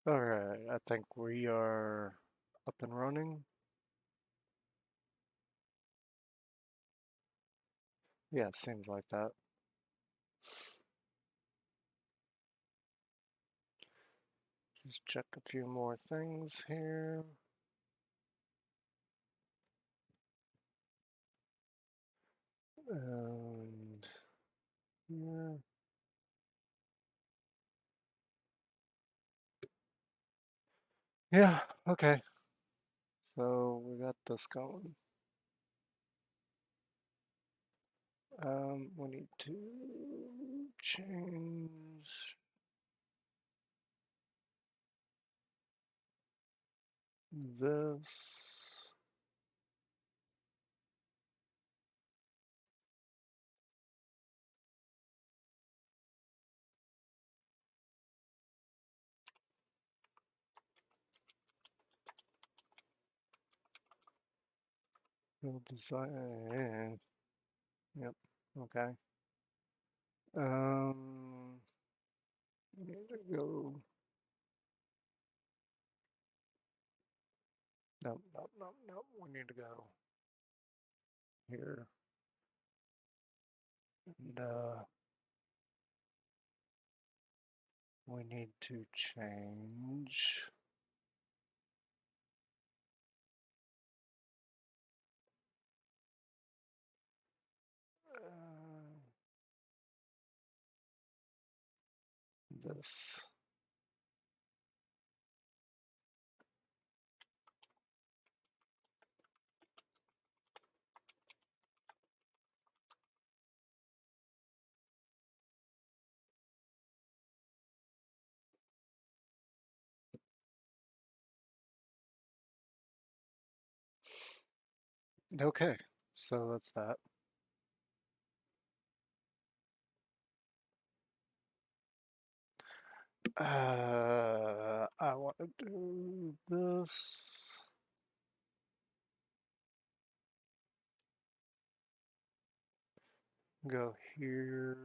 Alright, I think we are up and running. Yeah, seems like that. Just check a few more things here. And yeah. Yeah, okay. So we got this going. We need to change this. Build design. Yep, okay. We need to go. Nope, nope, nope, nope. We need to go here. And we need to change this. Okay, so that's that. I want to do this. Go here.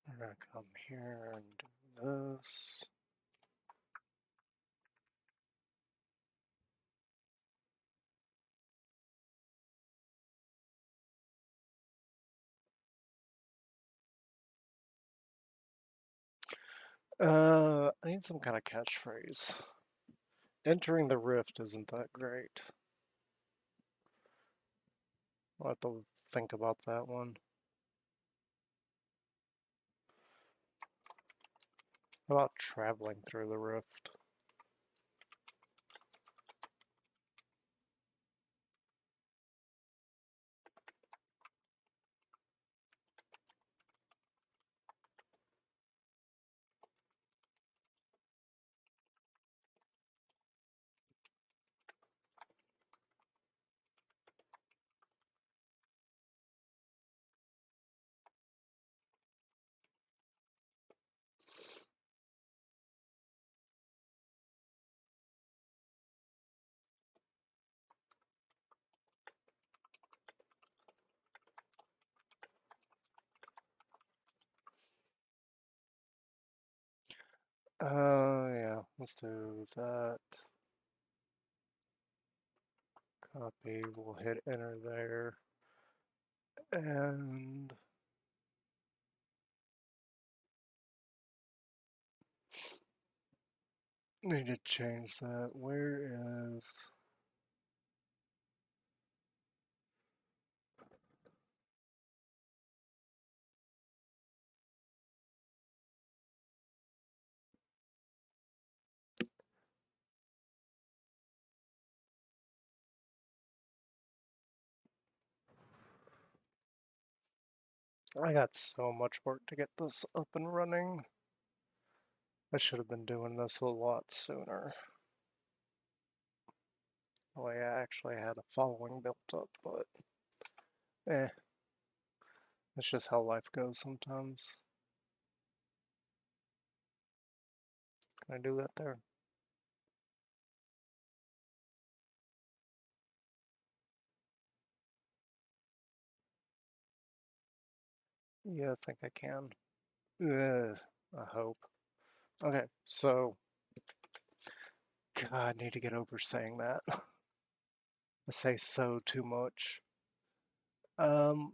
We're gonna come here and do this. I need some kind of catchphrase. Entering the rift isn't that great. I'll have to think about that one. How about traveling through the rift? Yeah, let's do that. Copy, we'll hit enter there. And need to change that. Where is... I got so much work to get this up and running. I should have been doing this a lot sooner. Well, I actually had a following built up, but eh, it's just how life goes sometimes. Can I do that there? Yeah, I think I can. I hope. Okay, so God, I need to get over saying that. I say so too much. Um,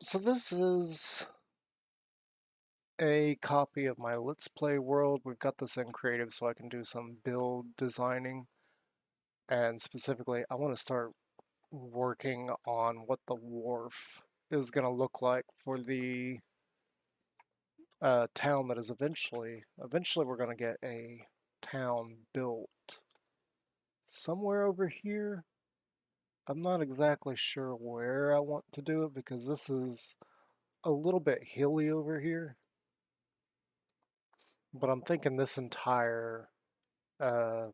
so this is a copy of my Let's Play world. We've got this in creative so I can do some build designing. And specifically, I want to start working on what the wharf is going to look like for the town that is eventually we're going to get a town built somewhere over here. I'm not exactly sure where I want to do it because this is a little bit hilly over here. But I'm thinking this entire uh,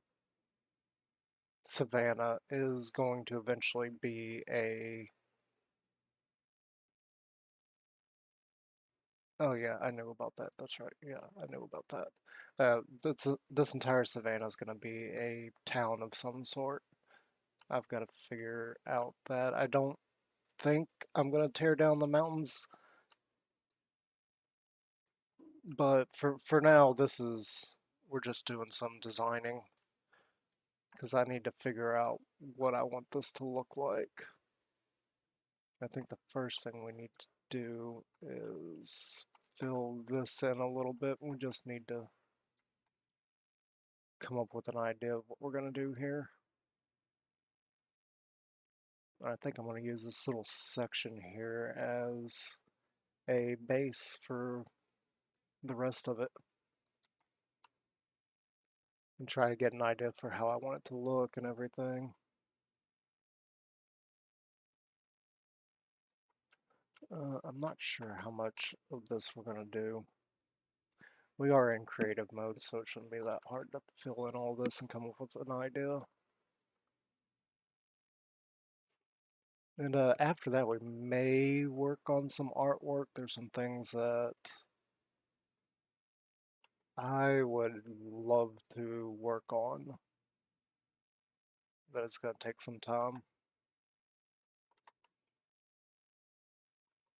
savanna is going to eventually be a... Oh yeah, I knew about that. That's right. Yeah, I knew about that. This entire savanna is going to be a town of some sort. I've got to figure out that. I don't think I'm going to tear down the mountains, but for now, we're just doing some designing because I need to figure out what I want this to look like. I think the first thing we need to do is fill this in a little bit. We just need to come up with an idea of what we're going to do here. I think I'm going to use this little section here as a base for the rest of it and try to get an idea for how I want it to look and everything. I'm not sure how much of this we're going to do. We are in creative mode, so it shouldn't be that hard to fill in all this and come up with an idea. And after that, we may work on some artwork. There's some things that I would love to work on, but it's going to take some time.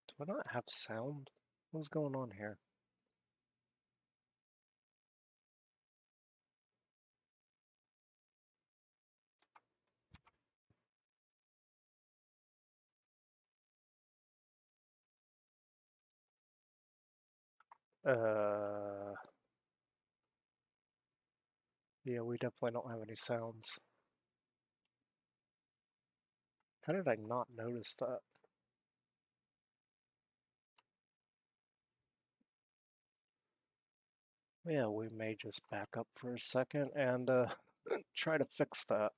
Do I not have sound? What's going on here? Uh, yeah, we definitely don't have any sounds. How did I not notice that? Yeah, we may just back up for a second and try to fix that.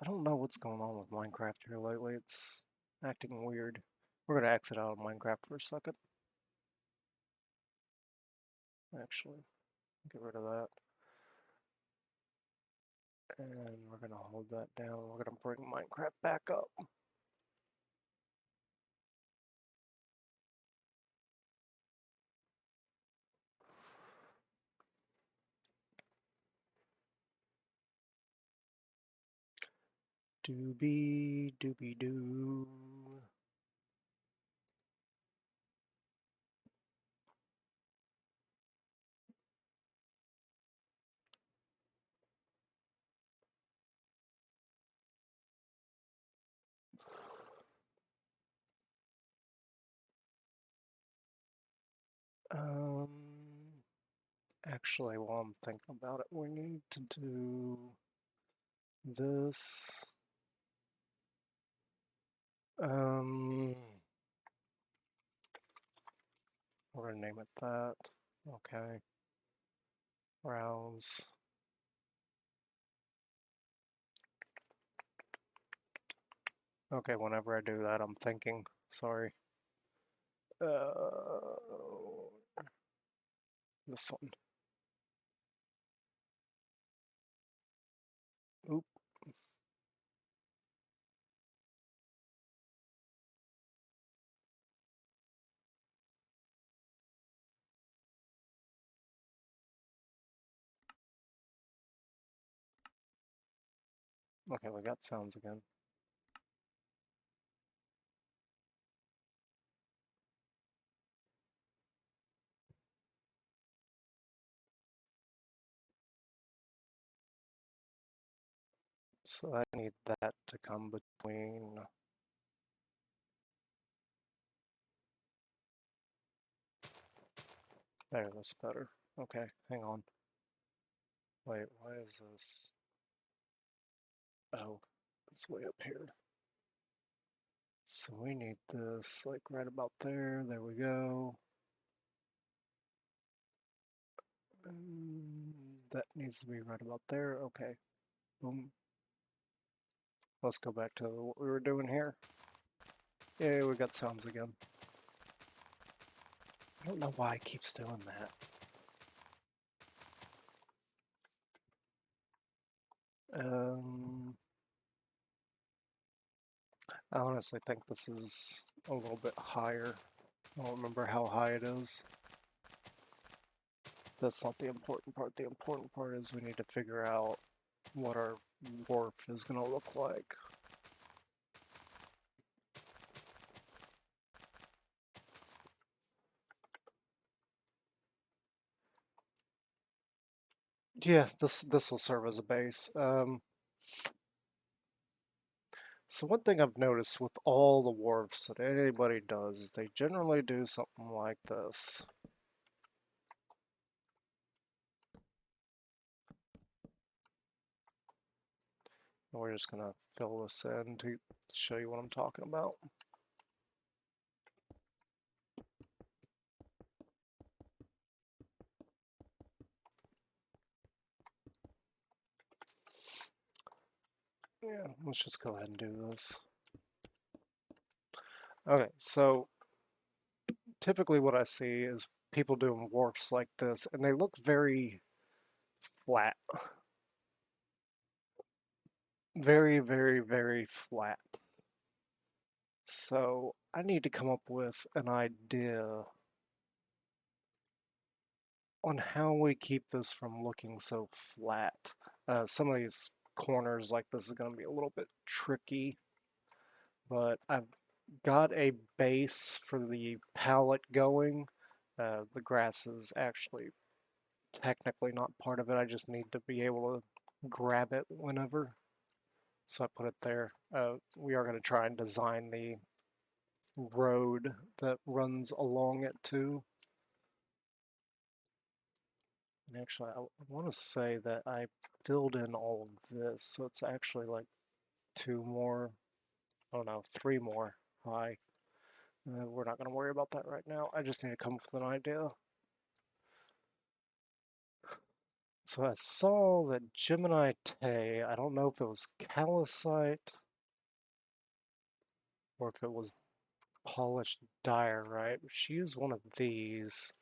I don't know what's going on with Minecraft here lately. It's acting weird. We're going to exit out of Minecraft for a second. Actually, get rid of that. And we're going to hold that down. We're going to bring Minecraft back up. Doobie doobie doo. Um, Actually, while I'm thinking about it, we need to do this. Um, we're gonna name it that. Okay. Browse. Okay, whenever I do that, I'm thinking. Sorry. Uh, this one. Oop. Okay, we got sounds again. So I need that to come between. There, that's better. Okay, hang on. Wait, why is this? Oh, it's way up here. So we need this like right about there. There we go. That needs to be right about there. Okay. Boom. Let's go back to what we were doing here. Yeah, we got sounds again. I don't know why it keeps doing that. I honestly think this is a little bit higher. I don't remember how high it is. That's not the important part. The important part is we need to figure out what our wharf is going to look like. Yeah, this will serve as a base. So one thing I've noticed with all the wharfs that anybody does is they generally do something like this. And we're just going to fill this in to show you what I'm talking about. Yeah, let's just go ahead and do this. Okay, so typically what I see is people doing wharfs like this, and they look very flat. Very, very, very flat. So I need to come up with an idea on how we keep this from looking so flat. Some of these corners like this is going to be a little bit tricky, but I've got a base for the palette going. The grass is actually technically not part of it. I just need to be able to grab it whenever. So I put it there. We are going to try and design the road that runs along it too. And actually, I want to say that I filled in all of this, so it's actually like two more, I don't know, three more high. We're not going to worry about that right now. I just need to come up with an idea. So I saw that Gemini Tay, I don't know if it was calcite or if it was polished diorite. She used one of these.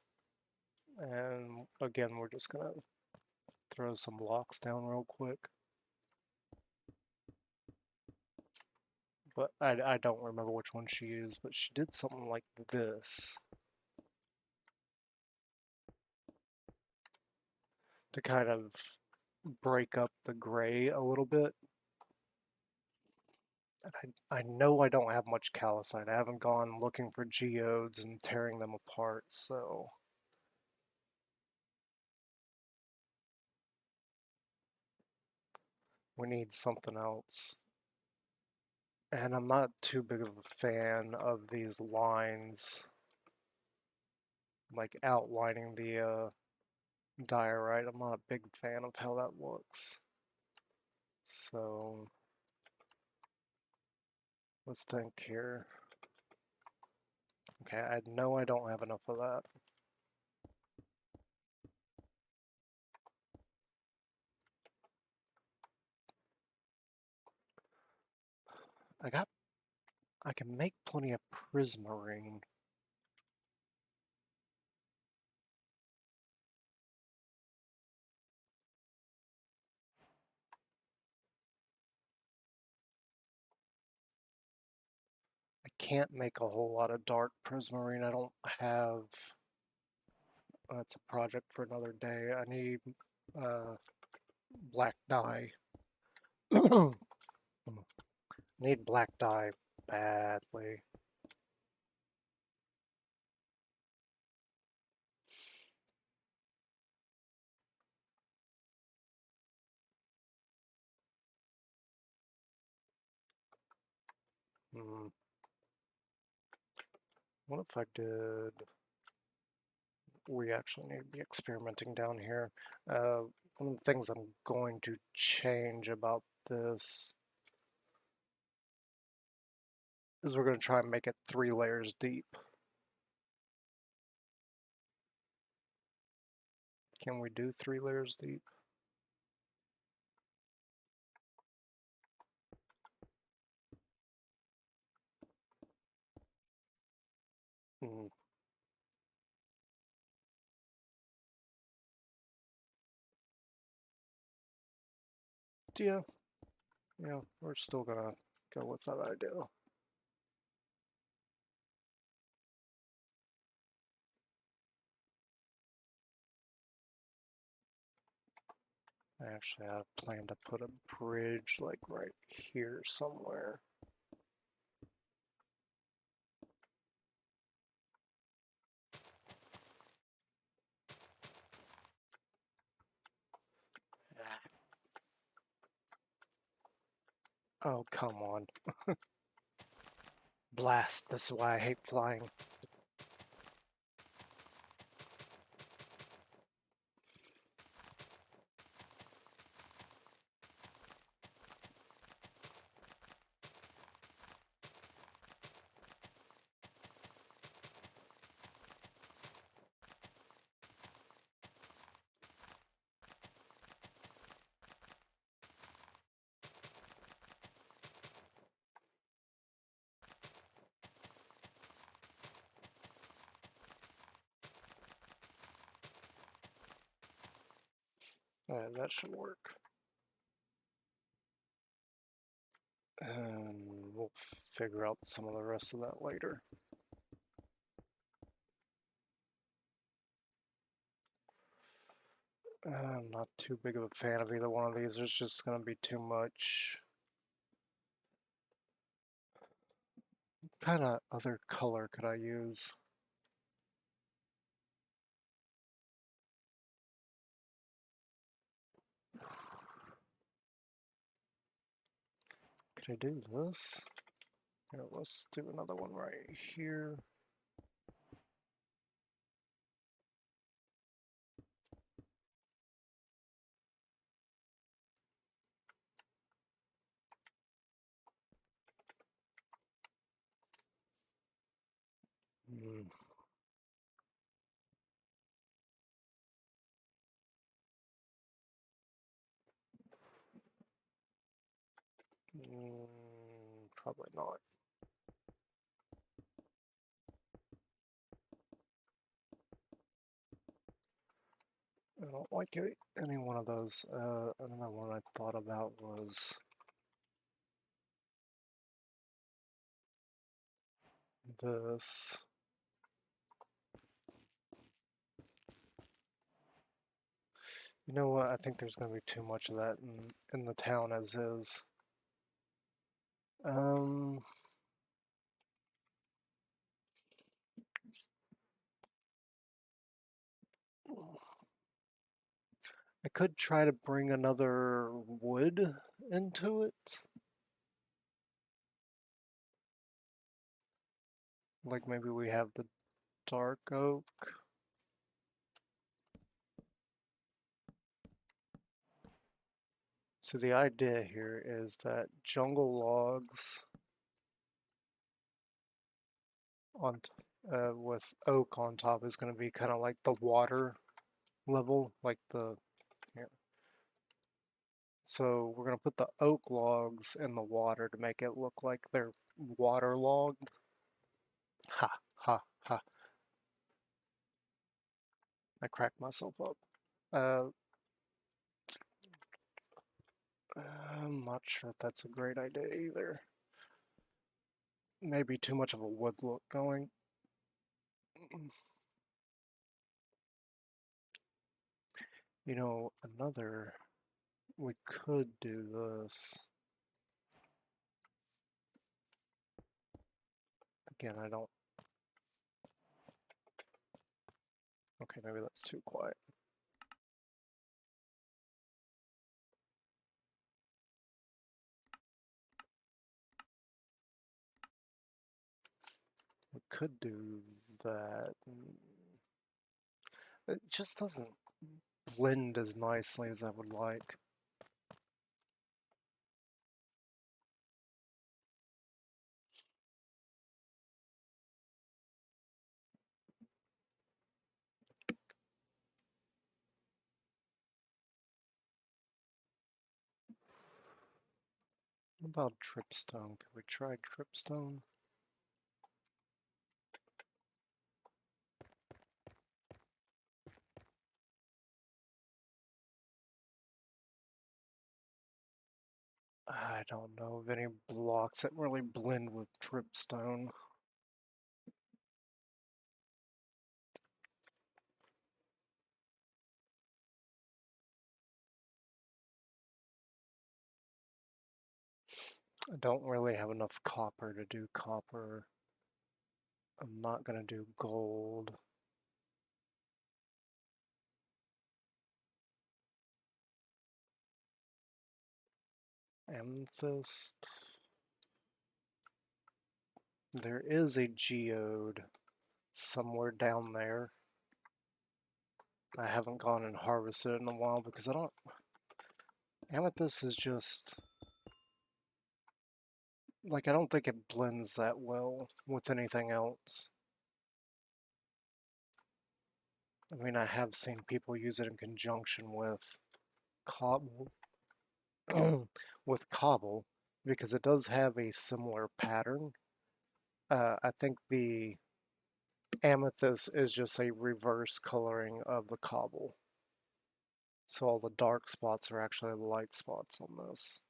And again, we're just going to throw some blocks down real quick. But I don't remember which one she used, but she did something like this to kind of break up the gray a little bit. And I know I don't have much calcite. I haven't gone looking for geodes and tearing them apart, so we need something else. And I'm not too big of a fan of these lines, like outlining the diorite. I'm not a big fan of how that looks. So let's think here. Okay, I know I don't have enough of that. I can make plenty of prismarine. I can't make a whole lot of dark prismarine. I don't have. That's a project for another day. I need black dye. Need black dye badly. Hmm. What if I did... We actually need to be experimenting down here. One of the things I'm going to change about this is we're going to try and make it 3 layers deep. Can we do 3 layers deep? Hmm. Yeah, yeah, we're still gonna go with that idea. I actually had planned to put a bridge like right here somewhere. Oh, come on. Blast, this is why I hate flying. That should work. And we'll figure out some of the rest of that later. I'm not too big of a fan of either one of these. There's just going to be too much. What kind of other color could I use? Could I do this? Here, let's do another one right here. Hmm. Probably not. I don't like any one of those. Another one I thought about was this. You know what? I think there's going to be too much of that in the town as is. Um, I could try to bring another wood into it. Like maybe we have the dark oak. So the idea here is that jungle logs on with oak on top is going to be kind of like the water level, like the here. So we're going to put the oak logs in the water to make it look like they're waterlogged. Ha, ha, ha. I cracked myself up. Uh, I'm not sure if that's a great idea either. Maybe too much of a wood look going. You know, we could do this. Again, I don't... Okay, maybe that's too quiet. We could do that. It just doesn't blend as nicely as I would like. What about dripstone? Can we try dripstone? I don't know of any blocks that really blend with dripstone. I don't really have enough copper to do copper. I'm not going to do gold. Amethyst. There is a geode somewhere down there. I haven't gone and harvested it in a while because I don't... Amethyst is just... Like, I don't think it blends that well with anything else. I mean, I have seen people use it in conjunction with cobble, with cobble, because it does have a similar pattern. I think the amethyst is just a reverse coloring of the cobble. So all the dark spots are actually light spots on this.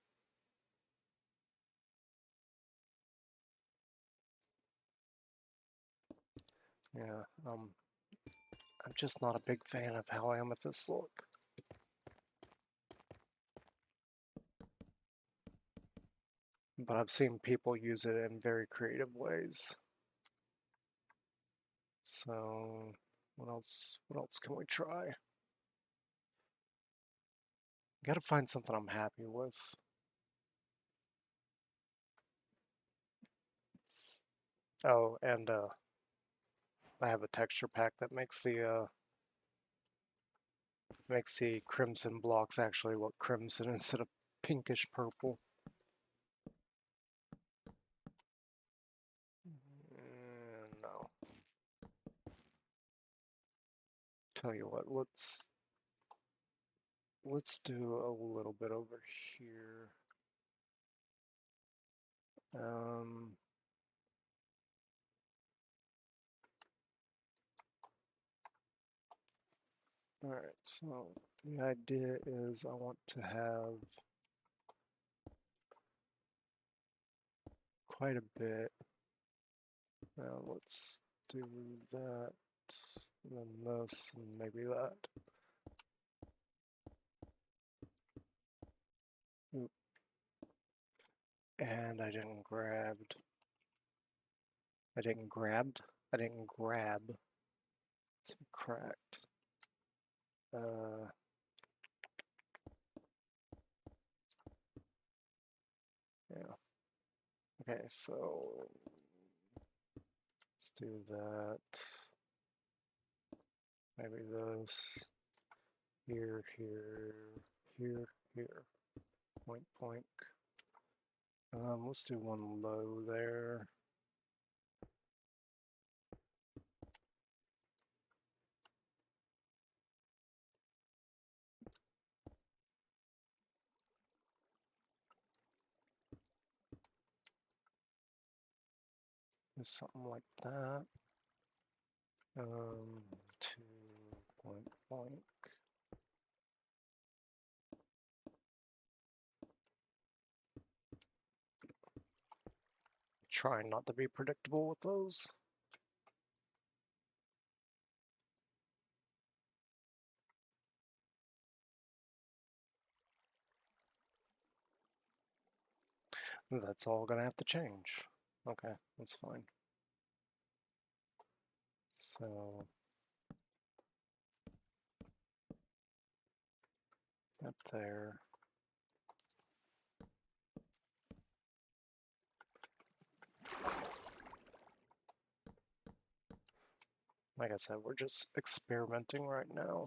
Yeah, I'm just not a big fan of how amethysts look. But I've seen people use it in very creative ways. So, what else? What else can we try? Gotta find something I'm happy with. Oh, and I have a texture pack that makes the crimson blocks actually look crimson instead of pinkish purple. No. Tell you what, let's do a little bit over here. Um, Alright, so the idea is I want to have quite a bit. Now let's do that, and then this, and maybe that. Oop. And I didn't grab some cracked. Yeah. Okay, so let's do that. Maybe this. Here, here, here, here. Point, point. Let's do one low there. Do something like that. 2 point, point. Trying not to be predictable with those. That's all gonna have to change. Okay, that's fine. So up there. Like I said, we're just experimenting right now.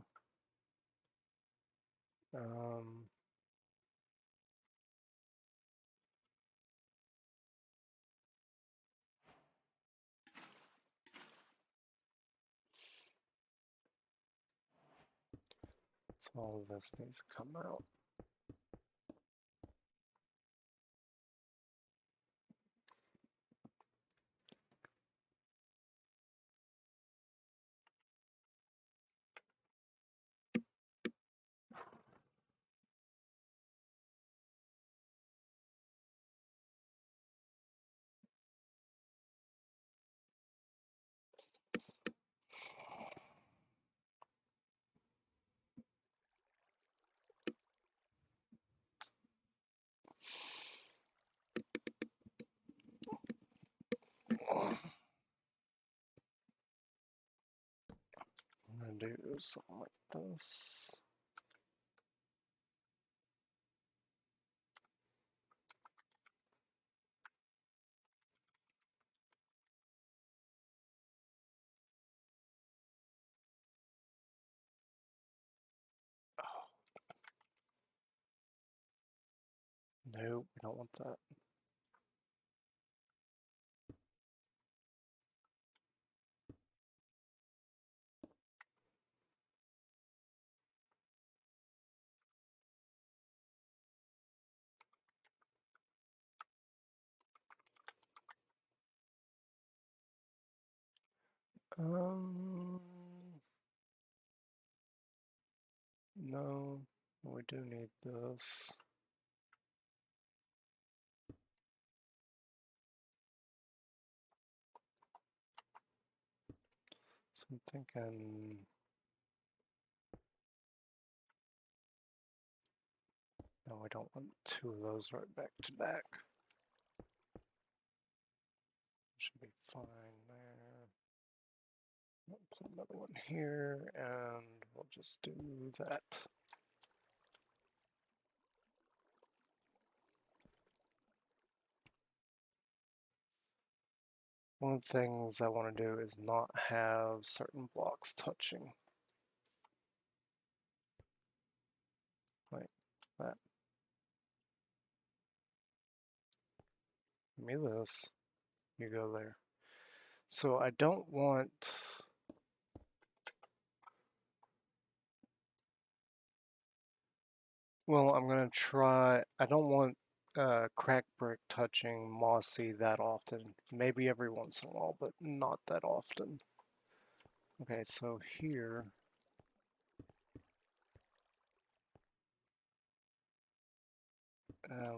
So all of this needs to come out. I'm gonna do something like this. No, we don't want that. Um, no, we do need this. So I'm thinking, no, we don't want two of those right back to back. Should be fine there. We'll put another one here, and we'll just do that. One of the things I want to do is not have certain blocks touching. Like that. Give me this. You go there. So I don't want... Well, I'm going to try... I don't want cracked brick touching mossy that often. Maybe every once in a while, but not that often. Okay, so here...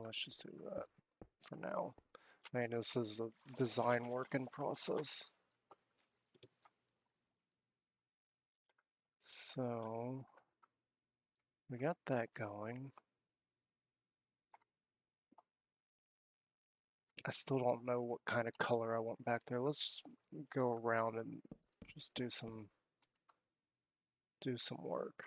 let's just do that for now. I mean, this is a design work in process. So, we got that going. I still don't know what kind of color I want back there. Let's go around and just do some work.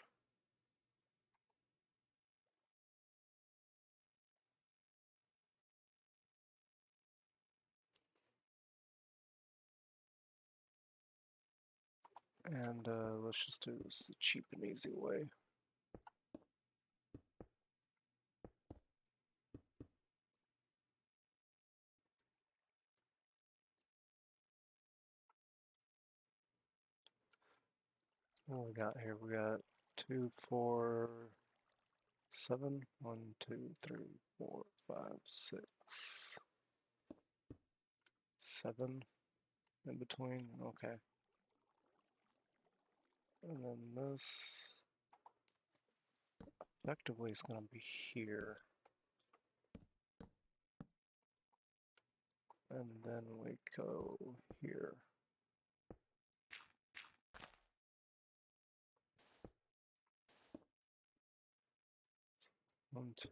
And let's just do this the cheap and easy way. What we got here? We got 2, 4, 7. 1, 2, 3, 4, 5, 6, 7 in between. Okay. And then this effectively is going to be here. And then we go here. One, two.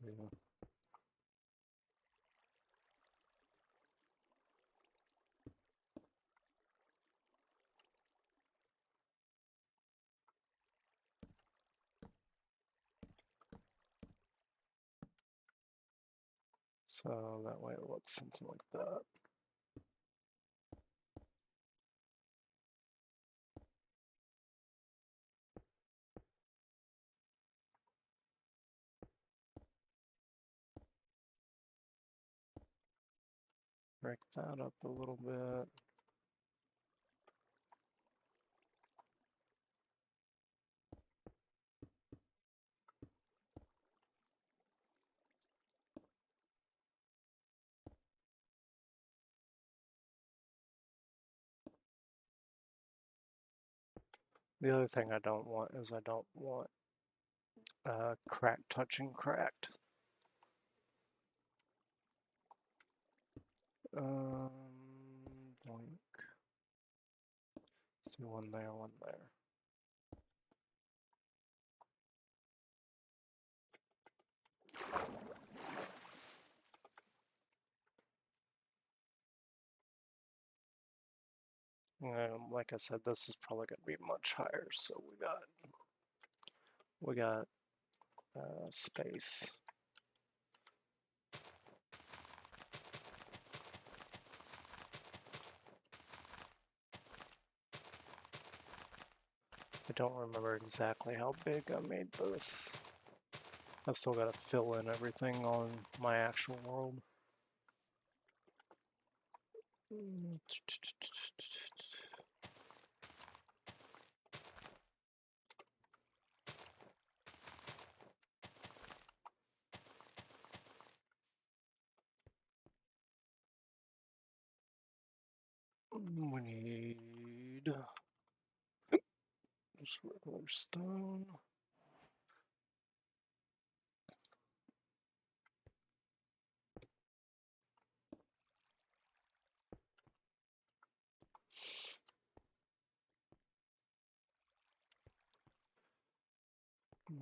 So that way it looks something like that. Break that up a little bit. The other thing I don't want is I don't want crack touching cracked. Boink. See, one there, one there. Like I said, this is probably going to be much higher, so we got space. I don't remember exactly how big I made this. I've still got to fill in everything on my actual world. We need just regular stone.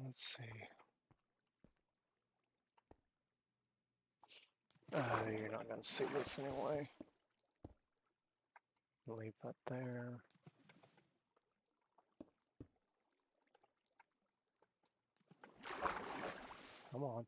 Let's see. You're not going to see this anyway. Leave that there. Come on.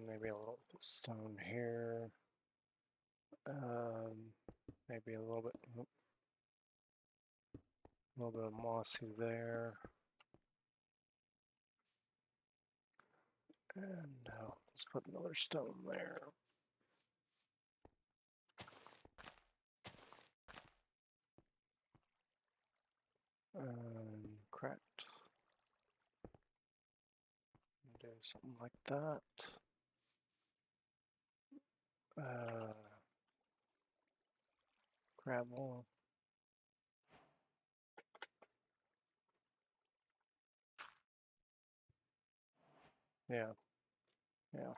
Maybe a little stone here. Maybe a little bit of mossy there. And now let's put another stone there. Cracked. Do something like that. Gravel. Yeah, yeah.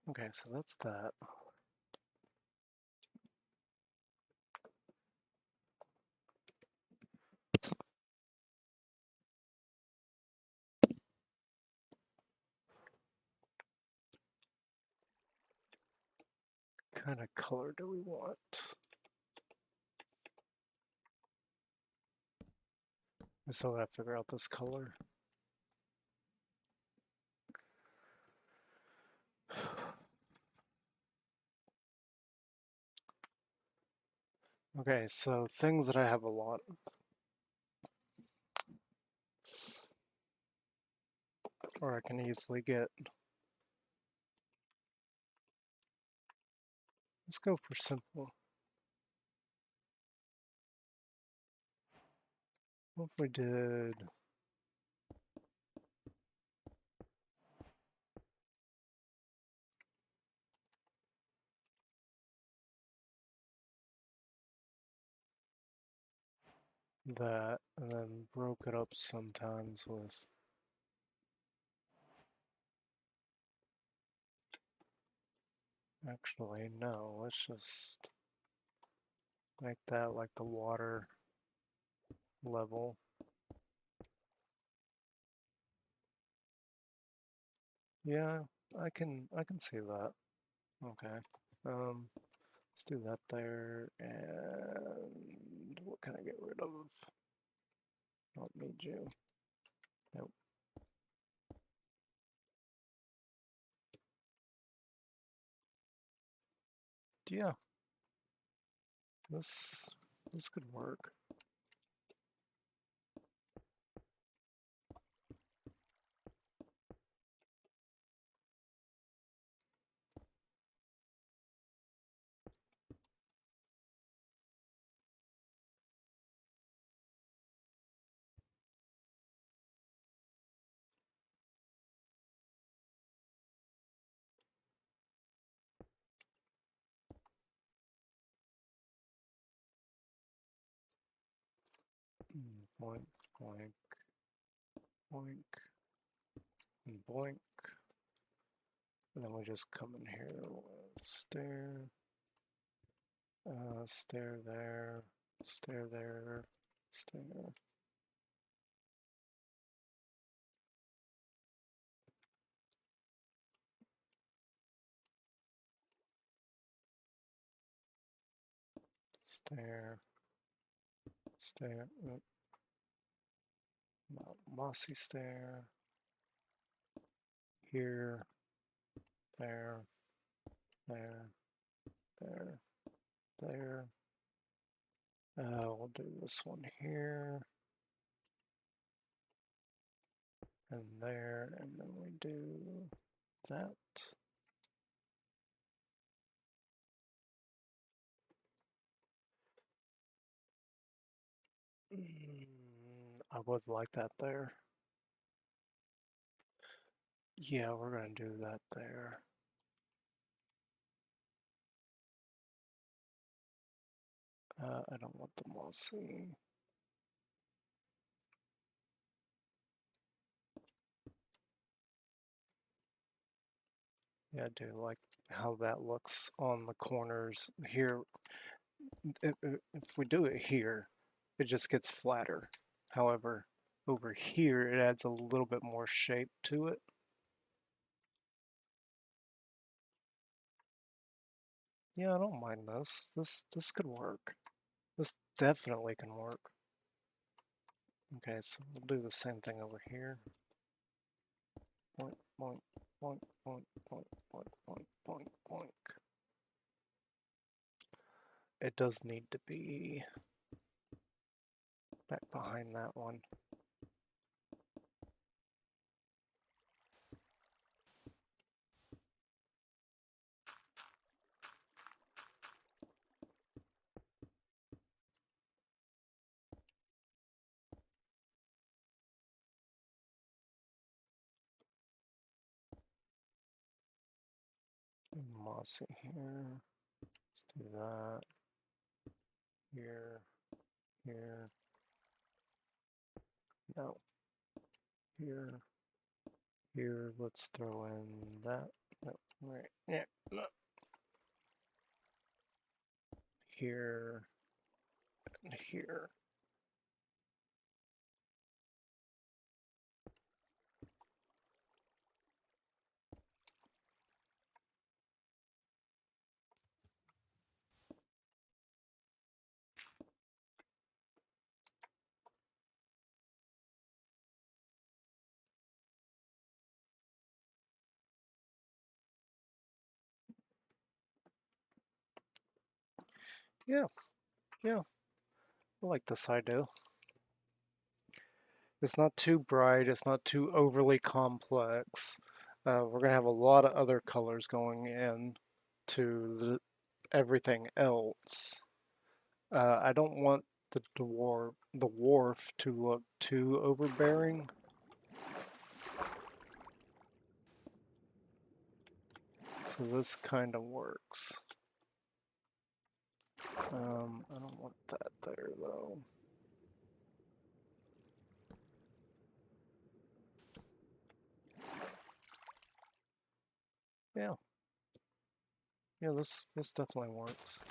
Okay, so that's that. What kind of color do we want? I still gotta figure out this color. Okay, so things that I have a lot of. Or I can easily get Let's go for simple. What if we did that and then broke it up sometimes with, actually no, let's just make that like the water level. Yeah, I can see that. Okay. Let's do that there. And what can I get rid of? Don't need you. Nope. Yeah, this this could work. Boink, boink, boink, and boink. And then we just come in here with stair, stair there, stair there, stair. Stair, stair, mossy stair, here, there, there, there, there. We'll do this one here, and there, and then we do that. I would like that there. Yeah, we're gonna do that there. I don't want the mossy. Yeah, I do like how that looks on the corners here. If we do it here, it just gets flatter. However, over here, it adds a little bit more shape to it. Yeah, I don't mind this. This could work. This definitely can work. Okay, so we'll do the same thing over here. Point, point, point, point, point, point, point, point, point. It does need to be back behind that one. Mossy here. Let's do that. Here, here. No. Here, here. Let's throw in that. No, right. Yeah. No. Here, and here. Yeah, yeah. I like this idea. It's not too bright. It's not too overly complex. We're gonna have a lot of other colors going in to everything else. I don't want the wharf to look too overbearing. So this kind of works. I don't want that there though. Yeah. Yeah, this definitely works.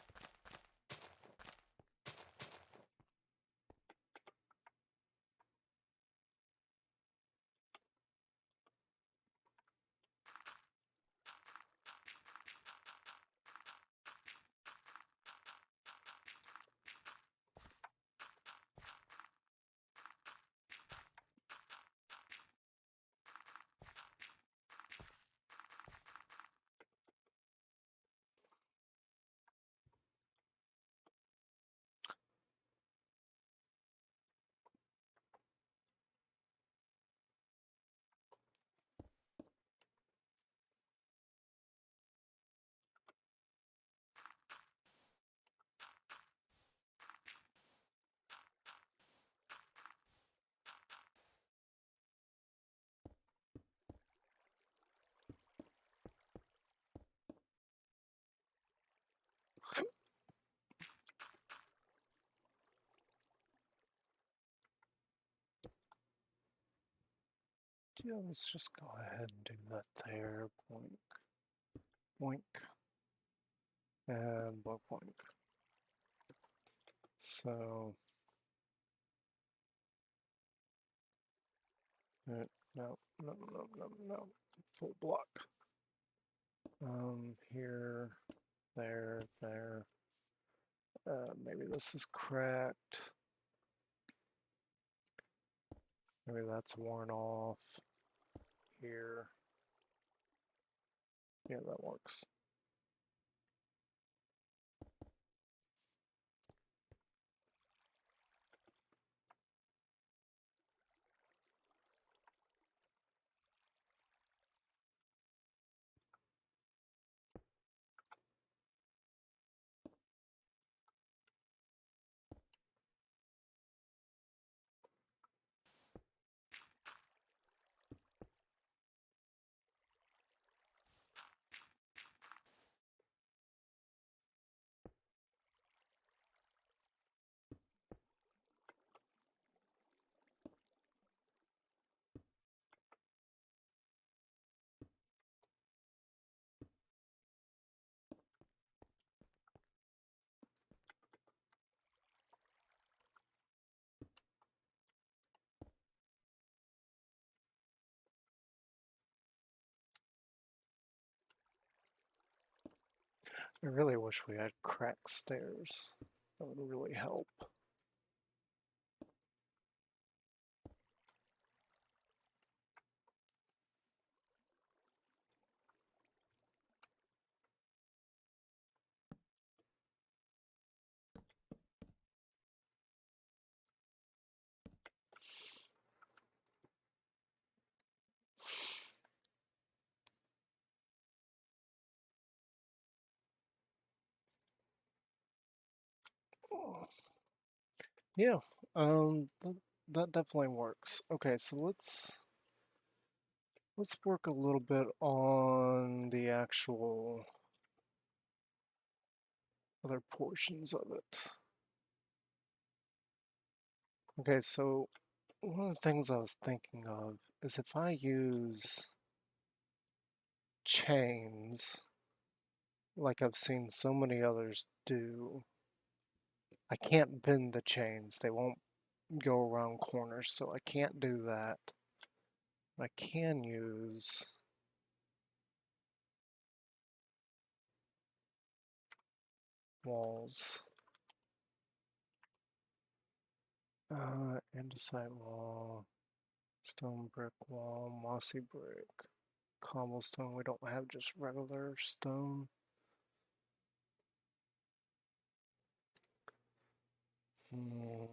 Yeah, let's just go ahead and do that there. Boink, boink, and boink, boink. So, no, no, no, no, no, no. Full block. Here, there, there. Maybe this is cracked. Maybe that's worn off. Here. Yeah, that works. I really wish we had cracked stairs. That would really help. Yeah, that definitely works. Okay, so let's work a little bit on the actual other portions of it. Okay, so one of the things I was thinking of is if I use chains, like I've seen so many others do, I can't bend the chains. They won't go around corners, so I can't do that. I can use walls. Andesite wall, stone brick wall, mossy brick, cobblestone. We don't have just regular stone. Hmm.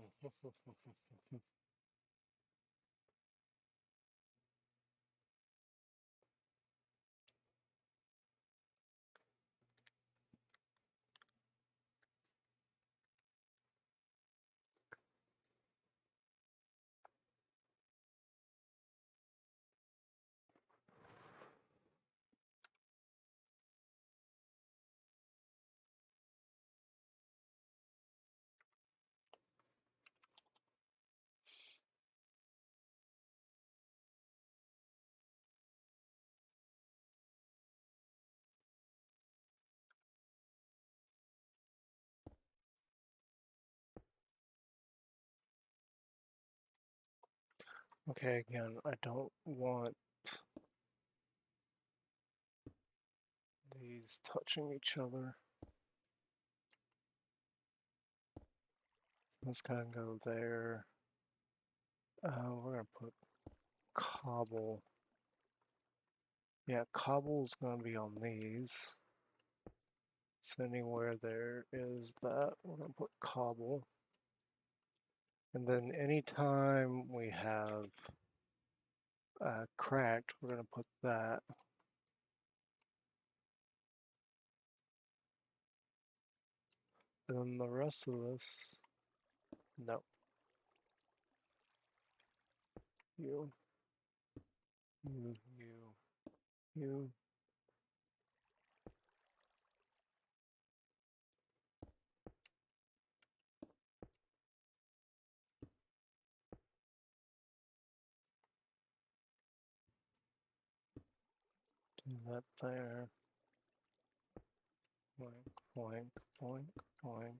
Okay, again, I don't want these touching each other. This kind of go there. We're gonna put cobble. Yeah, cobble's gonna be on these. So anywhere there is that, we're gonna put cobble. And then anytime we have cracked, we're gonna put that. And then the rest of this, no. You, you. Do that there. Boink, boink, boink, boink.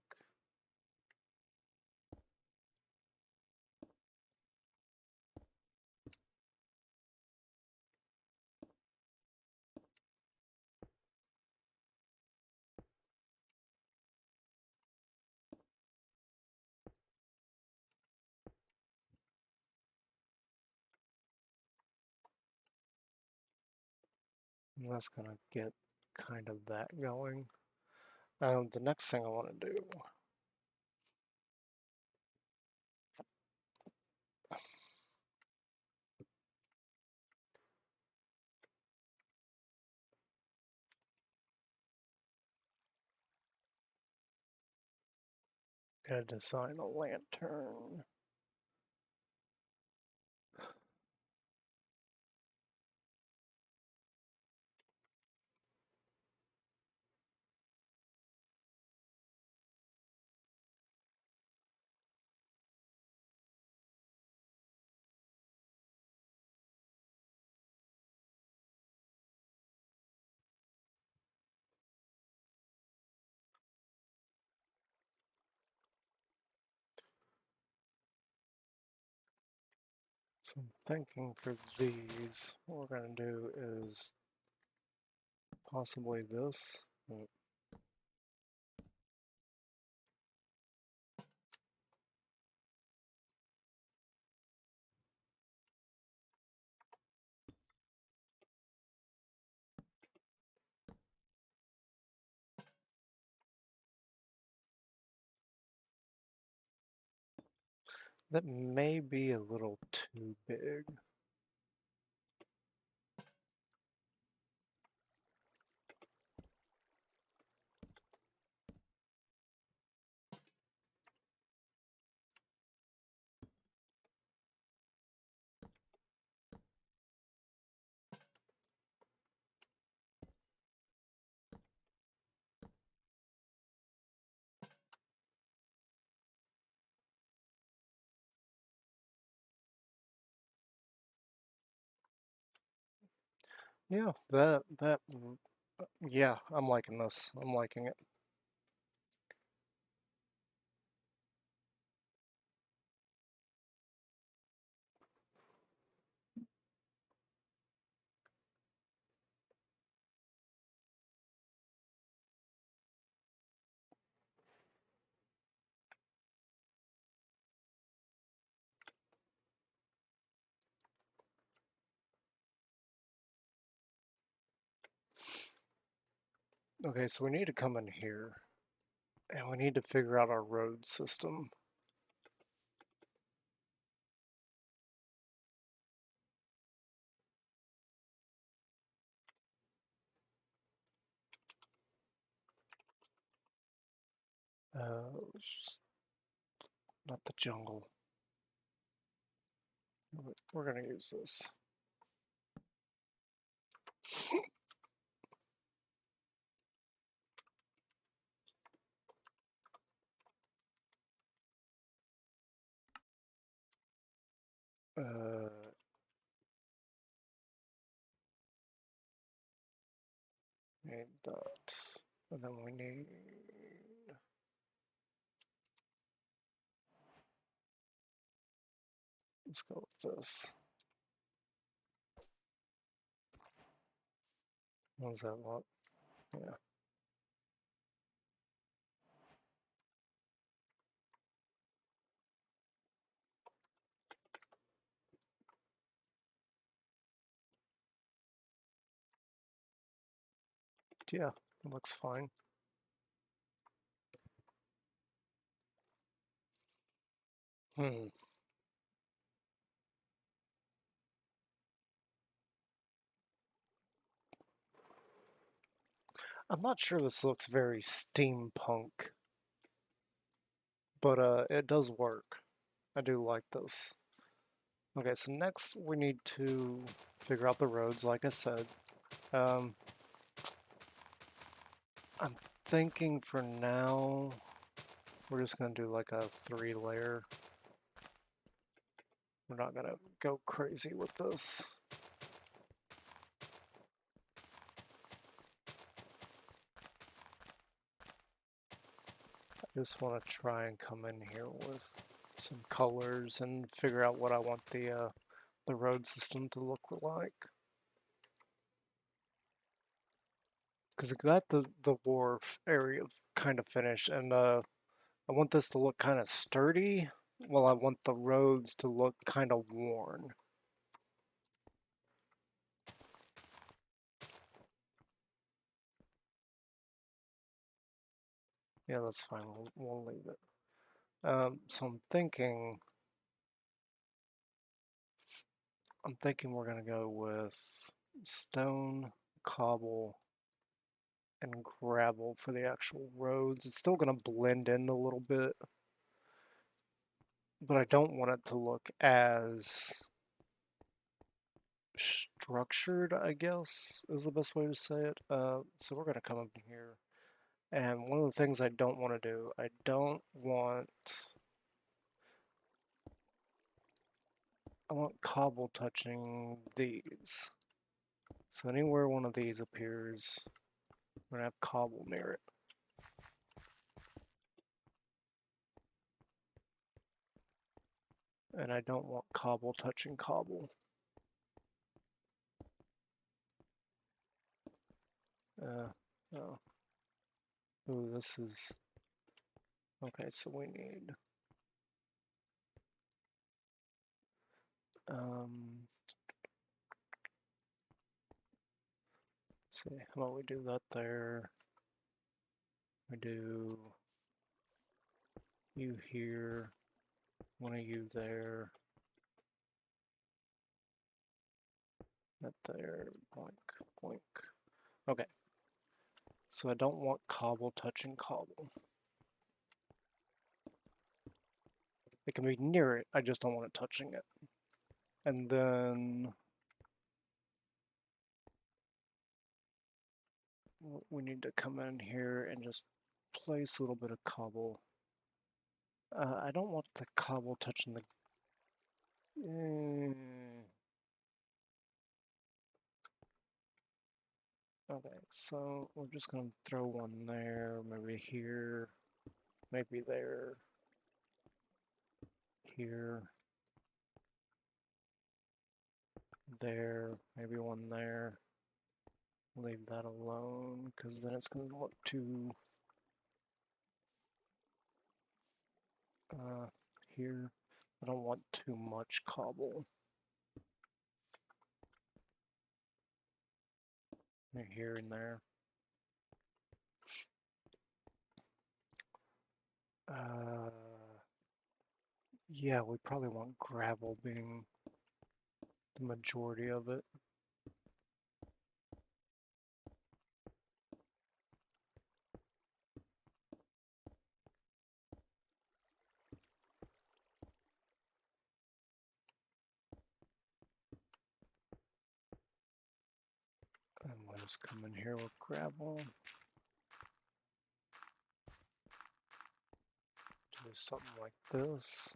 And that's gonna get kind of that going. The next thing I want to do, gotta design a lantern. So I'm thinking for these, what we're gonna do is possibly this. That may be a little too big. Yeah, yeah, I'm liking this. I'm liking it. Okay, so we need to come in here and we need to figure out our road system. Just not the jungle. We're gonna use this. Uh, need that, and then we need. Let's go with this. What does that look? Yeah. Yeah, it looks fine. Hmm. I'm not sure this looks very steampunk, but it does work. I do like this. Okay, so next we need to figure out the roads, like I said. Um, I'm thinking for now, we're just gonna do like a 3-layer. We're not gonna go crazy with this. I just want to try and come in here with some colors and figure out what I want the road system to look like. Because I got the wharf area kind of finished, and I want this to look kind of sturdy, while I want the roads to look kind of worn. Yeah, that's fine. We'll leave it. So I'm thinking we're gonna go with stone, cobble, and gravel for the actual roads. It's still gonna blend in a little bit, but I don't want it to look as structured, I guess, is the best way to say it. So we're gonna come up in here, and one of the things I don't want to do, I want cobble touching these. So anywhere one of these appears, we're gonna have cobble near it. And I don't want cobble touching cobble. No. Ooh, this is... Okay, so we need... let's see, how about we do that there? We do you here, one of you there, that there, boink, boink. Okay, so I don't want cobble touching cobble. It can be near it, I just don't want it touching it. And then we need to come in here and just place a little bit of cobble. I don't want the cobble touching the... Okay, so we're just gonna throw one there, maybe here, maybe there, here, there, maybe one there. Leave that alone, because then it's gonna look too... here. I don't want too much cobble. Here and there. Yeah, we probably want gravel being the majority of it. And we'll just come in here with gravel. Do something like this.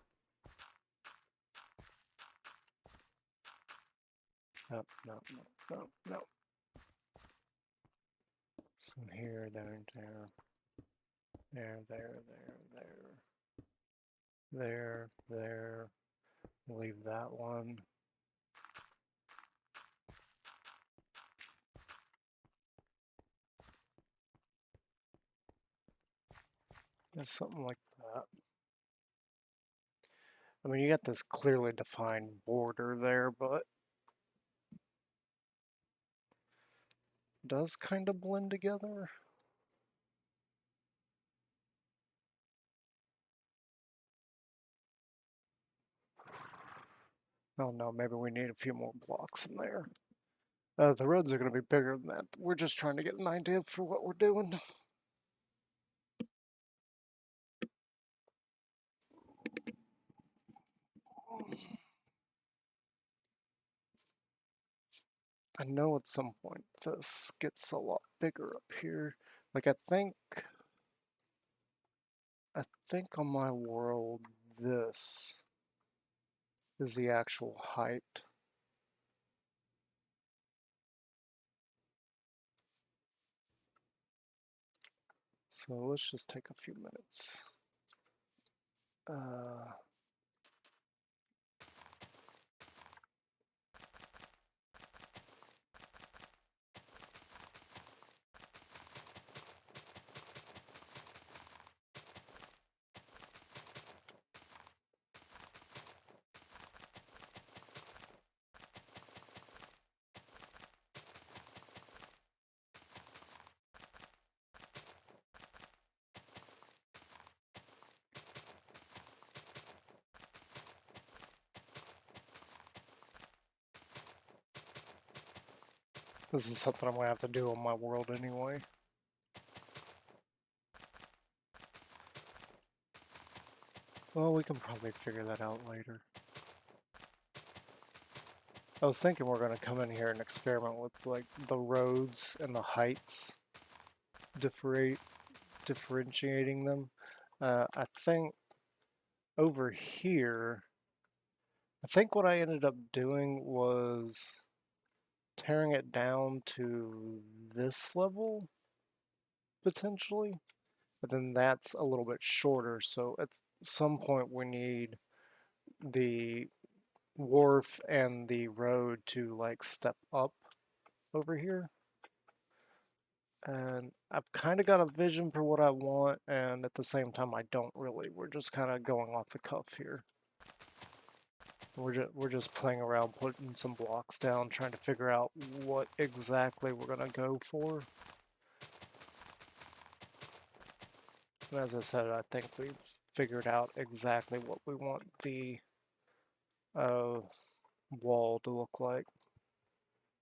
No, no, no, no, no. Some here, there, there. There, there, there, there. There, there, Leave that one. Just something like that. I mean, you got this clearly defined border there, but it does kind of blend together. Oh no, maybe we need a few more blocks in there. The roads are going to be bigger than that. We're just trying to get an idea for what we're doing. I know at some point this gets a lot bigger up here. Like I think on my world this is the actual height. So let's just take a few minutes. Uh, this is something I'm going to have to do on my world anyway. Well, we can probably figure that out later. I was thinking we're going to come in here and experiment with like the roads and the heights, differentiating them. I think over here, I think what I ended up doing was tearing it down to this level, potentially. But then that's a little bit shorter, so at some point we need the wharf and the road to like step up over here. And I've kind of got a vision for what I want, and at the same time I don't really. We're just kind of going off the cuff here. We're just playing around, putting some blocks down, trying to figure out what exactly we're gonna go for. And as I said, I think we've figured out exactly what we want the uh, wall to look like.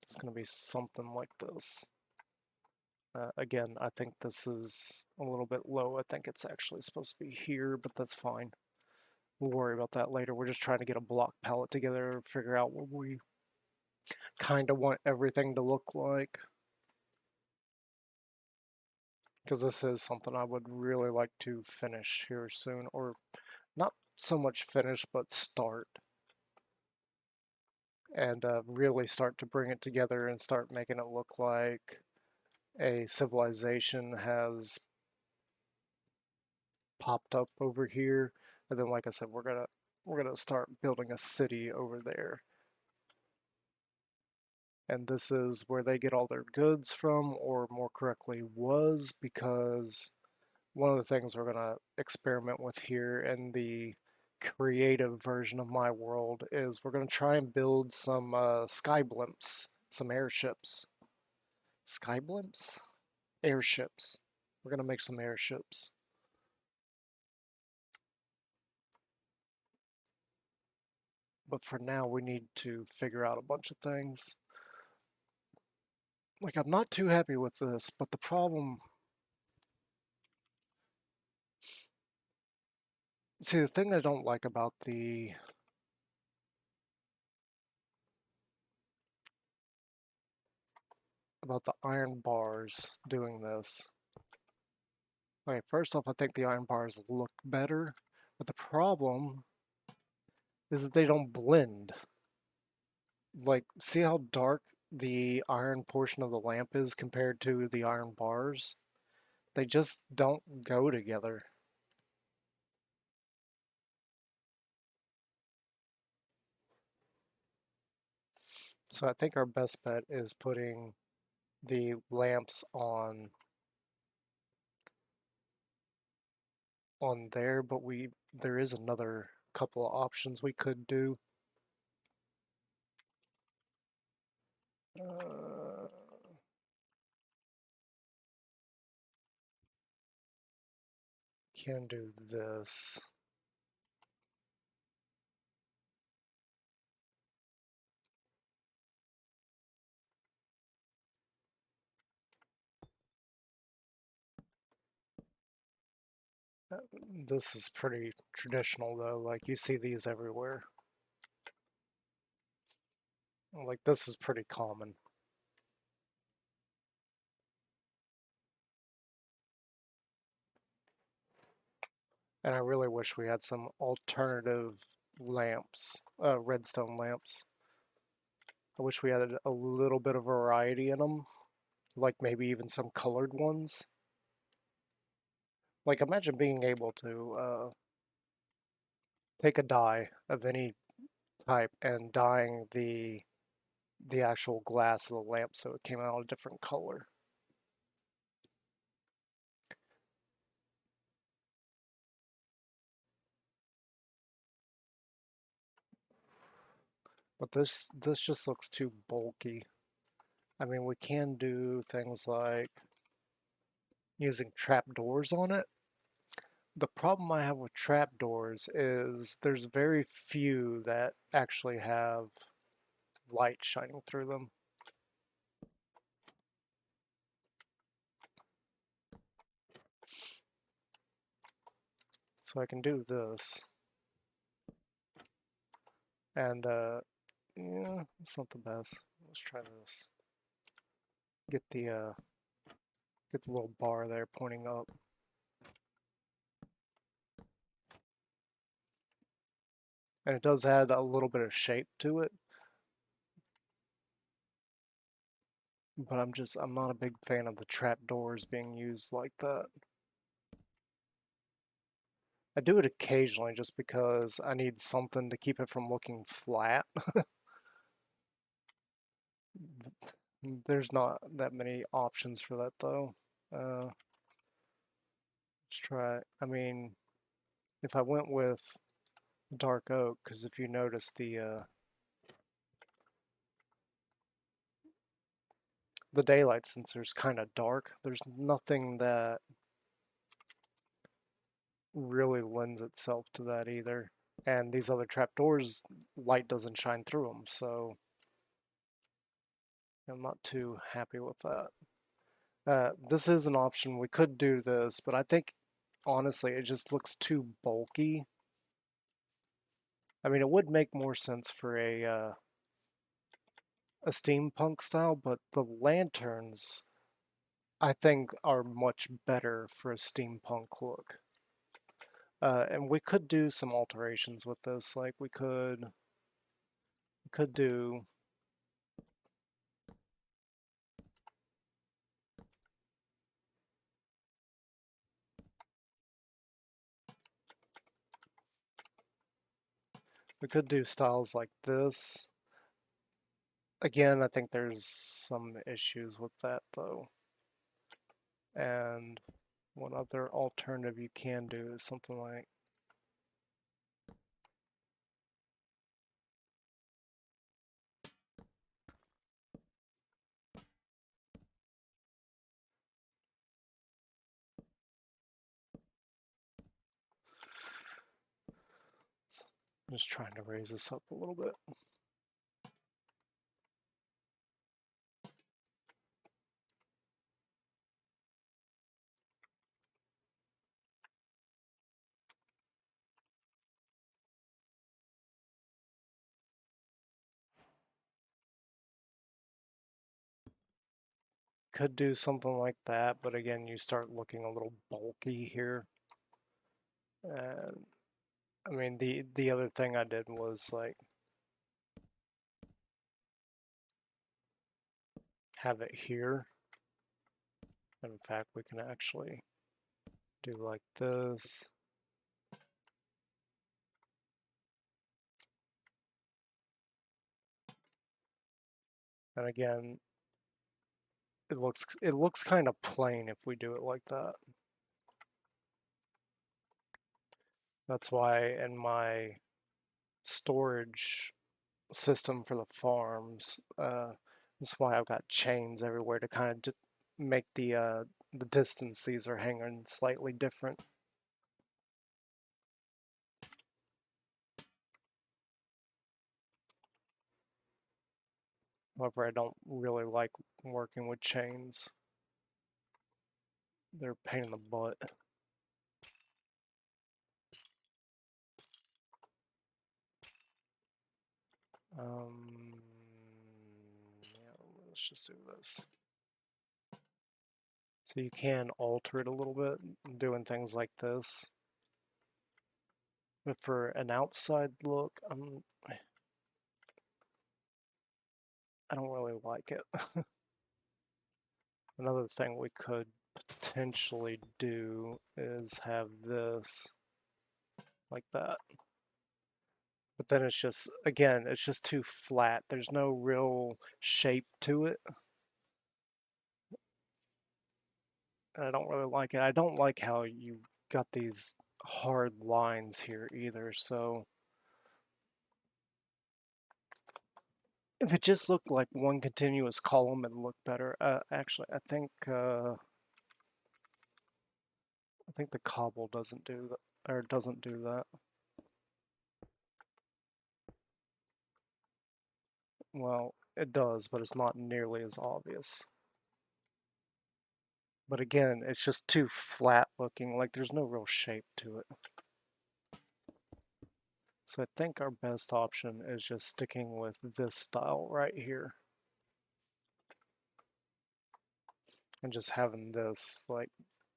It's gonna be something like this. Again, I think this is a little bit low. I think it's actually supposed to be here, but that's fine. We'll worry about that later. We're just trying to get a block palette together, figure out what we kind of want everything to look like. Because this is something I would really like to finish here soon, or not so much finish, but start. And really start to bring it together and start making it look like a civilization has popped up over here. And then, like I said, we're gonna start building a city over there. And this is where they get all their goods from, or more correctly was, because one of the things we're going to experiment with here in the creative version of my world is we're going to try and build some sky blimps, some airships. Sky blimps? Airships. We're going to make some airships. But for now, we need to figure out a bunch of things. Like, I'm not too happy with this, but the problem... See, the thing I don't like about the iron bars doing this. Okay, first off, I think the iron bars look better, but the problem is that they don't blend. Like, see how dark the iron portion of the lamp is compared to the iron bars? They just don't go together. So I think our best bet is putting the lamps on there, but there is another couple of options we could do. Uh, can do this. This is pretty traditional though, like you see these everywhere. Like this is pretty common. And I really wish we had some alternative lamps, redstone lamps. I wish we had a little bit of variety in them, like maybe even some colored ones. Like imagine being able to take a dye of any type and dyeing the actual glass of the lamp so it came out a different color. But this just looks too bulky. I mean, we can do things like using trapdoors on it. The problem I have with trapdoors is there's very few that actually have light shining through them. So I can do this. And, yeah, it's not the best. Let's try this. Get get the little bar there pointing up. And it does add a little bit of shape to it. But I'm not a big fan of the trapdoors being used like that. I do it occasionally just because I need something to keep it from looking flat. There's not that many options for that though. Let's try, I mean, if I went with dark oak, because if you notice the daylight sensor is kind of dark, there's nothing that really lends itself to that either. And these other trapdoors, light doesn't shine through them, so I'm not too happy with that. This is an option. We could do this, but I think honestly it just looks too bulky. I mean, it would make more sense for a steampunk style, but the lanterns I think are much better for a steampunk look. And we could do some alterations with this. Like we could do styles like this. Again, I think there's some issues with that though. And one other alternative you can do is something like just trying to raise this up a little bit. Could do something like that, but again, you start looking a little bulky here. And I mean, the other thing I did was like have it here. And in fact, we can actually do like this. And again, it looks kind of plain if we do it like that. That's why in my storage system for the farms, that's why I've got chains everywhere to kind of make the distance these are hanging slightly different. However, I don't really like working with chains. They're a pain in the butt. Yeah, let's just do this. So you can alter it a little bit, doing things like this. But for an outside look, I don't really like it. Another thing we could potentially do is have this like that. But then it's just, again, it's just too flat. There's no real shape to it. And I don't really like it. I don't like how you got these hard lines here either. So if it just looked like one continuous column, it'd look better. Actually, I think the cobble doesn't do that, or doesn't do that. Well, it does, but it's not nearly as obvious. But again, it's just too flat looking, like there's no real shape to it. So I think our best option is just sticking with this style right here. And just having this like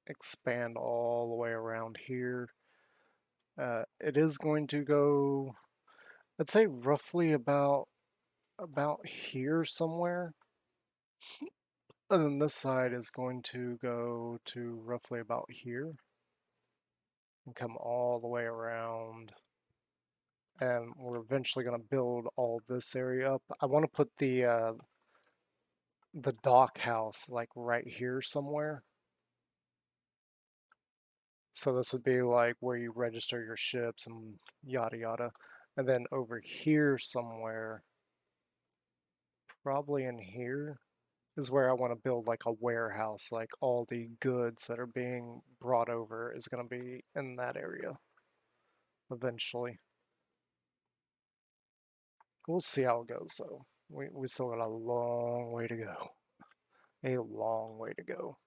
expand all the way around here. It is going to go, I'd say roughly about here somewhere. And then this side is going to go to roughly about here and come all the way around. And we're eventually going to build all this area up. I want to put the dock house like right here somewhere. So this would be like where you register your ships and yada yada. And then over here somewhere, probably in here, is where I want to build like a warehouse. Like all the goods that are being brought over is going to be in that area eventually. We'll see how it goes though. We still got a long way to go. A long way to go.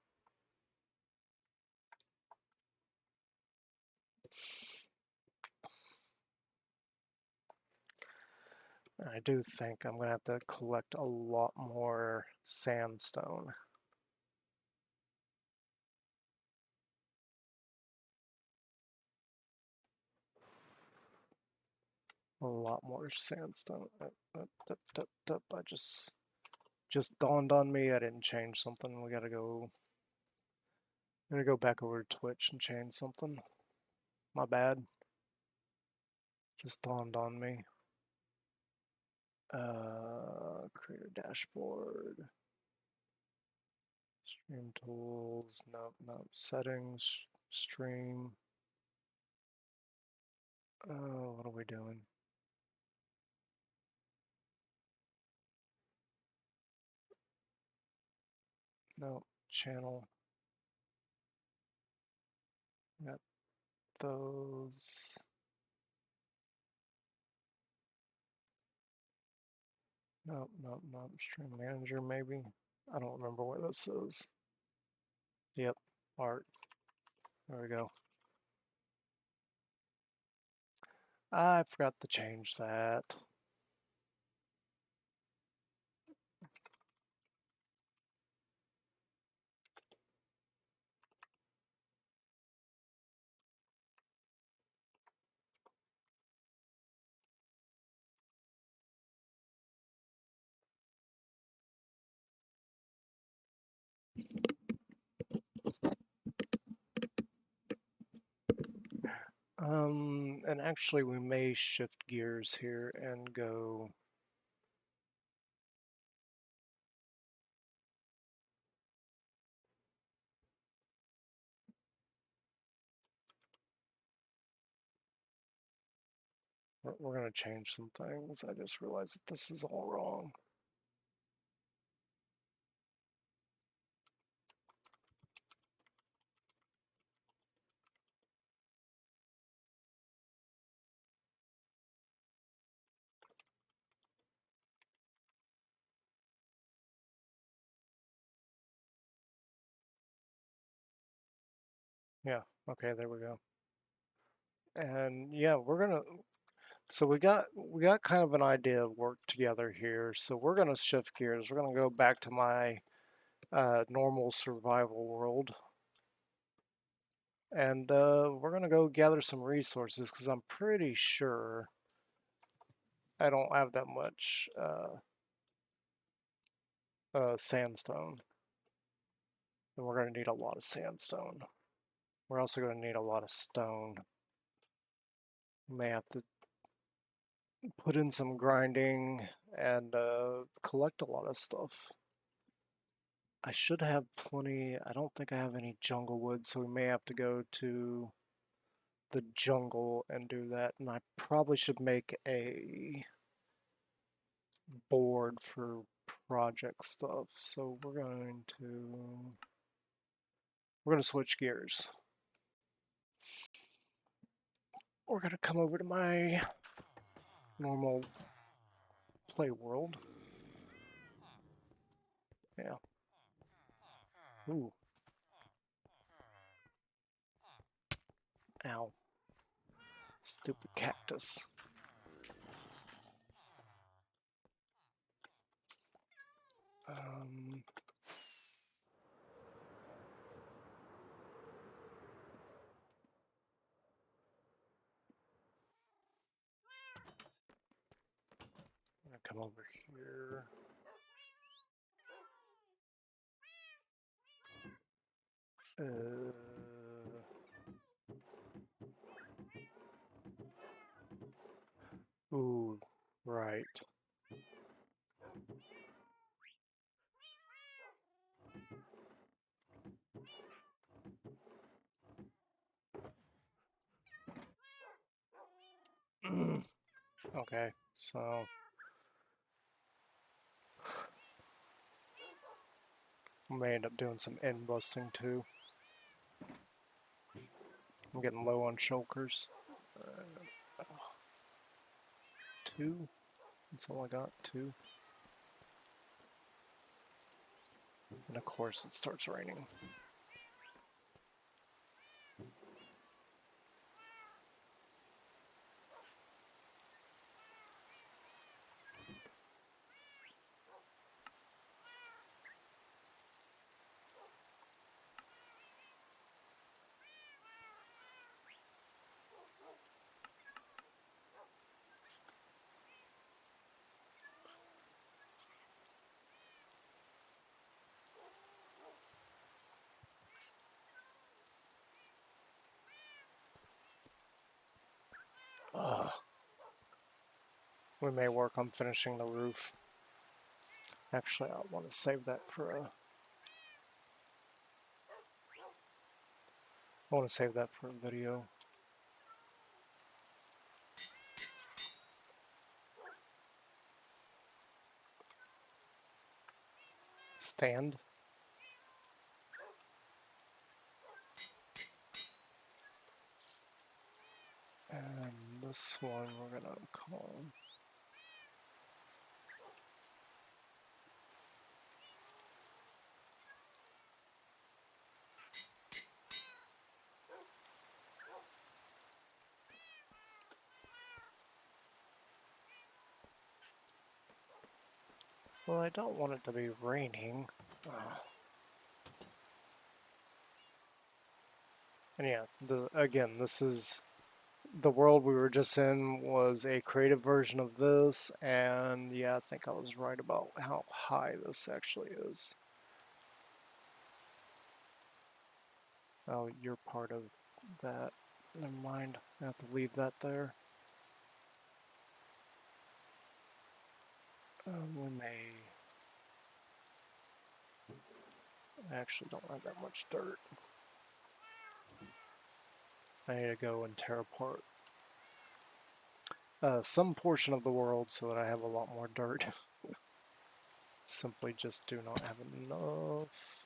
I do think I'm going to have to collect a lot more sandstone. A lot more sandstone. I just dawned on me I didn't change something. We gotta go. I'm gonna go back over to Twitch and change something. My bad. Just dawned on me. Create a dashboard. Stream tools. Nope. Settings. Stream. Oh, what are we doing? No, channel. Got those. Nope. Stream manager, maybe. I don't remember what this is. Yep, art. There we go. I forgot to change that. And actually we may shift gears here and go We're going to change some things. I just realized that this is all wrong. Yeah, okay, there we go. And yeah, so we got kind of an idea of work together here. So we're gonna shift gears. We're gonna go back to my normal survival world. And we're gonna go gather some resources because I'm pretty sure I don't have that much sandstone. And we're gonna need a lot of sandstone. We're also gonna need a lot of stone. We may have to put in some grinding and collect a lot of stuff. I should have plenty. I don't think I have any jungle wood, so we may have to go to the jungle and do that. And I probably should make a board for project stuff. So we're going to switch gears. We're going to come over to my normal play world. Yeah. Ooh. Ow. Stupid cactus. Um, I'm gonna come over here. Ooh, right. Okay, so I may end up doing some end busting too. I'm getting low on shulkers. Two? That's all I got, two. And of course it starts raining. Ugh. We may work on finishing the roof. Actually, I want to save that for a... I want to save that for a video. Stand. And this one we're gonna call... Well, I don't want it to be raining. And yeah, again, this is... The world we were just in was a creative version of this, and yeah, I think I was right about how high this actually is. Oh, you're part of that. Never mind, I have to leave that there. We may... I actually don't have that much dirt. I need to go and tear apart some portion of the world so that I have a lot more dirt. Simply just do not have enough.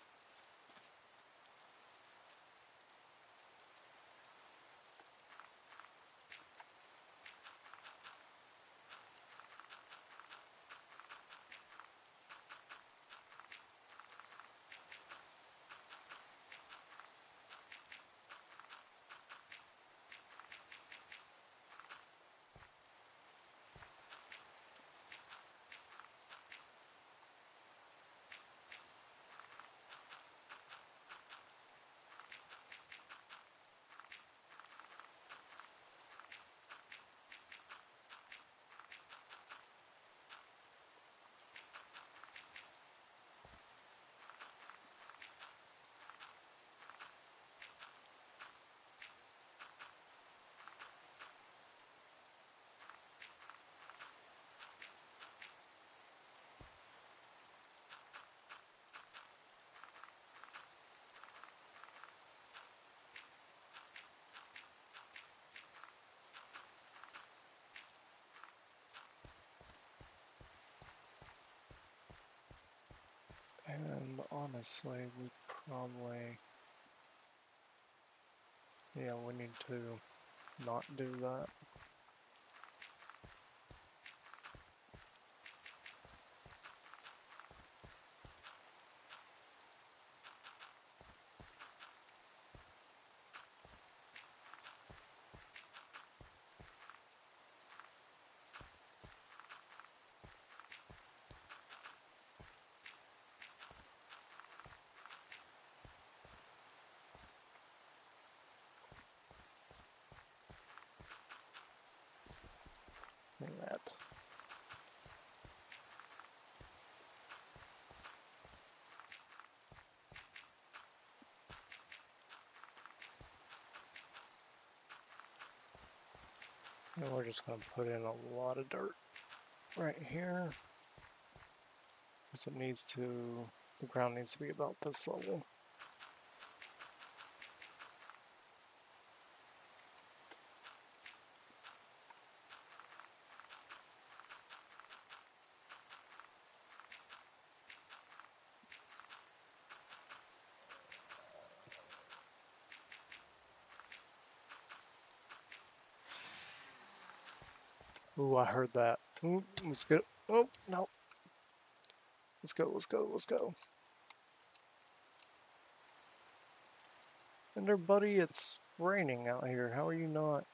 And honestly, we probably, yeah, we need to not do that. Like that. And we're just going to put in a lot of dirt right here. Because it needs to, the ground needs to be about this level. Ooh, I heard that. Ooh, let's go. Oh, no. Let's go, let's go, let's go. And there, buddy, it's raining out here. How are you not?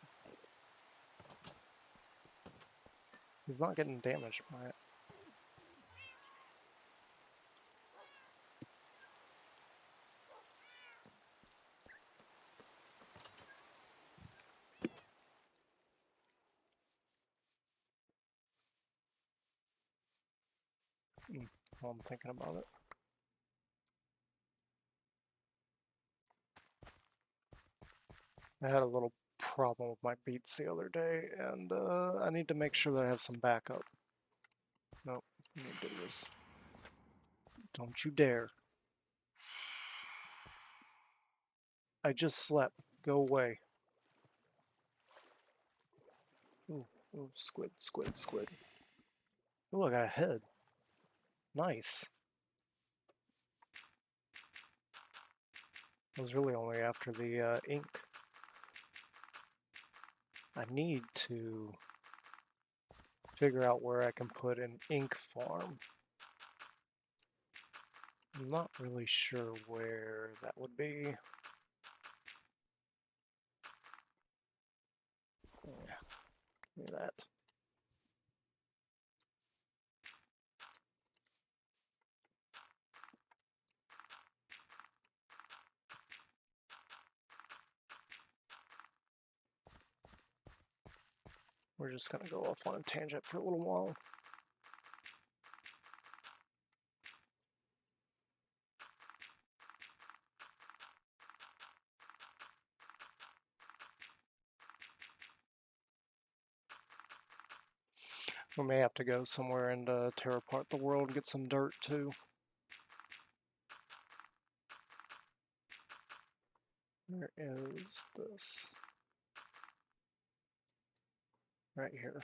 He's not getting damaged by it. While I'm thinking about it. I had a little problem with my beats the other day, and I need to make sure that I have some backup. Nope, let me do this. Don't you dare. I just slept. Go away. Ooh, ooh, squid, squid, squid. Ooh, I got a head. Nice. I was really only after the ink. I need to figure out where I can put an ink farm. I'm not really sure where that would be. Yeah, give me that. We're just gonna go off on a tangent for a little while. We may have to go somewhere and tear apart the world and get some dirt too. Where is this? right here.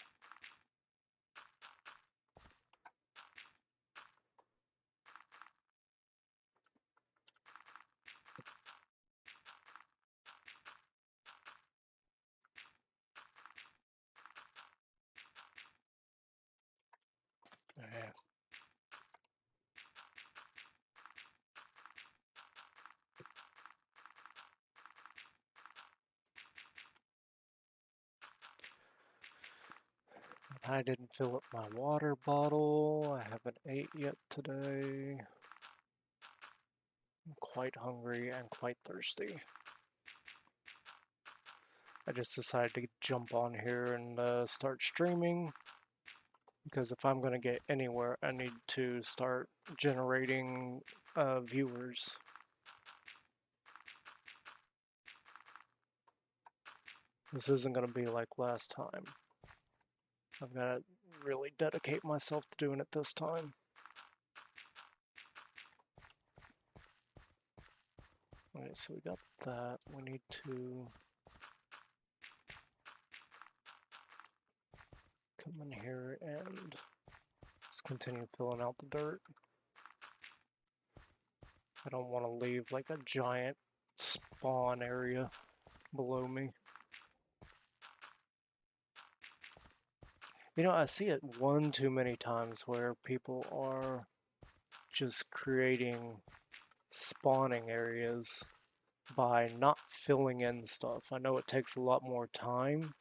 Yeah. I didn't fill up my water bottle. I haven't ate yet today. I'm quite hungry and quite thirsty. I just decided to jump on here and start streaming because if I'm going to get anywhere, I need to start generating viewers. This isn't going to be like last time. I've got to really dedicate myself to doing it this time. Alright, so we got that. We need to come in here and just continue filling out the dirt. I don't want to leave like a giant spawn area below me. You know, I see it one too many times where people are just creating spawning areas by not filling in stuff. I know it takes a lot more time,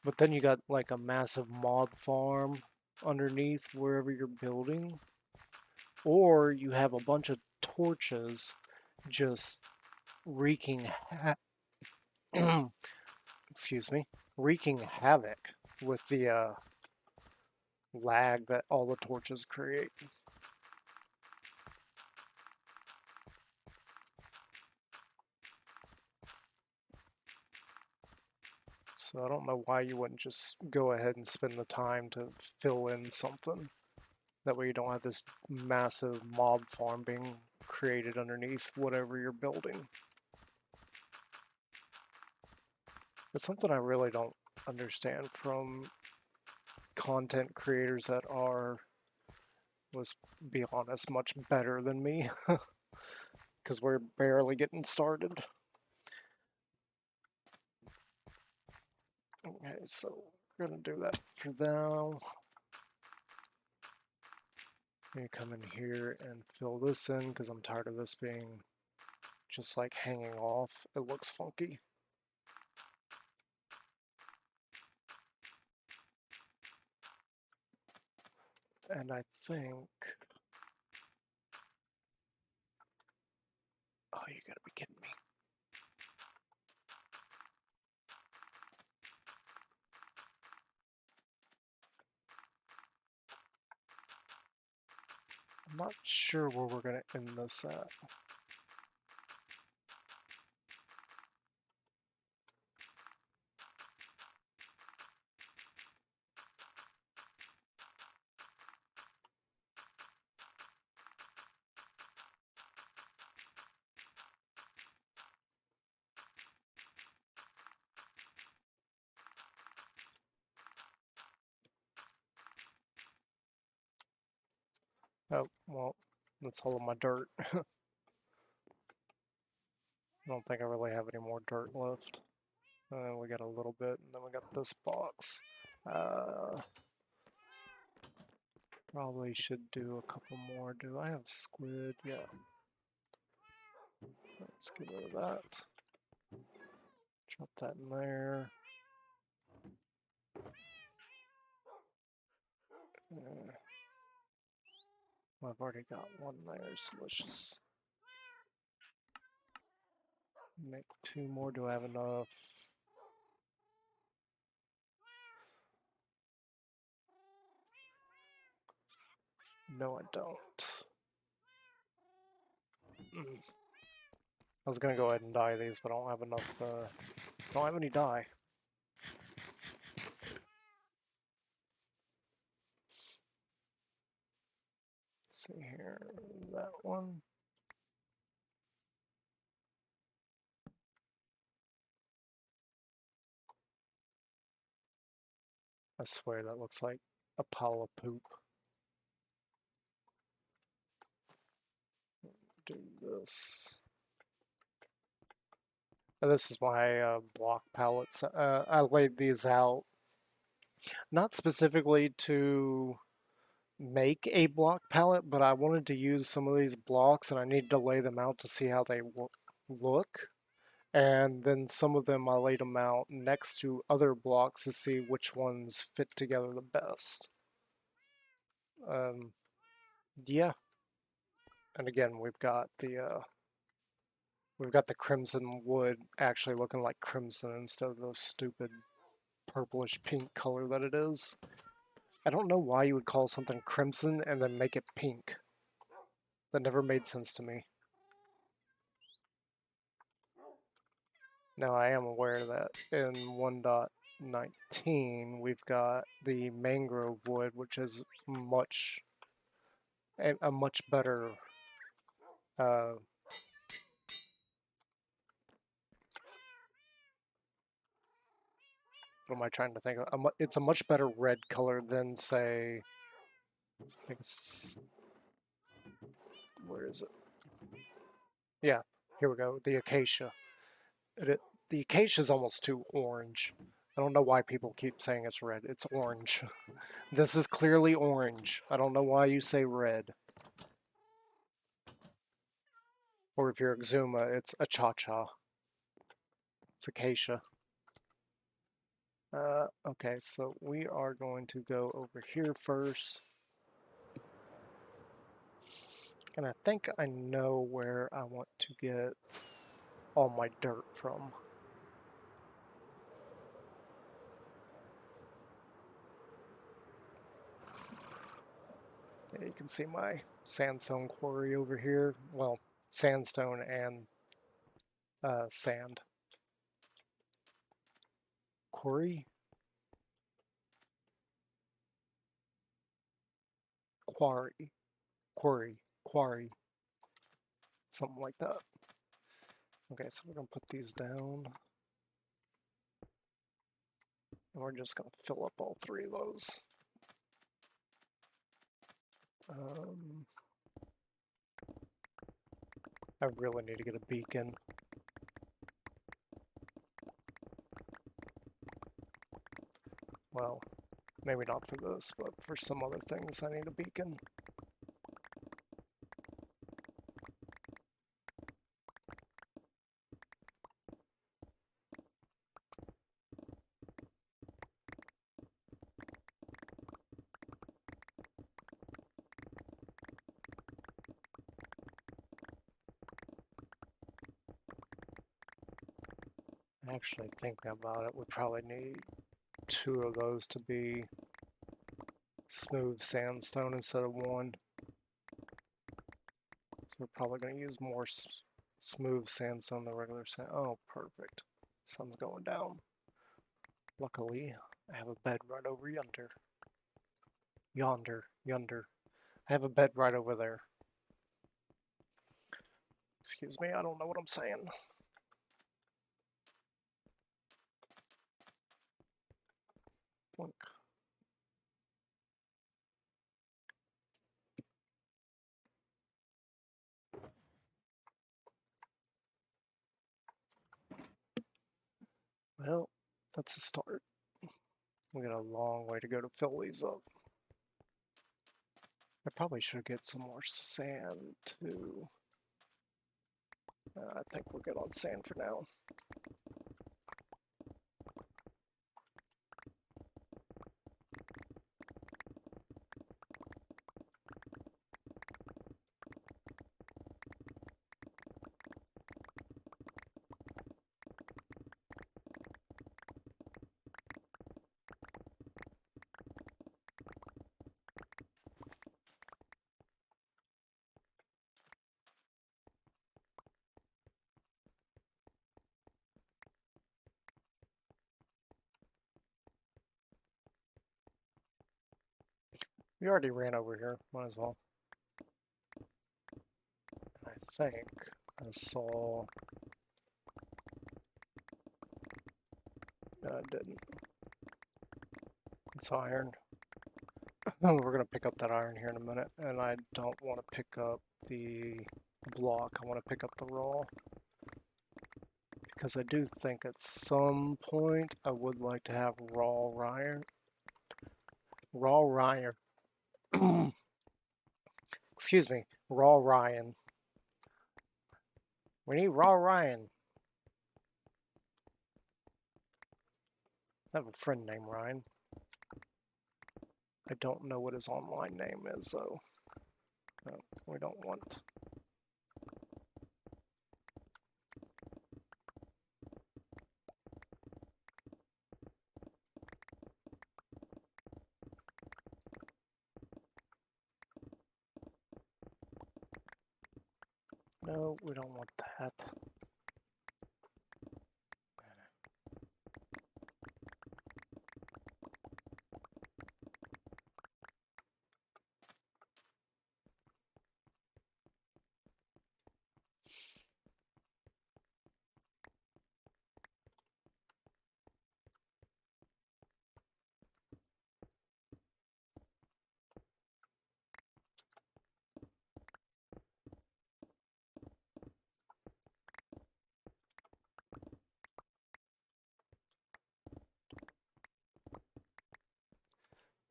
but then you got like a massive mob farm underneath wherever you're building, or you have a bunch of torches just wreaking excuse me, wreaking havoc with the lag that all the torches create. So I don't know why you wouldn't just go ahead and spend the time to fill in something. That way you don't have this massive mob farm being created underneath whatever you're building. It's something I really don't understand from content creators that are, let's be honest, much better than me. Because we're barely getting started. Okay, so we're gonna do that for now. I'm gonna come in here and fill this in because I'm tired of this being just like hanging off. It looks funky. And I think, oh, you gotta be kidding me. I'm not sure where we're gonna end this at. Oh, well, that's all of my dirt. I don't think I really have any more dirt left. We got a little bit, and then we got this box. Probably should do a couple more. Do I have squid? Yeah. Let's get rid of that. Drop that in there. I've already got one there, so let's just make two more. Do I have enough? No, I don't. I was gonna go ahead and dye these, but I don't have enough. Don't have any dye. Let's see here, that one. I swear that looks like a pile of poop. Do this. And this is my block palettes. I laid these out not specifically to make a block palette, but I wanted to use some of these blocks and I need to lay them out to see how they look. And then some of them I laid them out next to other blocks to see which ones fit together the best. Yeah. And again, we've got the crimson wood actually looking like crimson instead of the stupid purplish pink color that it is. I don't know why you would call something crimson and then make it pink. That never made sense to me. Now I am aware that in 1.19 we've got the mangrove wood, which is a much better what am I trying to think of? It's a much better red color than, say, I think it's, where is it? Yeah, here we go, the acacia. The acacia is almost too orange. I don't know why people keep saying it's red. It's orange. This is clearly orange. I don't know why you say red. Or if you're Exuma, it's a cha-cha. It's acacia. Okay, so we are going to go over here first. And I think I know where I want to get all my dirt from. Yeah, you can see my sandstone quarry over here. Well, sandstone and sand. Quarry? Quarry. Quarry. Quarry. Something like that. Okay, so we're going to put these down. And we're just going to fill up all three of those. I really need to get a beacon. Well, maybe not for this, but for some other things I need a beacon. Actually, thinking about it, we probably need 2 of those to be smooth sandstone instead of 1. So we're probably going to use more smooth sandstone than regular sand. Oh, perfect. Sun's going down. Luckily, I have a bed right over yonder. Yonder. I have a bed right over there. Excuse me, I don't know what I'm saying. Blink. Well, that's a start. We got a long way to go to fill these up. I probably should get some more sand too. I think we're good on sand for now. We already ran over here, might as well. I think I saw... No, I didn't. It's iron. We're gonna pick up that iron here in a minute, and I don't want to pick up the block. I want to pick up the raw because I do think at some point I would like to have raw iron. Raw iron. Excuse me, raw Ryan. We need raw Ryan. I have a friend named Ryan. I don't know what his online name is, though. No, we don't want. No, we don't want that.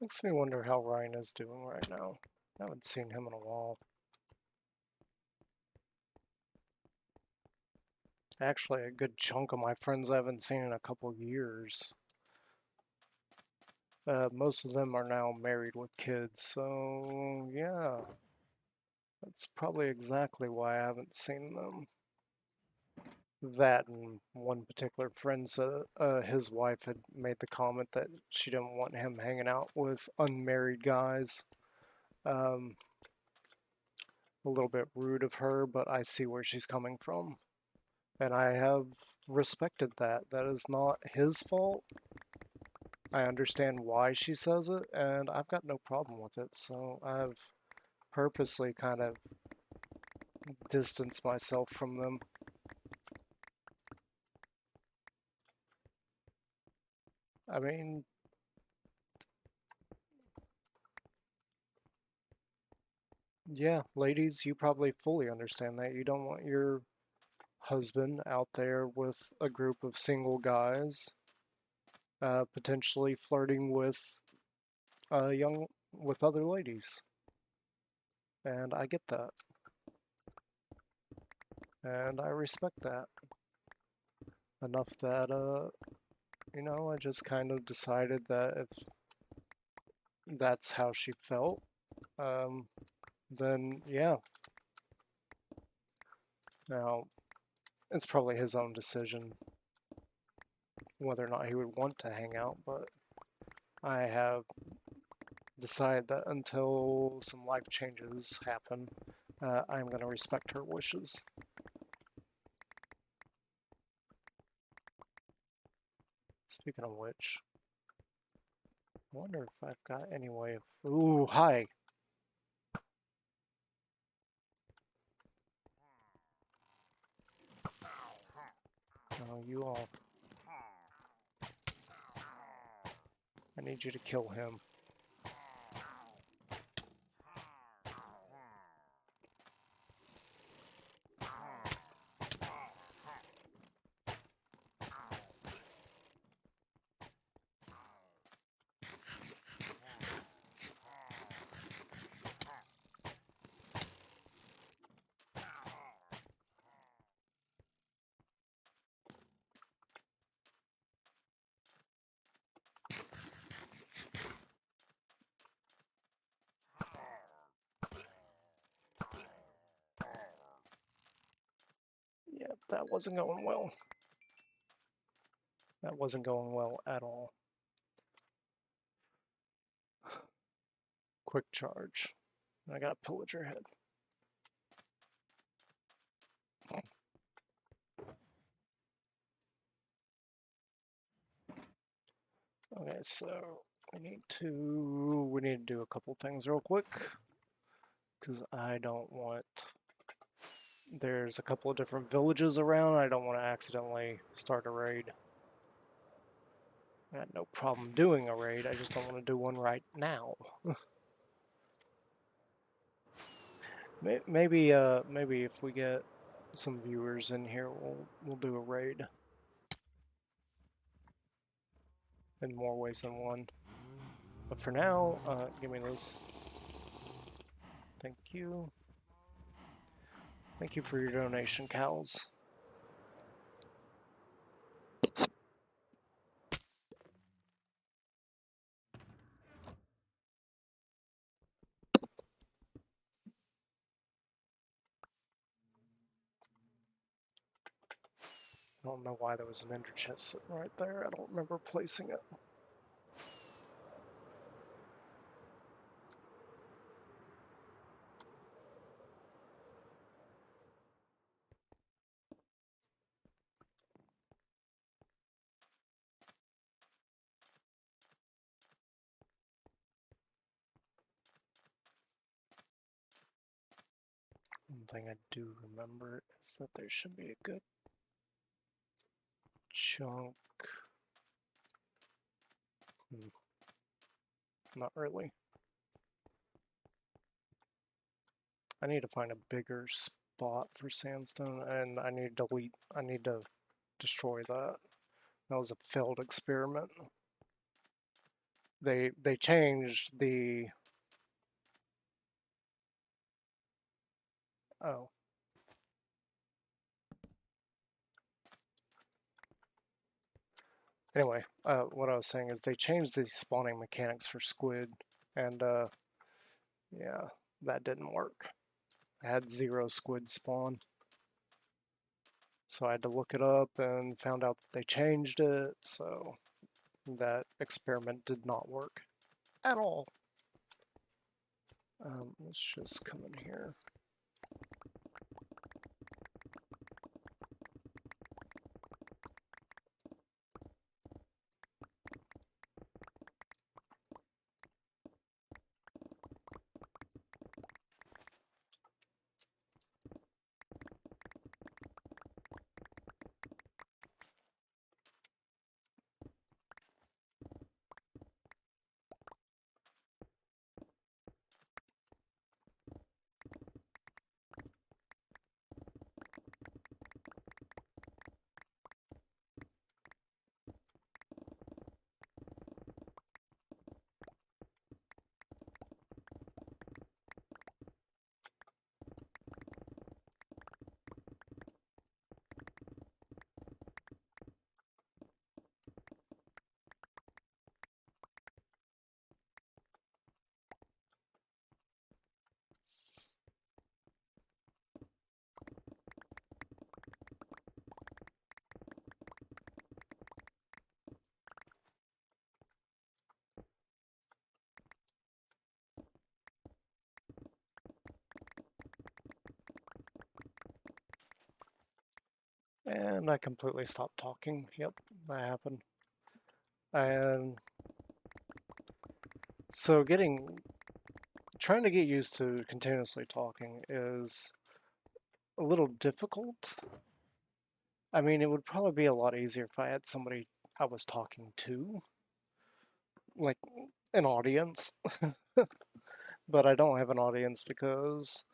Makes me wonder how Ryan is doing right now. I haven't seen him in a while. Actually, a good chunk of my friends I haven't seen in a couple of years. Most of them are now married with kids, so yeah. That's probably exactly why I haven't seen them. That and one particular friend said his wife had made the comment that she didn't want him hanging out with unmarried guys. Um, a little bit rude of her, but I see where she's coming from. And I have respected that. That is not his fault. I understand why she says it, and I've got no problem with it. So I've purposely kind of distanced myself from them. I mean, yeah, ladies, you probably fully understand that. You don't want your husband out there with a group of single guys, potentially flirting with young with other ladies, and I get that, and I respect that enough that I just kind of decided that if that's how she felt, um, then yeah. Now it's probably his own decision whether or not he would want to hang out, but I have decided that until some life changes happen, I'm going to respect her wishes. Speaking of which, I wonder if I've got any way of... Ooh, hi! Oh, you all... I need you to kill him. Yep, that wasn't going well. That wasn't going well at all. Quick charge. I got a pillager head. Okay, so we need to do a couple things real quick because I don't want. There's a couple of different villages around. I don't want to accidentally start a raid. I had no problem doing a raid, I just don't want to do one right now. Maybe if we get some viewers in here, we'll do a raid in more ways than one. But for now, give me this. Thank you. Thank you for your donation, cows. I don't know why there was an ender chest sitting right there. I don't remember placing it. One thing I do remember is that there should be a good chunk. Not really. I need to find a bigger spot for sandstone, and I need to destroy that. That was a failed experiment. They changed the... Oh. Anyway, what I was saying is they changed the spawning mechanics for squid, and yeah, that didn't work. I had 0 squid spawn. So I had to look it up and found out that they changed it, so that experiment did not work at all. Let's just come in here. And I completely stopped talking. Yep, that happened. And so trying to get used to continuously talking is a little difficult. I mean, it would probably be a lot easier if I had somebody I was talking to, like an audience. But I don't have an audience because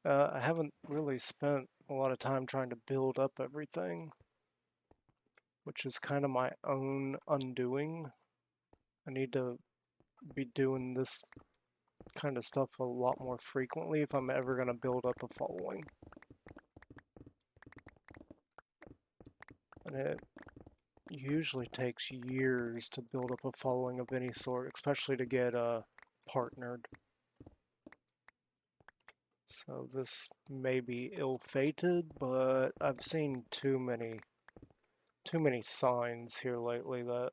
I haven't really spent a lot of time trying to build up everything, which is kind of my own undoing. I need to be doing this kind of stuff a lot more frequently if I'm ever going to build up a following. And it usually takes years to build up a following of any sort, especially to get partnered. So this may be ill-fated, but I've seen too many signs here lately that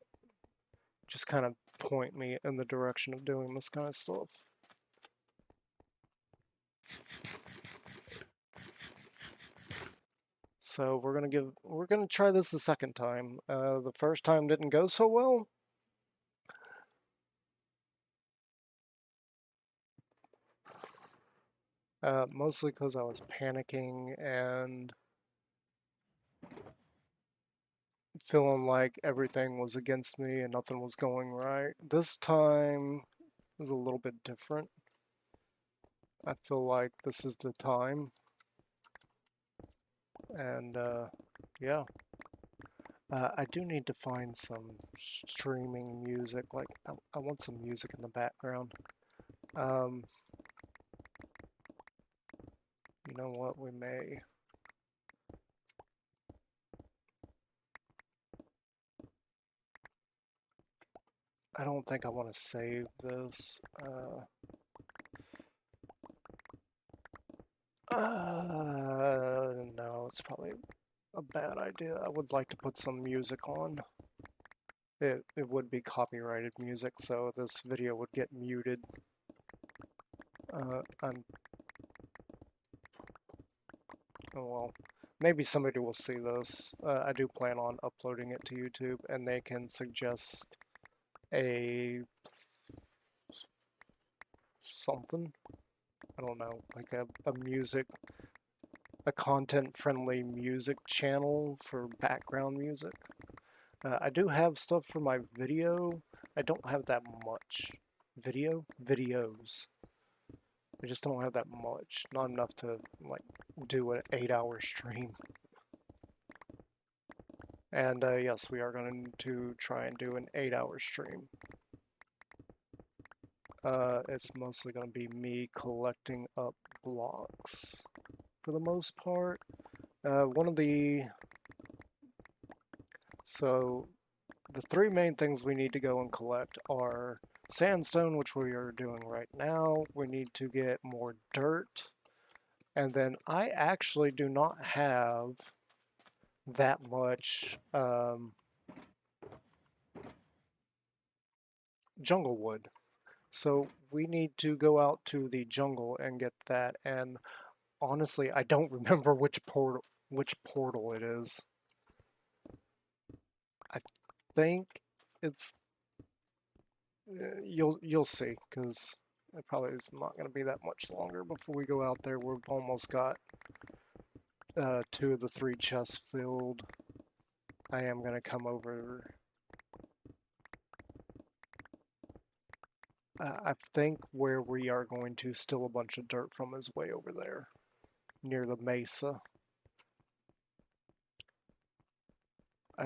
just kind of point me in the direction of doing this kind of stuff. So we're gonna try this a second time. The first time didn't go so well. Mostly because I was panicking and feeling like everything was against me and nothing was going right. This time is a little bit different. I feel like this is the time. And yeah, I do need to find some streaming music. Like, I want some music in the background. Um, you know what? We may. I don't think I want to save this. No, it's probably a bad idea. I would like to put some music on. It would be copyrighted music, so this video would get muted. I'm Oh, well, maybe somebody will see this. I do plan on uploading it to YouTube, and they can suggest a something. I don't know, like a music, a content-friendly music channel for background music. I do have stuff for my video. I don't have that much. Videos. I just don't have that much. Not enough to like do an 8-hour stream. And yes, we are going to try and do an 8-hour stream. It's mostly going to be me collecting up blocks for the most part. So the three main things we need to go and collect are sandstone, which we are doing right now. We need to get more dirt. And then I actually do not have that much jungle wood. So we need to go out to the jungle and get that. And honestly, I don't remember which portal it is. I think it's you'll see, because it probably is not going to be that much longer before we go out there. We've almost got 2 of the 3 chests filled. I am going to come over. I think where we are going to steal a bunch of dirt from is way over there, near the mesa.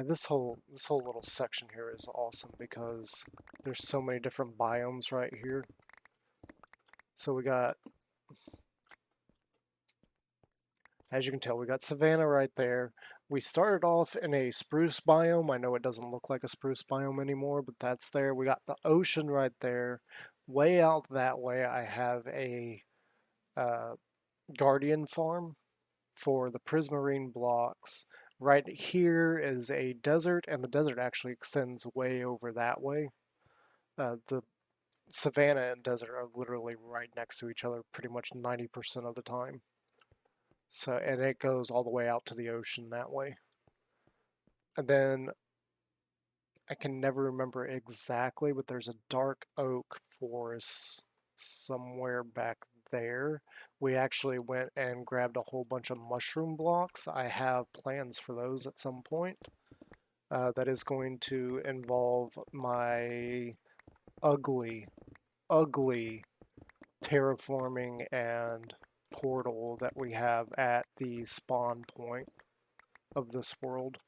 This whole little section here is awesome because there's so many different biomes right here. So we got, as you can tell, we got savanna right there. We started off in a spruce biome. I know it doesn't look like a spruce biome anymore, but that's there. We got the ocean right there. Way out that way, I have a guardian farm for the prismarine blocks. Right here is a desert, and the desert actually extends way over that way. The savanna and desert are literally right next to each other pretty much 90% of the time. So, and it goes all the way out to the ocean that way. And then I can never remember exactly, but there's a dark oak forest somewhere back there. We actually went and grabbed a whole bunch of mushroom blocks. I have plans for those at some point. That is going to involve my ugly, ugly terraforming and portal that we have at the spawn point of this world.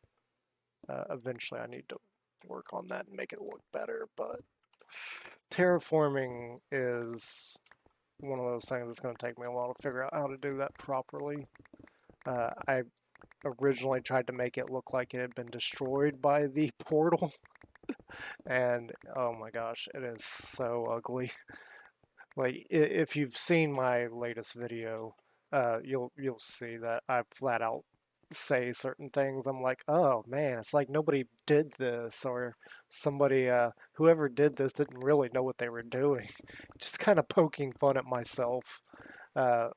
Eventually I need to work on that and make it look better, but terraforming is one of those things that's going to take me a while to figure out how to do that properly. I originally tried to make it look like it had been destroyed by the portal, and oh my gosh, it is so ugly. Like, if you've seen my latest video, you'll see that I flat out say certain things. I'm like, oh man, it's like nobody did this, or somebody, whoever did this didn't really know what they were doing. Just kind of poking fun at myself. Uh,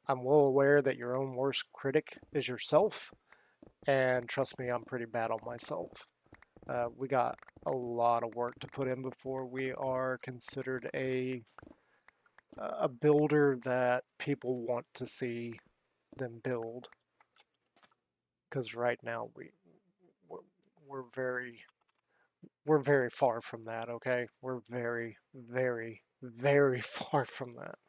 I'm well aware that your own worst critic is yourself, and trust me, I'm pretty bad on myself. We got a lot of work to put in before we are considered a builder that people want to see them build. Because right now we're very far from that, okay? We're very, very, very far from that.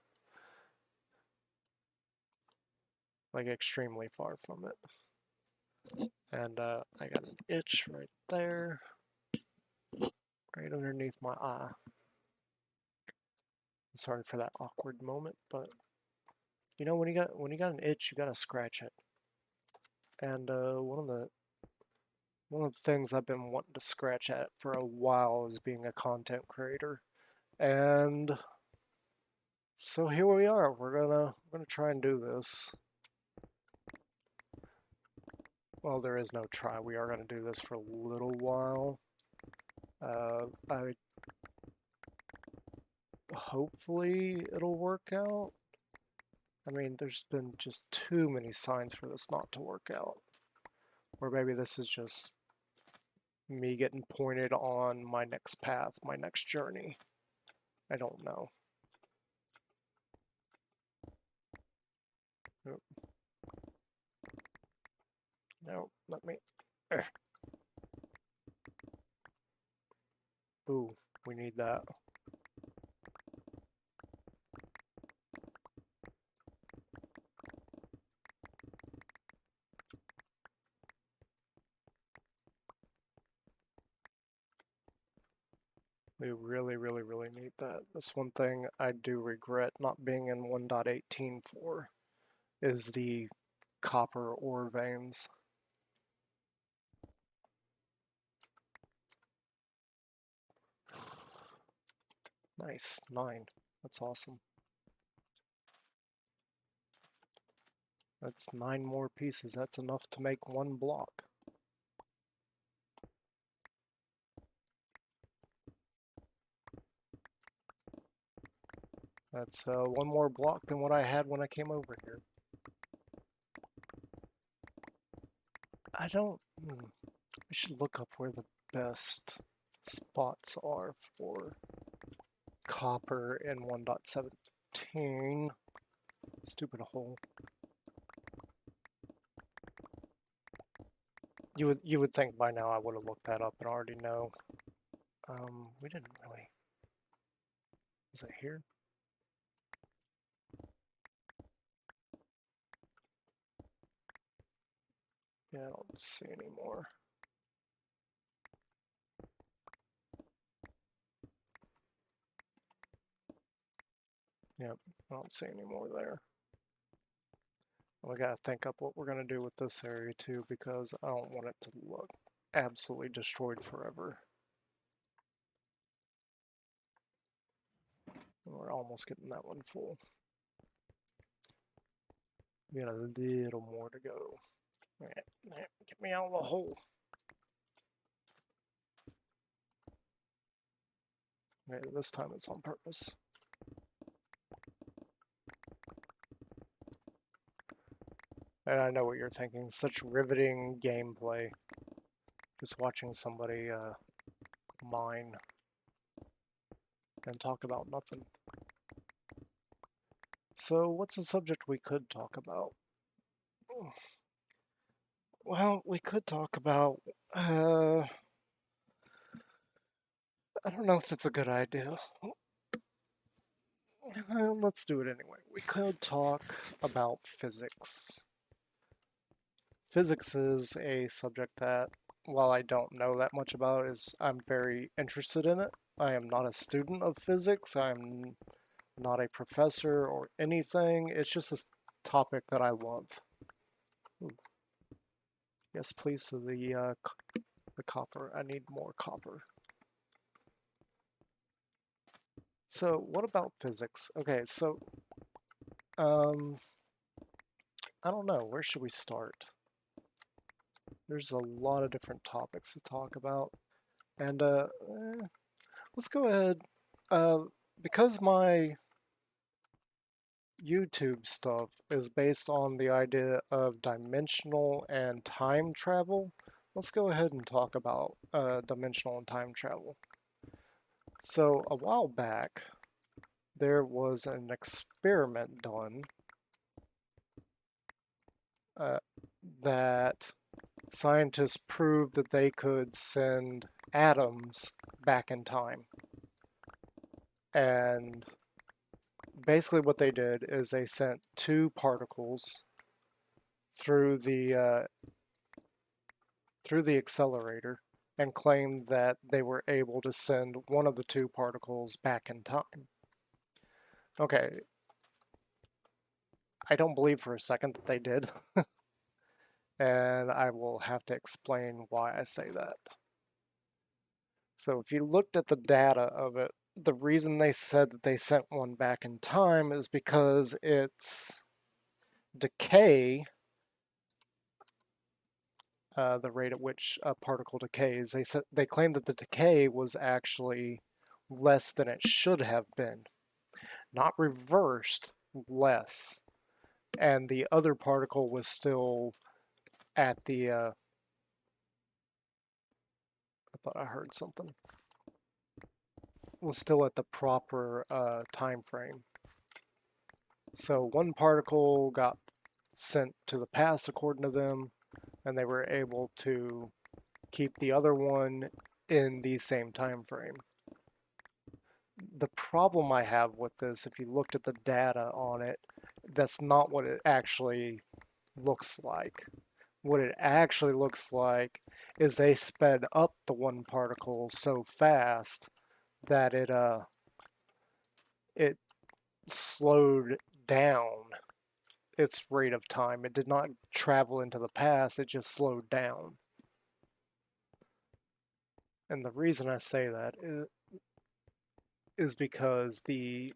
Like extremely far from it. And I got an itch right there, right underneath my eye. Sorry for that awkward moment, but you know when you got an itch, you gotta scratch it. And one of the things I've been wanting to scratch at for a while is being a content creator. And so here we are. We're gonna try and do this. Well, there is no try. We are gonna do this for a little while. I hopefully it'll work out. I mean, there's been just too many signs for this not to work out. Or maybe this is just me getting pointed on my next path, my next journey. I don't know. Nope. No, let me. Ooh, we need that. We really, really, really need that. That's one thing I do regret not being in 1.18 for, is the copper ore veins. Nice, 9. That's awesome. That's 9 more pieces. That's enough to make 1 block. That's 1 more block than what I had when I came over here. I don't... I should look up where the best spots are for copper in 1.17. Stupid hole. You would think by now I would have looked that up and already know. We didn't really. Is it here? Yeah, I don't see any more. Yep, I don't see any more there. We gotta think up what we're gonna do with this area too, because I don't want it to look absolutely destroyed forever. We're almost getting that one full. We got a little more to go. Get me out of the hole. Okay, this time it's on purpose. And I know what you're thinking. Such riveting gameplay. Just watching somebody mine and talk about nothing. So, what's a subject we could talk about? Well, we could talk about, I don't know if it's a good idea. Let's do it anyway. We could talk about physics. Physics is a subject that, while I don't know that much about, I'm very interested in it. I am not a student of physics. I'm not a professor or anything. It's just a topic that I love. Ooh. Yes, please. So the copper. I need more copper. So what about physics? Okay, so I don't know. Where should we start? There's a lot of different topics to talk about, and let's go ahead. Because my YouTube stuff is based on the idea of dimensional and time travel, let's go ahead and talk about dimensional and time travel. So a while back, there was an experiment done that scientists proved that they could send atoms back in time. And basically what they did is they sent two particles through the accelerator and claimed that they were able to send one of the two particles back in time. Okay, I don't believe for a second that they did, and I will have to explain why I say that. So if you looked at the data of it, the reason they said that they sent one back in time is because its decay, the rate at which a particle decays, they claimed that the decay was actually less than it should have been, not reversed, less. And the other particle was still at the. I thought I heard something. Was still at the proper time frame. So one particle got sent to the past according to them, and they were able to keep the other one in the same time frame. The problem I have with this, if you looked at the data on it, that's not what it actually looks like. What it actually looks like is they sped up the one particle so fast that it slowed down its rate of time. It did not travel into the past, it just slowed down. And the reason I say that is because the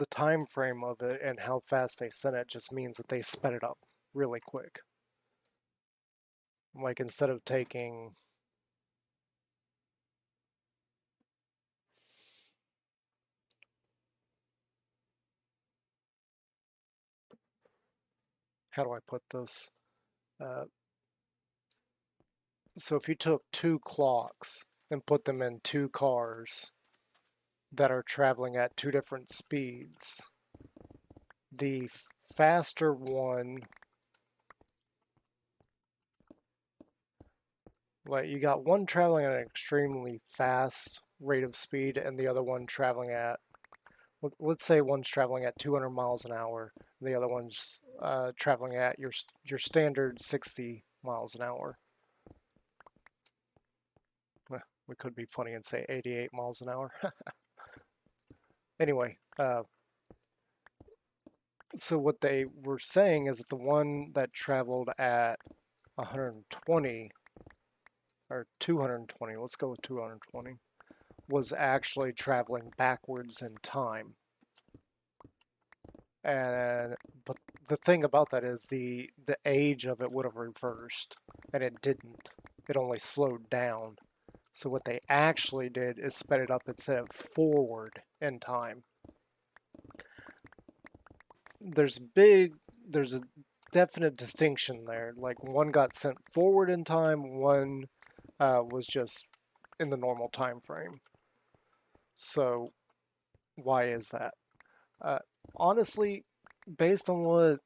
time frame of it and how fast they sent it just means that they sped it up really quick. Like instead of taking how do I put this? Uh, so if you took two clocks and put them in two cars that are traveling at two different speeds, the faster one, like you got one traveling at an extremely fast rate of speed and the other one traveling at, let's say one's traveling at 200 miles an hour, the other one's traveling at your standard 60 miles an hour. We could be funny and say 88 miles an hour. Anyway, so what they were saying is that the one that traveled at 120 or 220, let's go with 220, was actually traveling backwards in time. And but the thing about that is the age of it would have reversed, and it didn't. It only slowed down. So what they actually did is sped it up instead of forward in time. There's a definite distinction there. Like one got sent forward in time, one was just in the normal time frame. So why is that? Uh, Honestly, based on what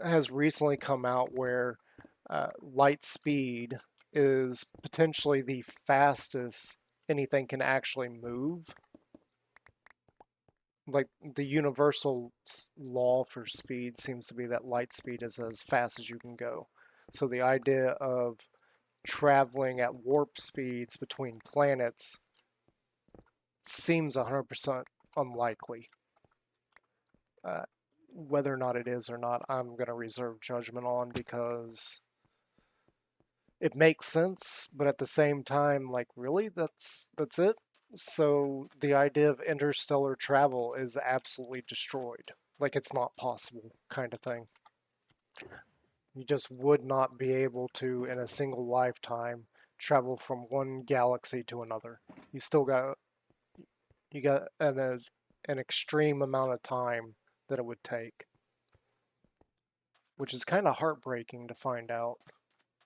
has recently come out, where light speed is potentially the fastest anything can actually move. Like the universal law for speed seems to be that light speed is as fast as you can go. So the idea of traveling at warp speeds between planets seems 100% unlikely. Whether or not it is or not, I'm going to reserve judgment on because it makes sense, but at the same time, like really, that's it. So the idea of interstellar travel is absolutely destroyed. Like it's not possible, kind of thing. You just would not be able to, in a single lifetime, travel from one galaxy to another. You still got an extreme amount of time that it would take, which is kind of heartbreaking to find out,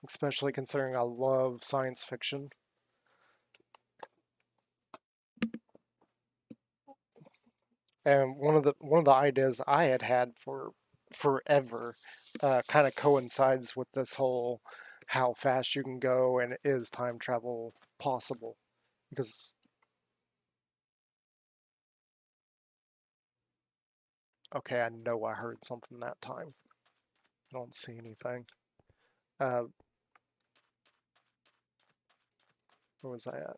especially considering I love science fiction. And one of the ideas I had for forever kind of coincides with this whole how fast you can go and is time travel possible? Because, okay, I know I heard something that time. I don't see anything. Uh, where was I at?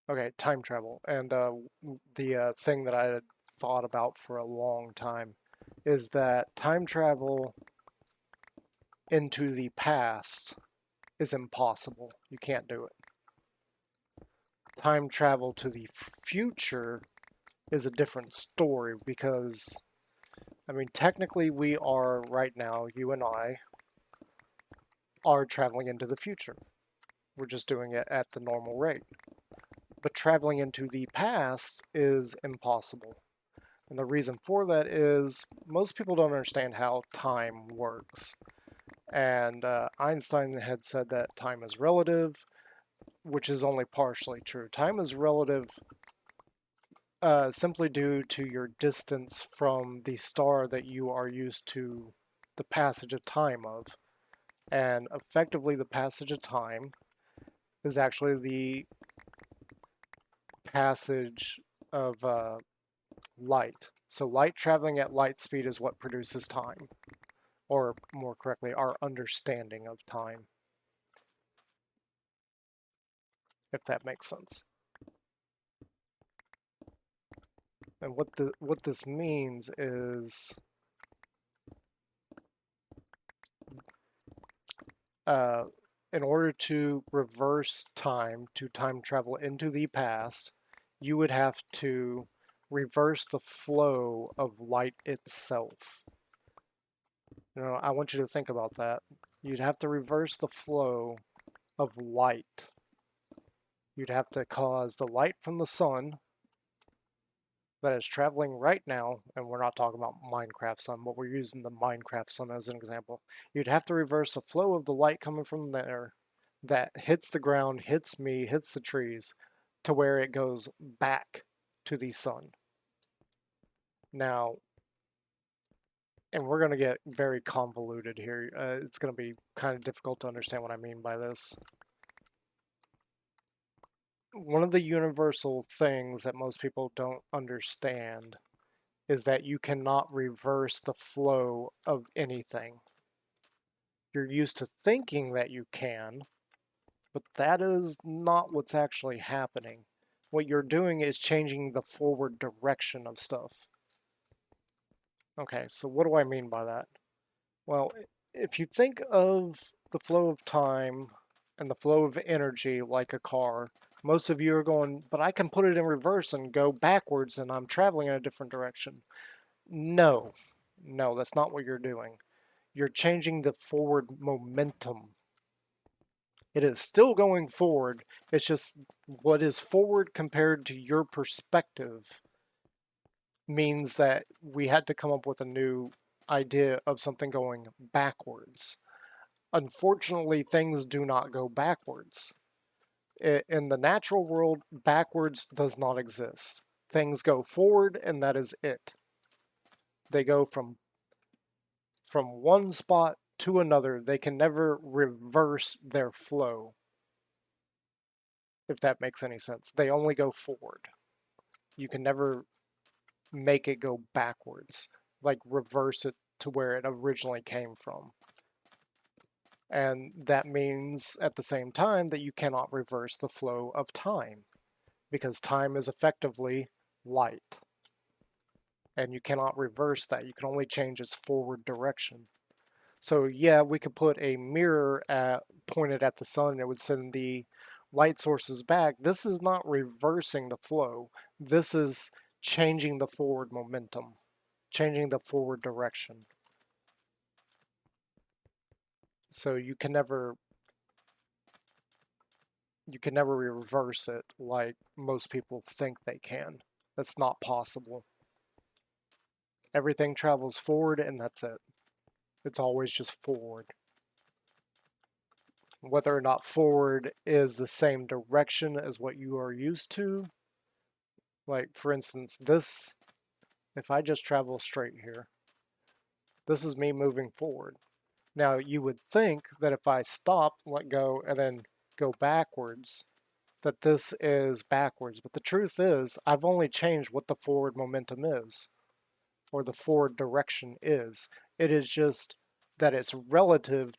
Okay, time travel. And the thing that I had thought about for a long time is that time travel into the past is impossible. You can't do it. Time travel to the future is a different story because, I mean, technically we are right now, you and I are traveling into the future. We're just doing it at the normal rate. But traveling into the past is impossible. And the reason for that is most people don't understand how time works. And Einstein had said that time is relative, which is only partially true. Time is relative simply due to your distance from the star that you are used to the passage of time of. And effectively, the passage of time is actually the passage of light. So, light traveling at light speed is what produces time, or more correctly, our understanding of time, if that makes sense. And what this means is uh, in order to reverse time, to time travel into the past, you would have to reverse the flow of light itself. You know, I want you to think about that. You'd have to reverse the flow of light. You'd have to cause the light from the sun that is traveling right now, and we're not talking about Minecraft sun, but we're using the Minecraft sun as an example. You'd have to reverse the flow of the light coming from there that hits the ground, hits me, hits the trees, to where it goes back to the sun. Now, and we're going to get very convoluted here. It's going to be kind of difficult to understand what I mean by this. One of the universal things that most people don't understand is that you cannot reverse the flow of anything. You're used to thinking that you can, but that is not what's actually happening. What you're doing is changing the forward direction of stuff. Okay, so what do I mean by that? Well, if you think of the flow of time and the flow of energy like a car, most of you are going, but I can put it in reverse and go backwards and I'm traveling in a different direction. No, no, that's not what you're doing. You're changing the forward momentum. It is still going forward. It's just what is forward compared to your perspective means that we had to come up with a new idea of something going backwards. Unfortunately, things do not go backwards. In the natural world, backwards does not exist. Things go forward, and that is it. They go from one spot to another. They can never reverse their flow, if that makes any sense. They only go forward. You can never make it go backwards, like reverse it to where it originally came from. And that means at the same time that you cannot reverse the flow of time, because time is effectively light. And you cannot reverse that. You can only change its forward direction. So yeah, we could put a mirror pointed at the sun and it would send the light sources back. This is not reversing the flow. This is changing the forward momentum, changing the forward direction. So you can never reverse it like most people think they can. That's not possible. Everything travels forward and that's it. It's always just forward. Whether or not forward is the same direction as what you are used to. Like, for instance, this, if I just travel straight here, This is me moving forward. Now, you would think that if I stop, let go, and then go backwards, that this is backwards. But the truth is, I've only changed what the forward momentum is, or the forward direction is. It is just that it's relative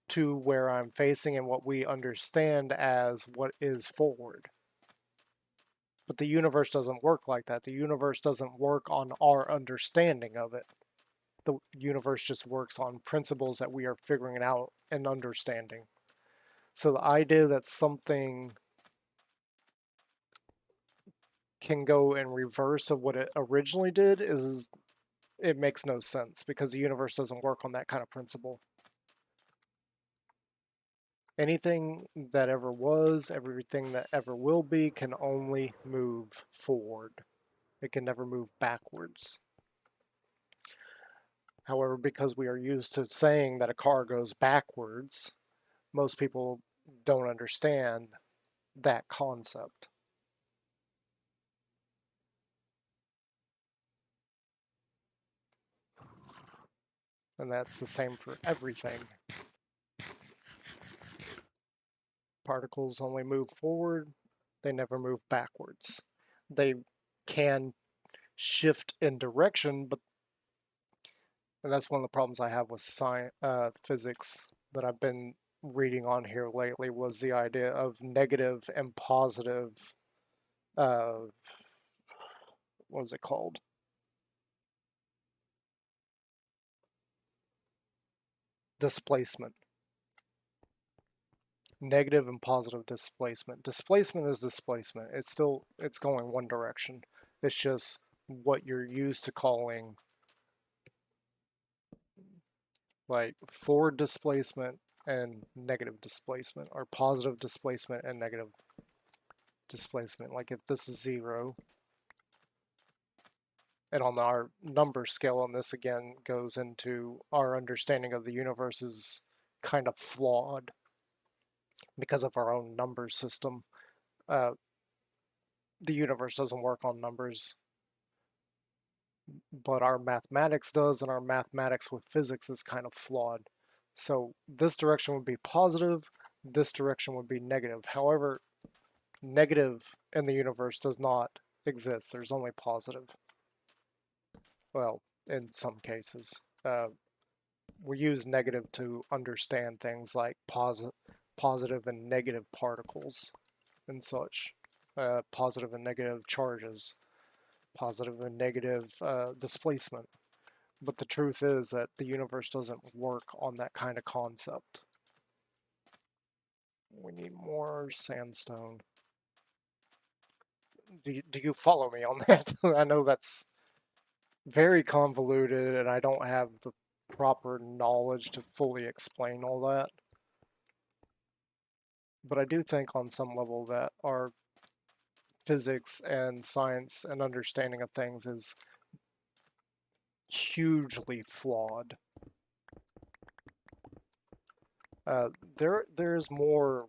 to where I'm facing and what we understand as what is forward. But the universe doesn't work like that. The universe doesn't work on our understanding of it. The universe just works on principles that we are figuring out and understanding. So the idea that something can go in reverse of what it originally did is, it makes no sense because the universe doesn't work on that kind of principle. Anything that ever was, everything that ever will be, can only move forward. It can never move backwards. However, because we are used to saying that a car goes backwards, most people don't understand that concept. And that's the same for everything. Particles only move forward, they never move backwards. They can shift in direction, but and that's one of the problems I have with science, physics that I've been reading on here lately was the idea of negative and positive. Uh, what is it called? Displacement. Negative and positive displacement. Displacement is displacement. It's going one direction. It's just what you're used to calling like forward displacement and negative displacement, or positive displacement and negative displacement. Like if this is 0, and on our number scale on this again goes into our understanding of the universe is kind of flawed because of our own number system. Uh, the universe doesn't work on numbers, but our mathematics does, and our mathematics with physics is kind of flawed. So this direction would be positive, this direction would be negative. However, negative in the universe does not exist. There's only positive. Well, in some cases. We use negative to understand things like positive and negative particles and such, positive and negative charges, positive and negative displacement. But the truth is that the universe doesn't work on that kind of concept. We need more sandstone. Do you follow me on that? I know that's very convoluted and I don't have the proper knowledge to fully explain all that. But I do think on some level that our physics and science and understanding of things is hugely flawed. Uh, there's more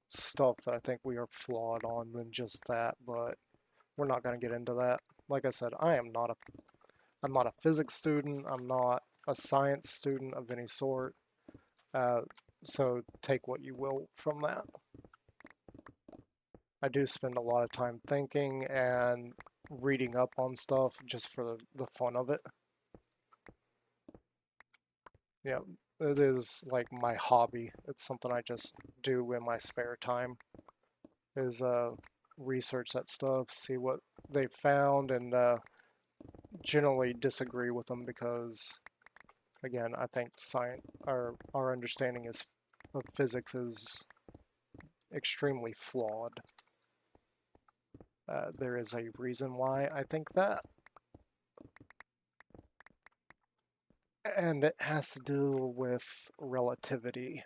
stuff that I think we are flawed on than just that, but we're not going to get into that. Like I said, I'm not a physics student. I'm not a science student of any sort. Uh, so take what you will from that. I do spend a lot of time thinking and reading up on stuff just for the fun of it. Yeah, it is like my hobby. It's something I just do in my spare time. Is research that stuff, see what they found, and generally disagree with them because, again, I think science, our understanding of physics is extremely flawed. There is a reason why I think that, and it has to do with relativity.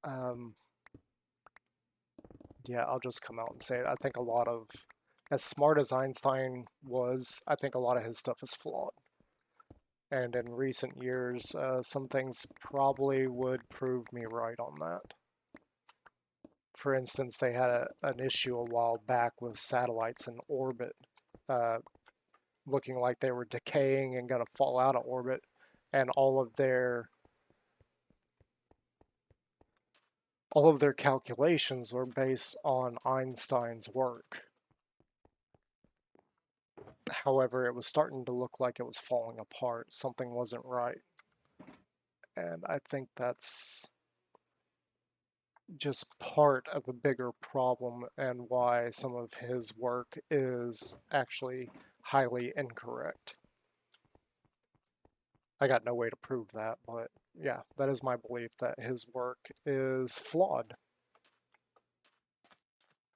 Um, yeah, I'll just come out and say it. I think a lot of, as smart as Einstein was, I think a lot of his stuff is flawed. And in recent years, some things probably would prove me right on that. For instance, they had an issue a while back with satellites in orbit. Uh, looking like they were decaying and going to fall out of orbit, and all of their calculations were based on Einstein's work. However, it was starting to look like it was falling apart. Something wasn't right. And I think that's just part of a bigger problem and why some of his work is actually highly incorrect. I got no way to prove that, but yeah, that is my belief that his work is flawed.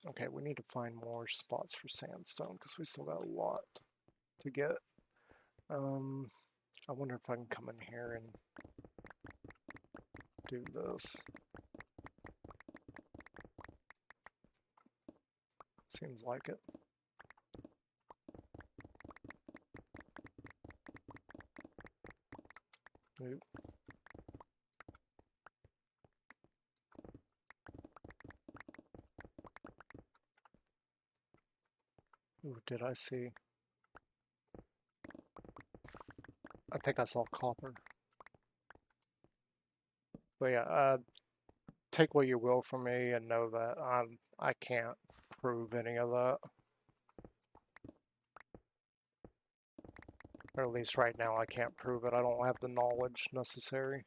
Okay, we need to find more spots for sandstone because we still got a lot to get. I wonder if I can come in here and do this. Seems like it. Nope. Ooh, did I see? I think I saw copper. But yeah, take what you will from me and know that I can't prove any of that. Or at least right now I can't prove it. I don't have the knowledge necessary.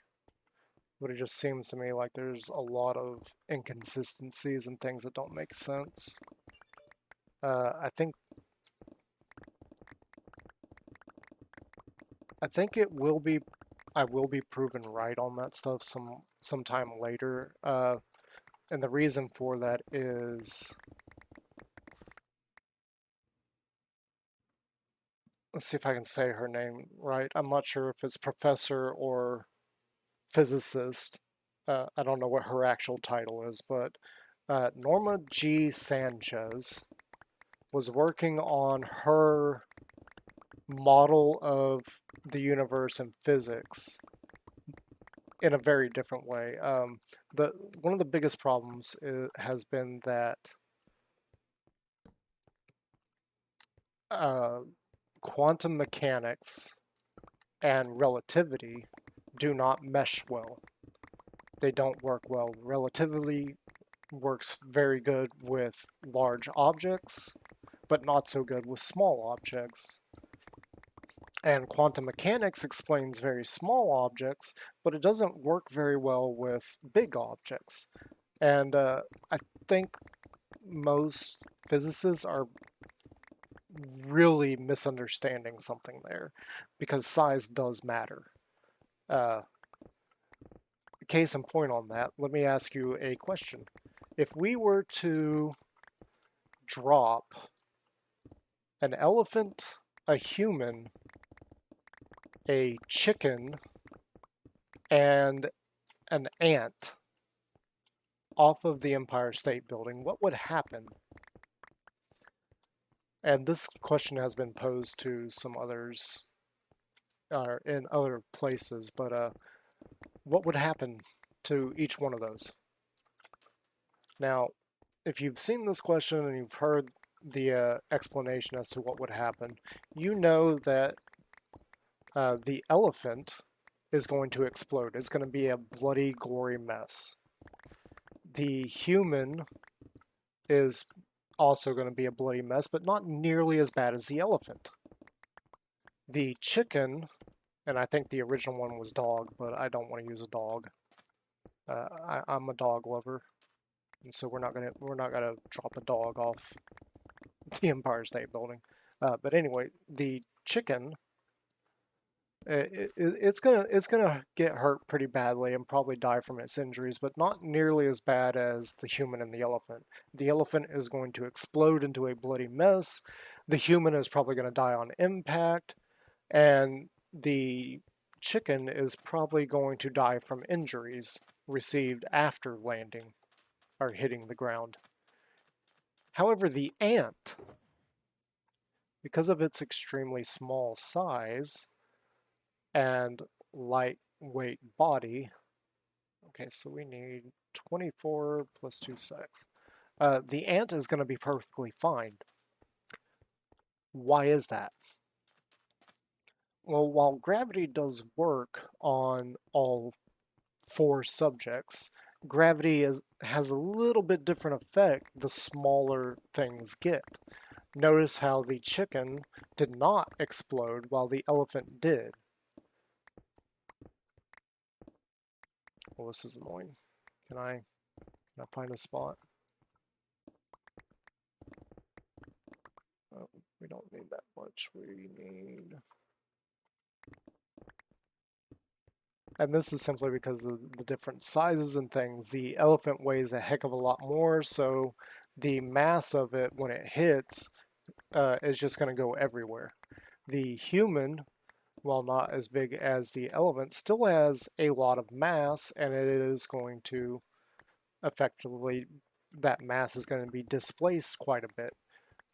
But it just seems to me like there's a lot of inconsistencies and things that don't make sense. I think it will be I will be proven right on that stuff sometime later. And the reason for that is, let's see if I can say her name right. I'm not sure if it's professor or physicist. I don't know what her actual title is, but Norma G. Sanchez was working on her model of the universe and physics in a very different way. One of the biggest problems has been that quantum mechanics and relativity do not mesh well. They don't work well. Relativity works very good with large objects, but not so good with small objects. And quantum mechanics explains very small objects, but it doesn't work very well with big objects. And I think most physicists are really misunderstanding something there, because size does matter. Case in point on that, let me ask you a question. If we were to drop an elephant, a human, a chicken, and an ant off of the Empire State Building, what would happen? And this question has been posed to some others in other places, but what would happen to each one of those? Now, if you've seen this question and you've heard the explanation as to what would happen, you know that the elephant is going to explode. It's going to be a bloody, gory mess. The human is also going to be a bloody mess, but not nearly as bad as the elephant. The chicken, and I think the original one was dog, but I don't want to use a dog. I'm a dog lover, and so we're not gonna drop a dog off the Empire State Building. But anyway, the chicken, it's gonna get hurt pretty badly and probably die from its injuries, but not nearly as bad as the human and the elephant. The elephant is going to explode into a bloody mess. The human is probably going to die on impact, and the chicken is probably going to die from injuries received after landing or hitting the ground. However, the ant, because of its extremely small size and lightweight body, okay, so we need 24 plus 2 6. The ant is going to be perfectly fine. Why is that? Well, while gravity does work on all four subjects, gravity has a little bit different effect the smaller things get. Notice how the chicken did not explode while the elephant did. Well, this is annoying. Can I find a spot? Oh, we don't need that much. We need... And this is simply because of the different sizes and things. The elephant weighs a heck of a lot more, so the mass of it when it hits is just going to go everywhere. The human, while not as big as the elephant, still has a lot of mass, and it is going to effectively, that mass is going to be displaced quite a bit.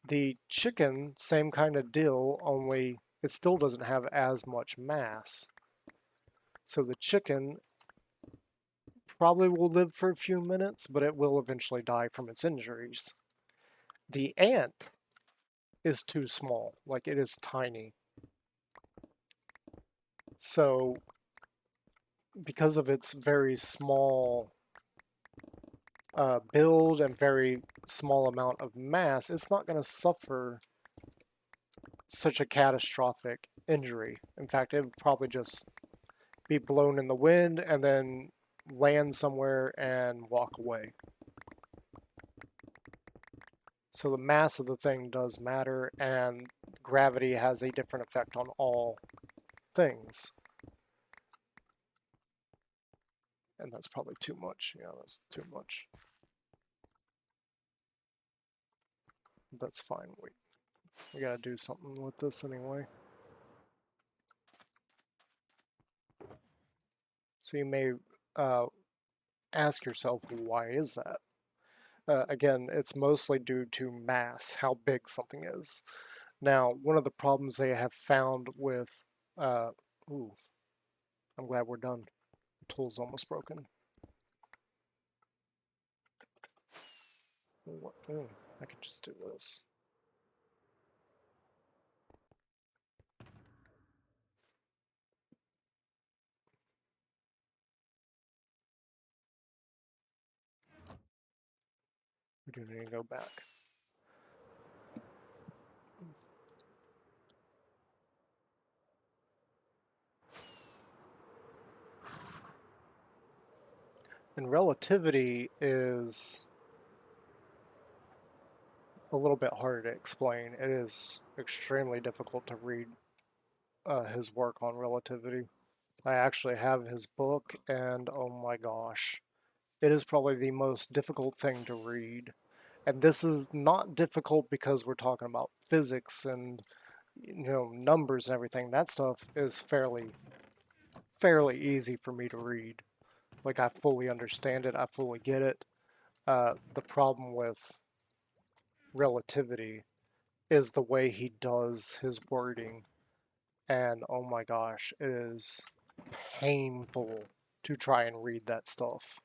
The chicken, same kind of deal, only it still doesn't have as much mass. So the chicken probably will live for a few minutes, but it will eventually die from its injuries. The ant is too small, like it is tiny. So because of its very small build and very small amount of mass, it's not going to suffer such a catastrophic injury. In fact, it would probably just be blown in the wind and then land somewhere and walk away. So the mass of the thing does matter, and gravity has a different effect on all things. And that's probably too much. Yeah, that's too much. That's fine. We gotta do something with this anyway. So you may ask yourself, why is that? Again, it's mostly due to mass, how big something is. Now, one of the problems they have found with, ooh, I'm glad we're done. The tool's almost broken. Ooh, I could just do this. We do need to go back. And relativity is a little bit harder to explain. It is extremely difficult to read his work on relativity. I actually have his book, and oh my gosh, it is probably the most difficult thing to read. And this is not difficult because we're talking about physics and numbers and everything. That stuff is fairly easy for me to read. Like I fully understand it, I fully get it. The problem with relativity is the way he does his wording, and oh my gosh, it is painful to try and read that stuff.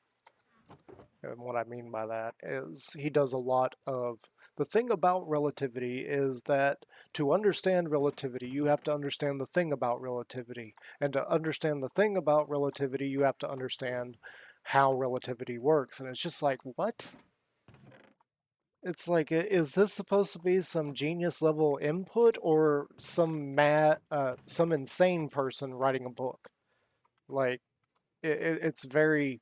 And what I mean by that is he does a lot of the thing about relativity is that to understand relativity, you have to understand the thing about relativity. And to understand the thing about relativity, you have to understand how relativity works. And it's just like, what? It's like, is this supposed to be some genius level input or some insane person writing a book? Like, it's very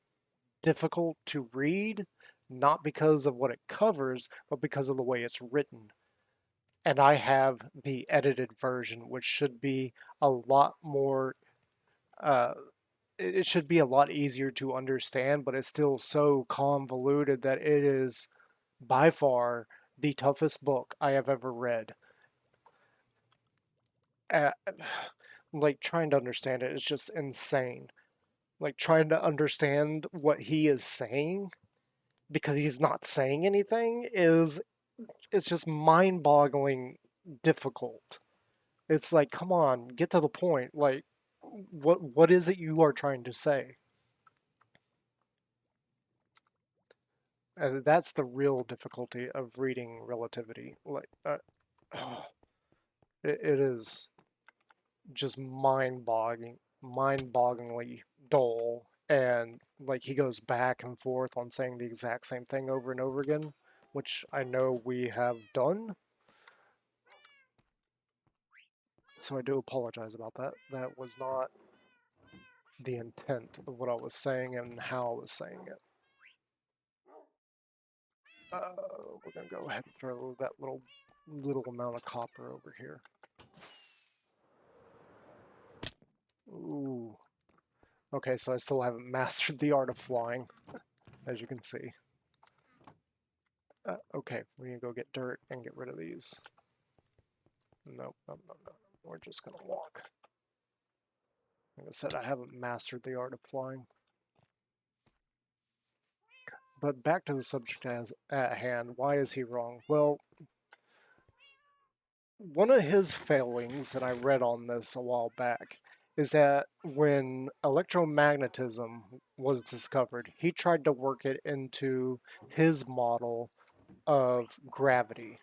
difficult to read, not because of what it covers, but because of the way it's written. And I have the edited version, which should be a lot more, uh, it should be a lot easier to understand, but it's still so convoluted that it is by far the toughest book I have ever read. Uh, like trying to understand it is just insane. Like trying to understand what he is saying because he's not saying anything is it's just mind-boggling difficult. It's like, come on, get to the point. Like, what is it you are trying to say? And that's the real difficulty of reading relativity. Like, it is just mind-bogglingly dull, and like he goes back and forth on saying the exact same thing over and over again, which I know we have done. So I do apologize about that. That was not the intent of what I was saying and how I was saying it. We're gonna go ahead and throw that little amount of copper over here. Ooh. Okay, so I still haven't mastered the art of flying, as you can see. Okay, we need to go get dirt and get rid of these. Nope, nope, nope, nope. We're just gonna walk. Like I said, I haven't mastered the art of flying. But back to the subject at hand. Why is he wrong? Well, one of his failings, and I read on this a while back, is that when electromagnetism was discovered, he tried to work it into his model of gravity,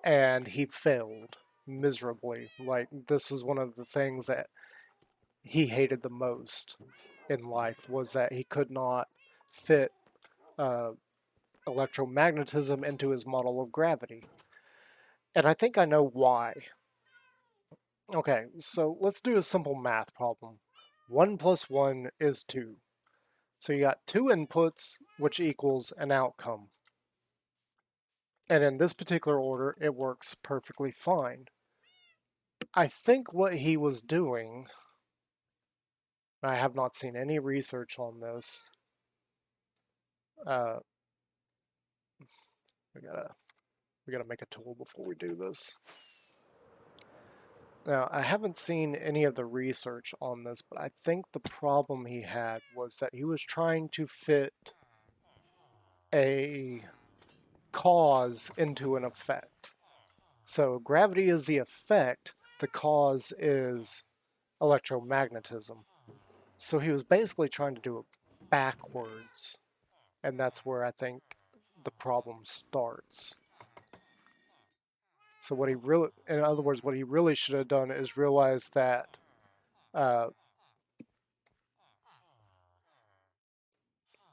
and he failed miserably. Like, this was one of the things that he hated the most in life, was that he could not fit uh, electromagnetism into his model of gravity. And I think I know why. Okay, so let's do a simple math problem. 1 plus 1 is 2. So you got two inputs, which equals an outcome. And in this particular order, it works perfectly fine. I think what he was doing, I have not seen any research on this. Uh, we gotta make a tool before we do this. Now, I haven't seen any of the research on this, but I think the problem he had was that he was trying to fit a cause into an effect. So gravity is the effect, the cause is electromagnetism. So he was basically trying to do it backwards, and that's where I think the problem starts. So what he really, in other words, what he really should have done is realize that uh,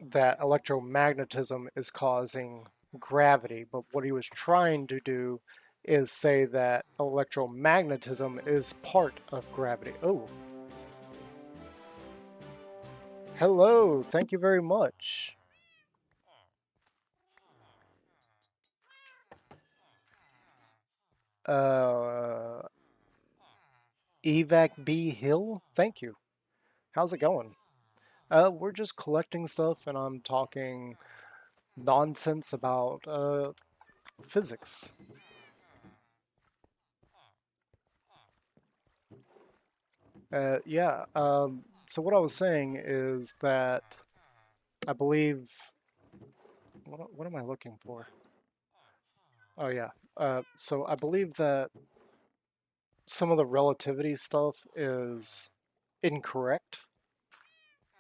that electromagnetism is causing gravity, but what he was trying to do is say that electromagnetism is part of gravity. Oh, hello, thank you very much. Uh, Evac B Hill, thank you. How's it going? We're just collecting stuff, and I'm talking nonsense about physics. Yeah. So what I was saying is that I believe. What am I looking for? Oh yeah. So I believe that some of the relativity stuff is incorrect,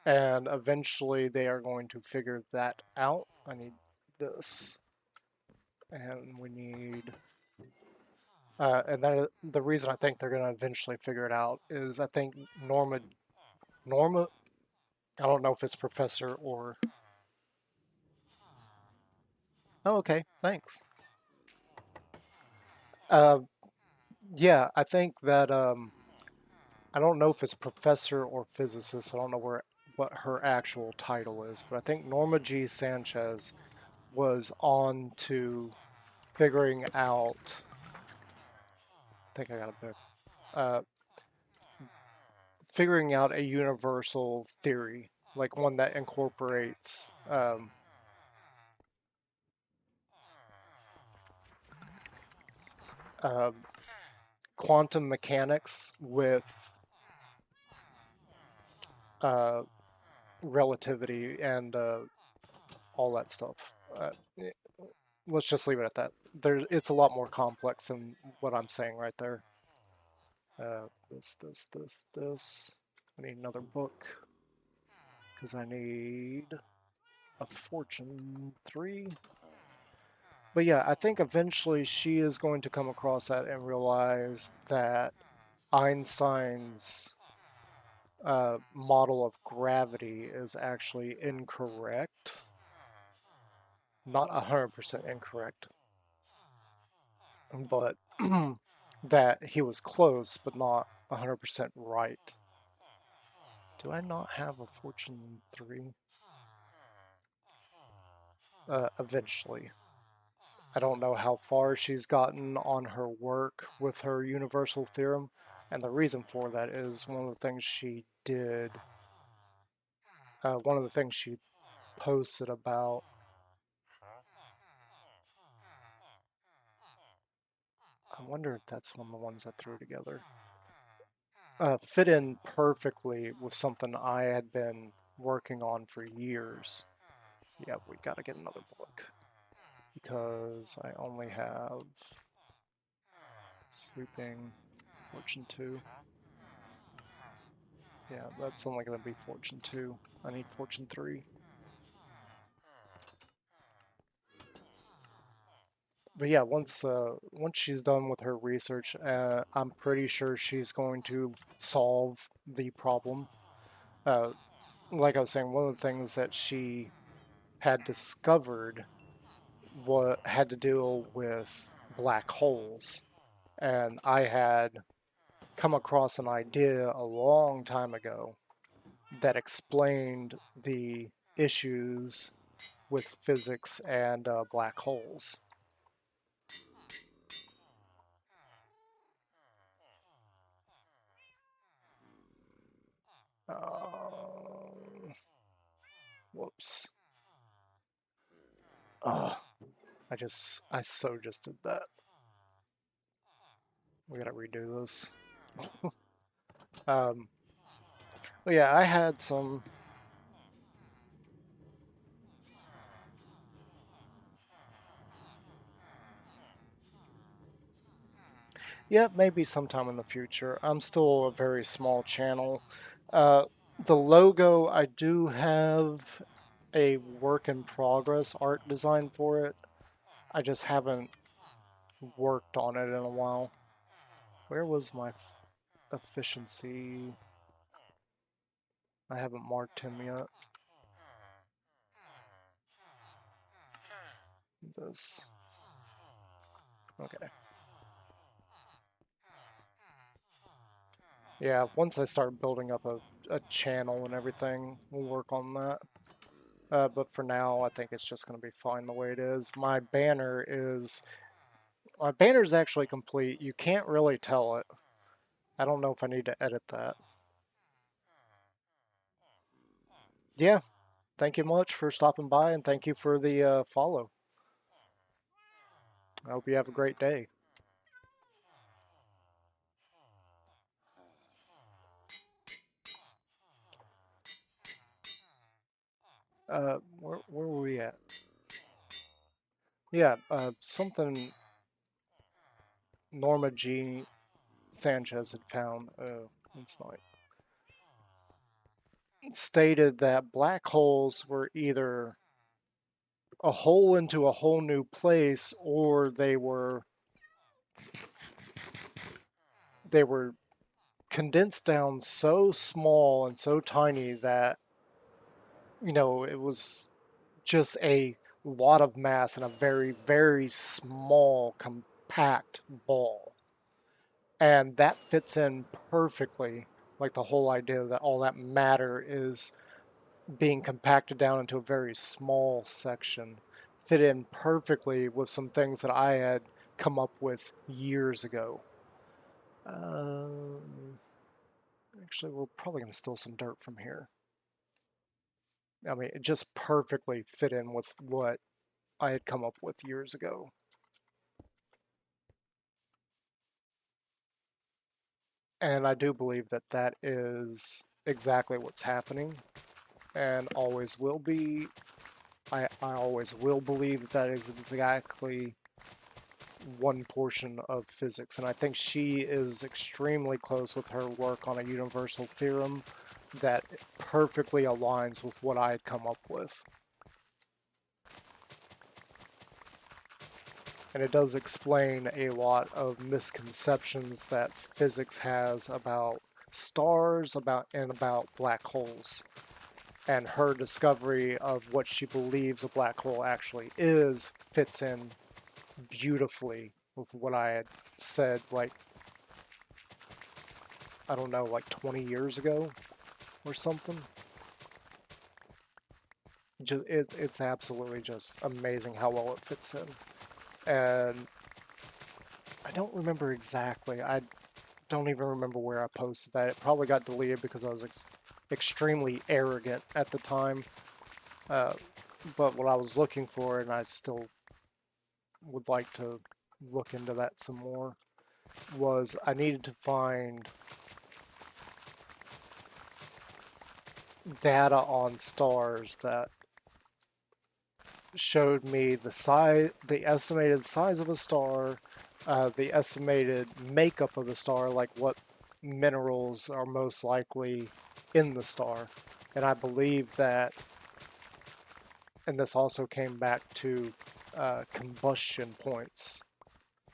and eventually they are going to figure that out. I need this, and we need. And that the reason I think they're going to eventually figure it out is I think Norma. I don't know if it's professor or. Oh, okay. Thanks. Uh, yeah, I think that I don't know if it's professor or physicist. I don't know what her actual title is, but I think Norma G. Sanchez was on to figuring out. I think I got a bit. Uh, Figuring out a universal theory, like one that incorporates uh, quantum mechanics with uh, relativity and all that stuff. Let's just leave it at that. It's a lot more complex than what I'm saying right there. This. I need another book because I need a fortune 3. But yeah, I think eventually she is going to come across that and realize that Einstein's model of gravity is actually incorrect. Not 100% incorrect, but that he was close, but not 100% right. Do I not have a Fortune 3? Eventually. I don't know how far she's gotten on her work with her universal theorem, and the reason for that is one of the things she did, one of the things she posted about. I wonder if that's one of the ones I threw together. Fit in perfectly with something I had been working on for years. Yeah, we gotta get another book because I only have Sweeping Fortune 2. Yeah, that's only gonna be Fortune 2. I need Fortune 3. But yeah, once she's done with her research, I'm pretty sure she's going to solve the problem. Uh, like I was saying, one of the things that she had discovered what had to deal with black holes, and I had come across an idea a long time ago that explained the issues with physics and black holes. Whoops. Oh, I so just did that. We gotta redo this. Um, but yeah, I had some. Yeah, maybe sometime in the future. I'm still a very small channel. Uh, the logo, I do have a work in progress art design for it. I just haven't worked on it in a while. Where was my efficiency? I haven't marked him yet. This. Okay. Yeah, once I start building up a channel and everything, we'll work on that. But for now, I think it's just going to be fine the way it is. My banner's actually complete. You can't really tell it. I don't know if I need to edit that. Yeah, thank you much for stopping by, and thank you for the follow. I hope you have a great day. Where were we at? Yeah, something Norma G. Sanchez had found. It's not. Stated that black holes were either a hole into a whole new place, or they were condensed down so small and so tiny that it was just a lot of mass in a very, very small, compact ball. And that fits in perfectly, like the whole idea that all that matter is being compacted down into a very small section, fit in perfectly with some things that I had come up with years ago. Um, Actually, we're probably going to steal some dirt from here. I mean, it just perfectly fit in with what I had come up with years ago. And I do believe that that is exactly what's happening and always will be. I always will believe that is exactly one portion of physics. And I think she is extremely close with her work on a universal theorem that perfectly aligns with what I had come up with. And it does explain a lot of misconceptions that physics has about stars and about black holes. And her discovery of what she believes a black hole actually is fits in beautifully with what I had said, like, I don't know, like 20 years ago or something. It's absolutely just amazing how well it fits in. And I don't remember exactly. I don't even remember where I posted that. It probably got deleted because I was extremely arrogant at the time. Uh, but what I was looking for, and I still would like to look into that some more, was I needed to find data on stars that showed me the estimated size of a star, the estimated makeup of the star, like what minerals are most likely in the star. And I believe that, and this also came back to combustion points.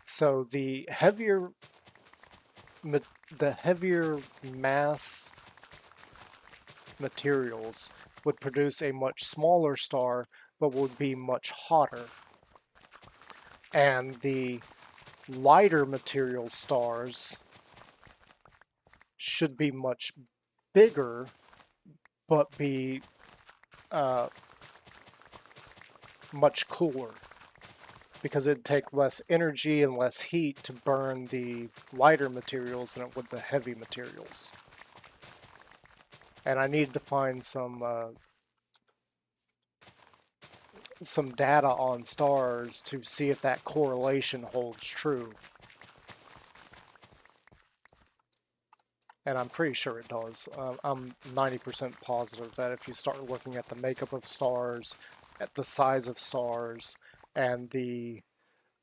So the heavier mass materials would produce a much smaller star, but would be much hotter. And the lighter material stars should be much bigger, but be uh, much cooler because it'd take less energy and less heat to burn the lighter materials than it would the heavy materials. And I needed to find some data on stars to see if that correlation holds true. And I'm pretty sure it does. I'm 90% positive that if you start looking at the makeup of stars, at the size of stars, and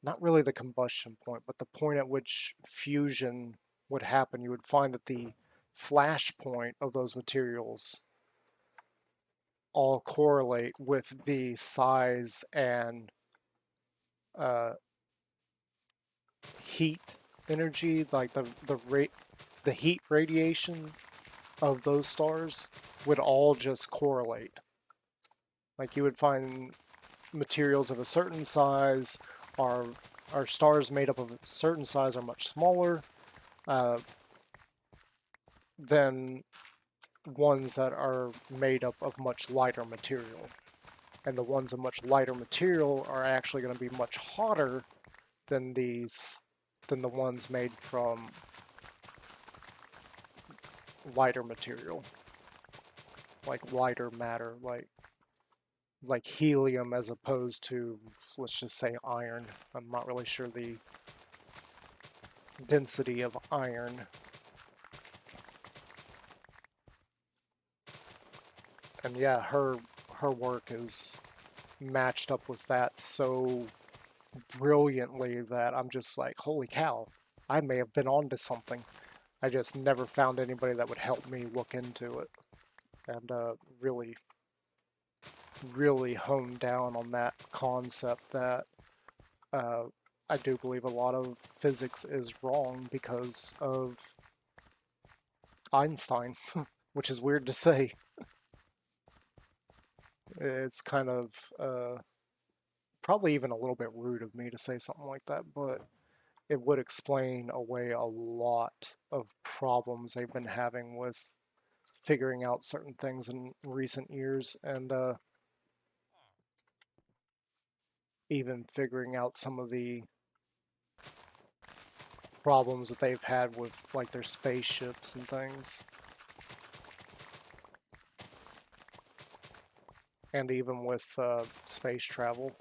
not really the combustion point, but the point at which fusion would happen, you would find that the flash point of those materials all correlate with the size and uh, heat energy, like the heat radiation of those stars would all just correlate. Like you would find materials of a certain size are stars made up of a certain size are much smaller uh, than ones that are made up of much lighter material. And the ones of much lighter material are actually going to be much hotter than the ones made from lighter material, like lighter matter, like helium as opposed to, let's just say, iron. I'm not really sure the density of iron. And yeah, her work is matched up with that so brilliantly that I'm just like, holy cow, I may have been onto something. I just never found anybody that would help me look into it and really, really hone down on that concept that uh, I do believe a lot of physics is wrong because of Einstein, which is weird to say. It's kind of probably even a little bit rude of me to say something like that, but it would explain away a lot of problems they've been having with figuring out certain things in recent years and even figuring out some of the problems that they've had with like their spaceships and things. And even with space travel.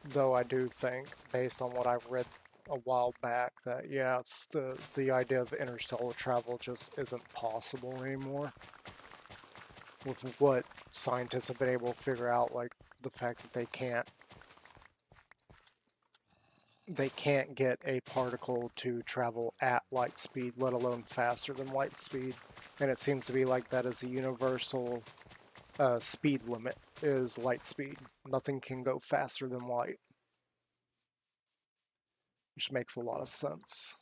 Though I do think, based on what I've read a while back, that yeah, it's the idea of interstellar travel just isn't possible anymore. With what scientists have been able to figure out, like the fact that they can't get a particle to travel at light speed, let alone faster than light speed. And it seems to be like that is a universal speed limit is light speed. Nothing can go faster than light, which makes a lot of sense.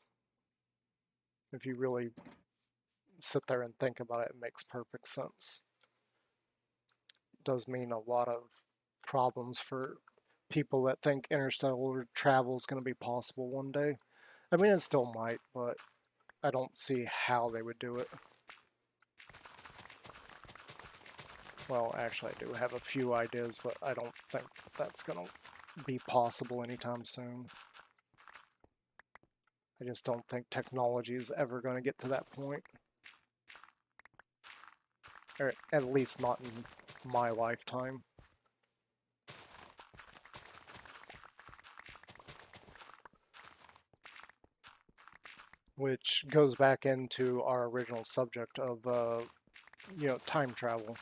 If you really sit there and think about it, it makes perfect sense. It does mean a lot of problems for people that think interstellar travel is going to be possible one day. I mean, it still might, but I don't see how they would do it. Well, actually, I do have a few ideas, but I don't think that's going to be possible anytime soon. I just don't think technology is ever going to get to that point. Or at least not in my lifetime. Which goes back into our original subject of, time travel.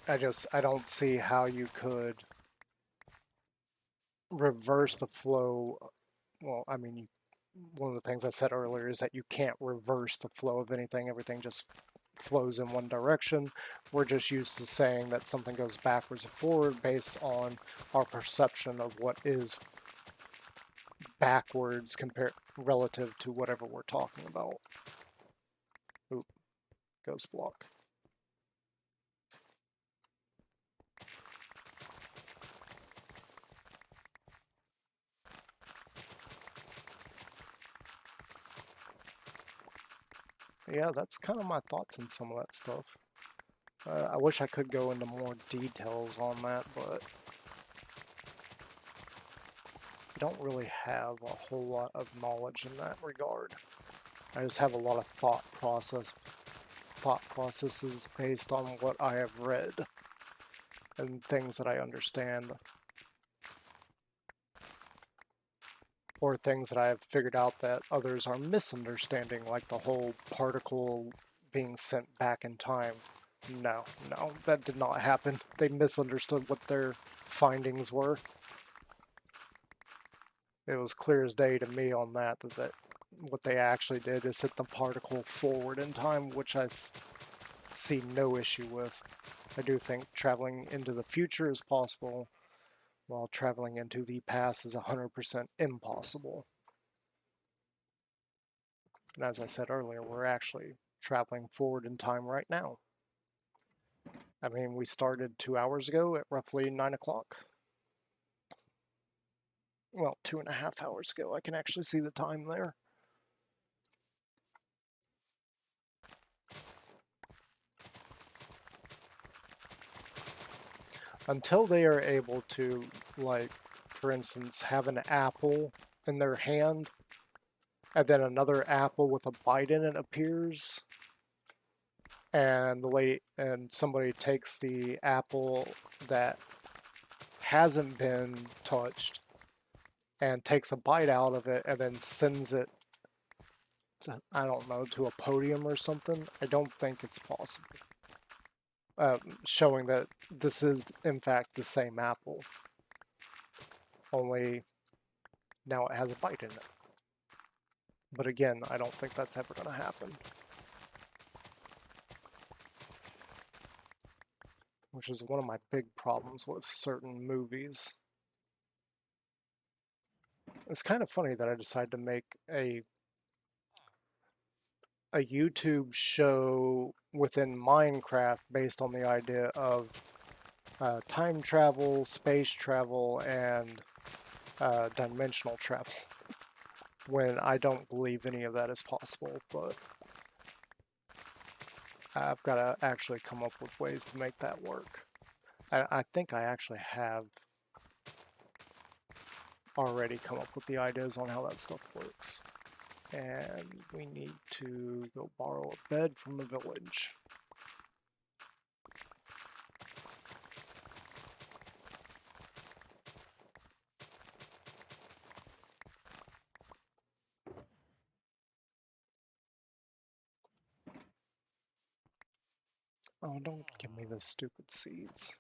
I don't see how you could reverse the flow. Well, I mean, one of the things I said earlier is that you can't reverse the flow of anything. Everything just flows in one direction. We're just used to saying that something goes backwards or forward based on our perception of what is backwards compared relative to whatever we're talking about. Oop, ghost block. Yeah, that's kind of my thoughts on some of that stuff. I wish I could go into more details on that, but I don't really have a whole lot of knowledge in that regard. I just have a lot of thought processes based on what I have read and things that I understand, or things that I have figured out that others are misunderstanding, like the whole particle being sent back in time. No, that did not happen. They misunderstood what their findings were. It was clear as day to me on that what they actually did is hit the particle forward in time, which I see no issue with. I do think traveling into the future is possible, while traveling into the past is 100% impossible. And as I said earlier, we're actually traveling forward in time right now. I mean, we started 2 hours ago at roughly 9 o'clock. Well, 2.5 hours ago. I can actually see the time there. Until they are able to, like, for instance, have an apple in their hand, and then another apple with a bite in it appears, and somebody takes the apple that hasn't been touched and takes a bite out of it and then sends it to, I don't know, to a podium or something. I don't think it's possible. Showing that this is in fact the same apple, only now it has a bite in it. But again, I don't think that's ever going to happen. Which is one of my big problems with certain movies. It's kind of funny that I decided to make a YouTube show within Minecraft based on the idea of time travel, space travel, and dimensional travel, when I don't believe any of that is possible, but I've got to actually come up with ways to make that work. I think I actually have already come up with the ideas on how that stuff works. And we need to go borrow a bed from the village. Oh, don't give me the stupid seeds.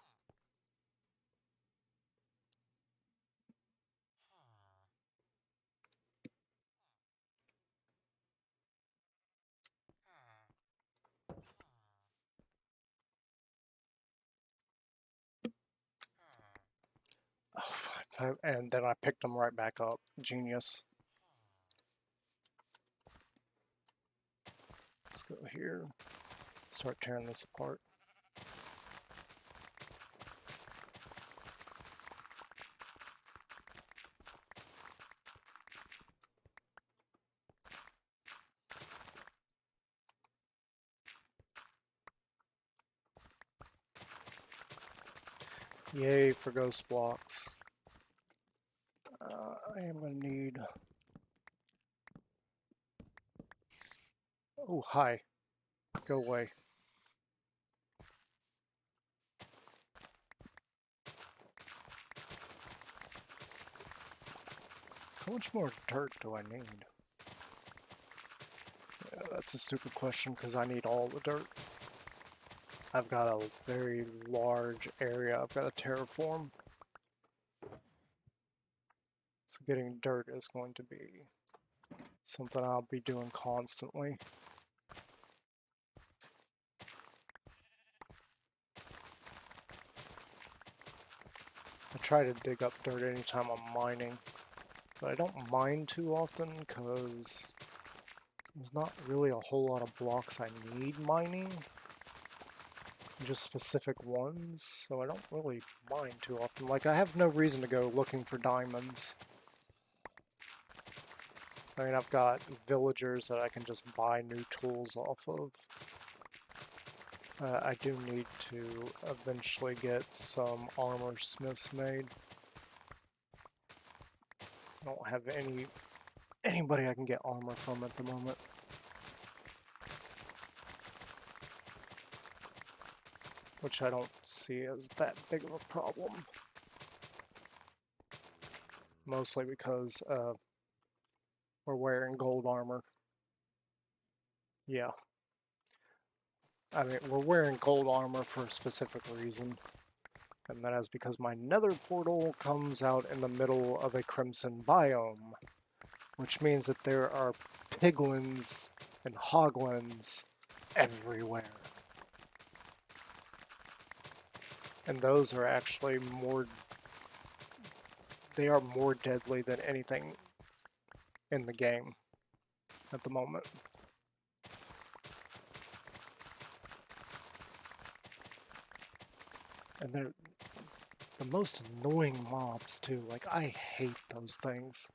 And then I picked them right back up. Genius. Let's go here. Start tearing this apart. Yay for ghost blocks. I am going to need... Oh, hi. Go away. How much more dirt do I need? Yeah, that's a stupid question because I need all the dirt. I've got a very large area I've got to terraform. So getting dirt is going to be something I'll be doing constantly. I try to dig up dirt anytime I'm mining, but I don't mine too often because there's not really a whole lot of blocks I need mining. Just specific ones, so I don't really mine too often. Like, I have no reason to go looking for diamonds. I mean, I've got villagers that I can just buy new tools off of. I do need to eventually get some armor smiths made. I don't have anybody I can get armor from at the moment. Which I don't see as that big of a problem. Mostly because we're wearing gold armor. Yeah. I mean, we're wearing gold armor for a specific reason. And that is because my nether portal comes out in the middle of a crimson biome. Which means that there are piglins and hoglins everywhere. And those are actually they are more deadly than anything in the game at the moment. And they're the most annoying mobs too. Like, I hate those things.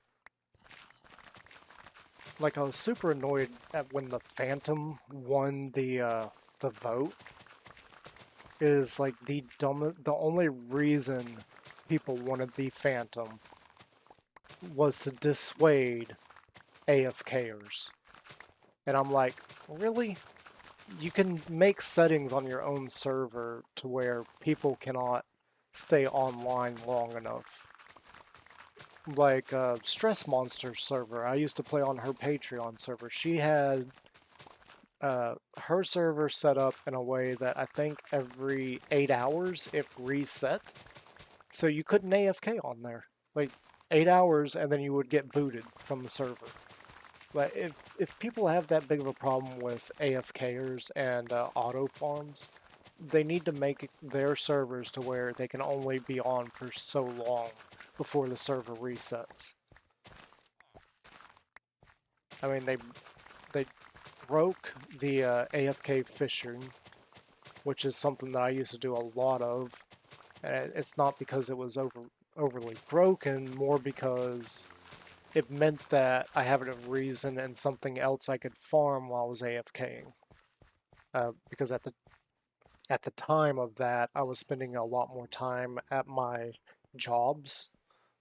Like, I was super annoyed at when the Phantom won the vote. It is like the only reason people wanted the Phantom was to dissuade AFKers. And I'm like, really? You can make settings on your own server to where people cannot stay online long enough. Like Stress Monster server, I used to play on her Patreon server. She had her server set up in a way that I think every 8 hours it reset. So you couldn't AFK on there. Like 8 hours and then you would get booted from the server. But if people have that big of a problem with AFKers and auto farms, they need to make their servers to where they can only be on for so long before the server resets. I mean, they broke the AFK fishing, which is something that I used to do a lot of. And it's not because it was overly broken, more because it meant that I had a reason and something else I could farm while I was AFKing. Because at the time of that, I was spending a lot more time at my jobs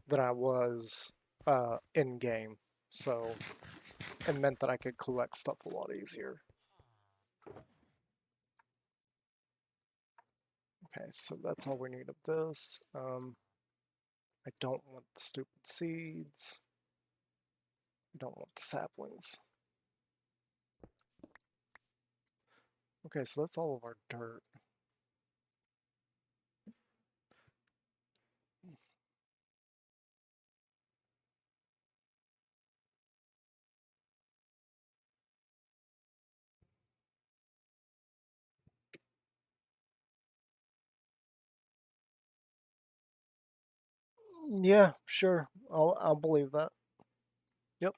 than I was in game. So it meant that I could collect stuff a lot easier. Okay, so that's all we need of this. I don't want the stupid seeds. I don't want the saplings. Okay, so that's all of our dirt. Yeah, sure. I'll believe that. Yep.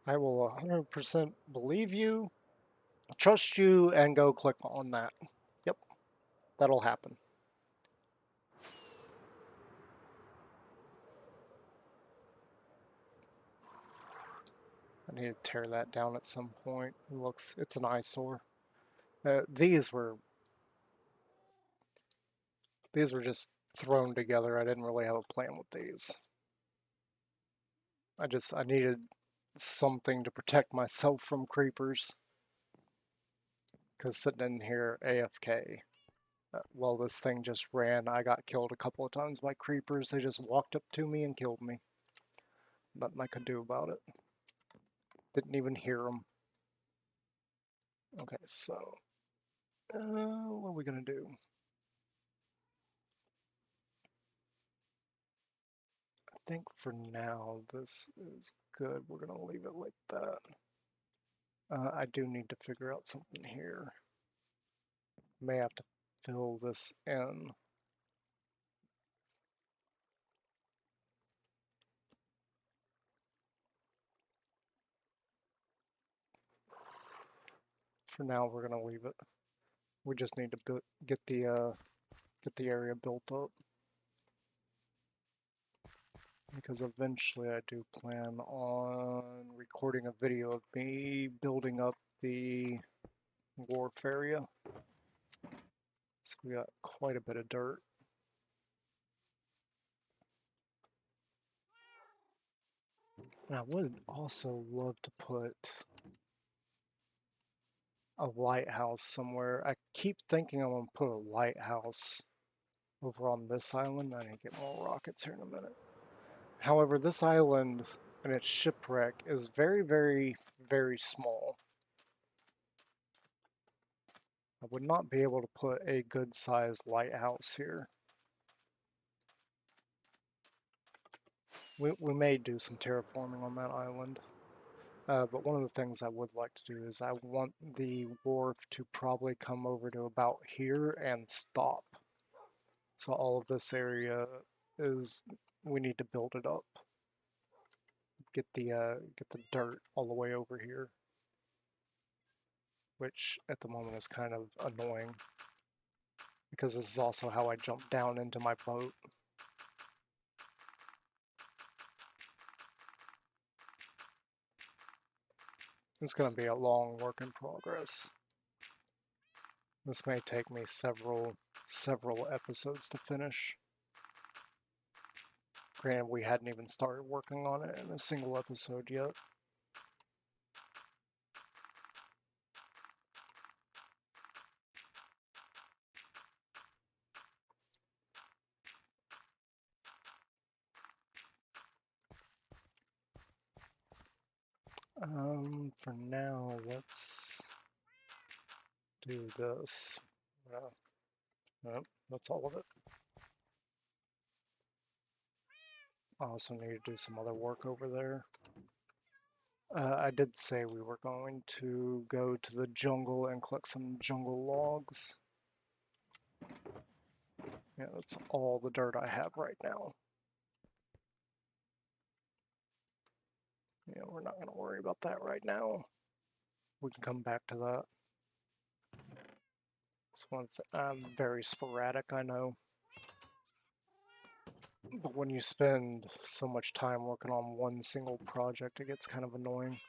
I will 100% believe you, trust you, and go click on that. Yep, that'll happen. I need to tear that down at some point. It's an eyesore. These were just thrown together. I didn't really have a plan with these. I needed something to protect myself from creepers. Because sitting in here AFK, while this thing just ran, I got killed a couple of times by creepers. They just walked up to me and killed me. Nothing I could do about it. Didn't even hear them. Okay, so what are we gonna do? I think for now this is good. We're gonna leave it like that. I do need to figure out something here. May have to fill this in. For now, we're gonna leave it. We just need to get the area built up, because eventually I do plan on recording a video of me building up the wharf area. So we got quite a bit of dirt. And I would also love to put a lighthouse somewhere. I keep thinking I'm going to put a lighthouse over on this island. I need to get more rockets here in a minute. However, this island and its shipwreck is very, very, very small. I would not be able to put a good-sized lighthouse here. We may do some terraforming on that island. But one of the things I would like to do is I want the wharf to probably come over to about here and stop. So all of this area is, we need to build it up. Get the dirt all the way over here, which at the moment is kind of annoying because this is also how I jump down into my boat. It's going to be a long work in progress. This may take me several episodes to finish. Granted, we hadn't even started working on it in a single episode yet. For now, let's do this. Nope, that's all of it. I also need to do some other work over there. I did say we were going to go to the jungle and collect some jungle logs. Yeah, that's all the dirt I have right now. Yeah, we're not going to worry about that right now. We can come back to that. I'm very sporadic, I know. But when you spend so much time working on one single project, it gets kind of annoying.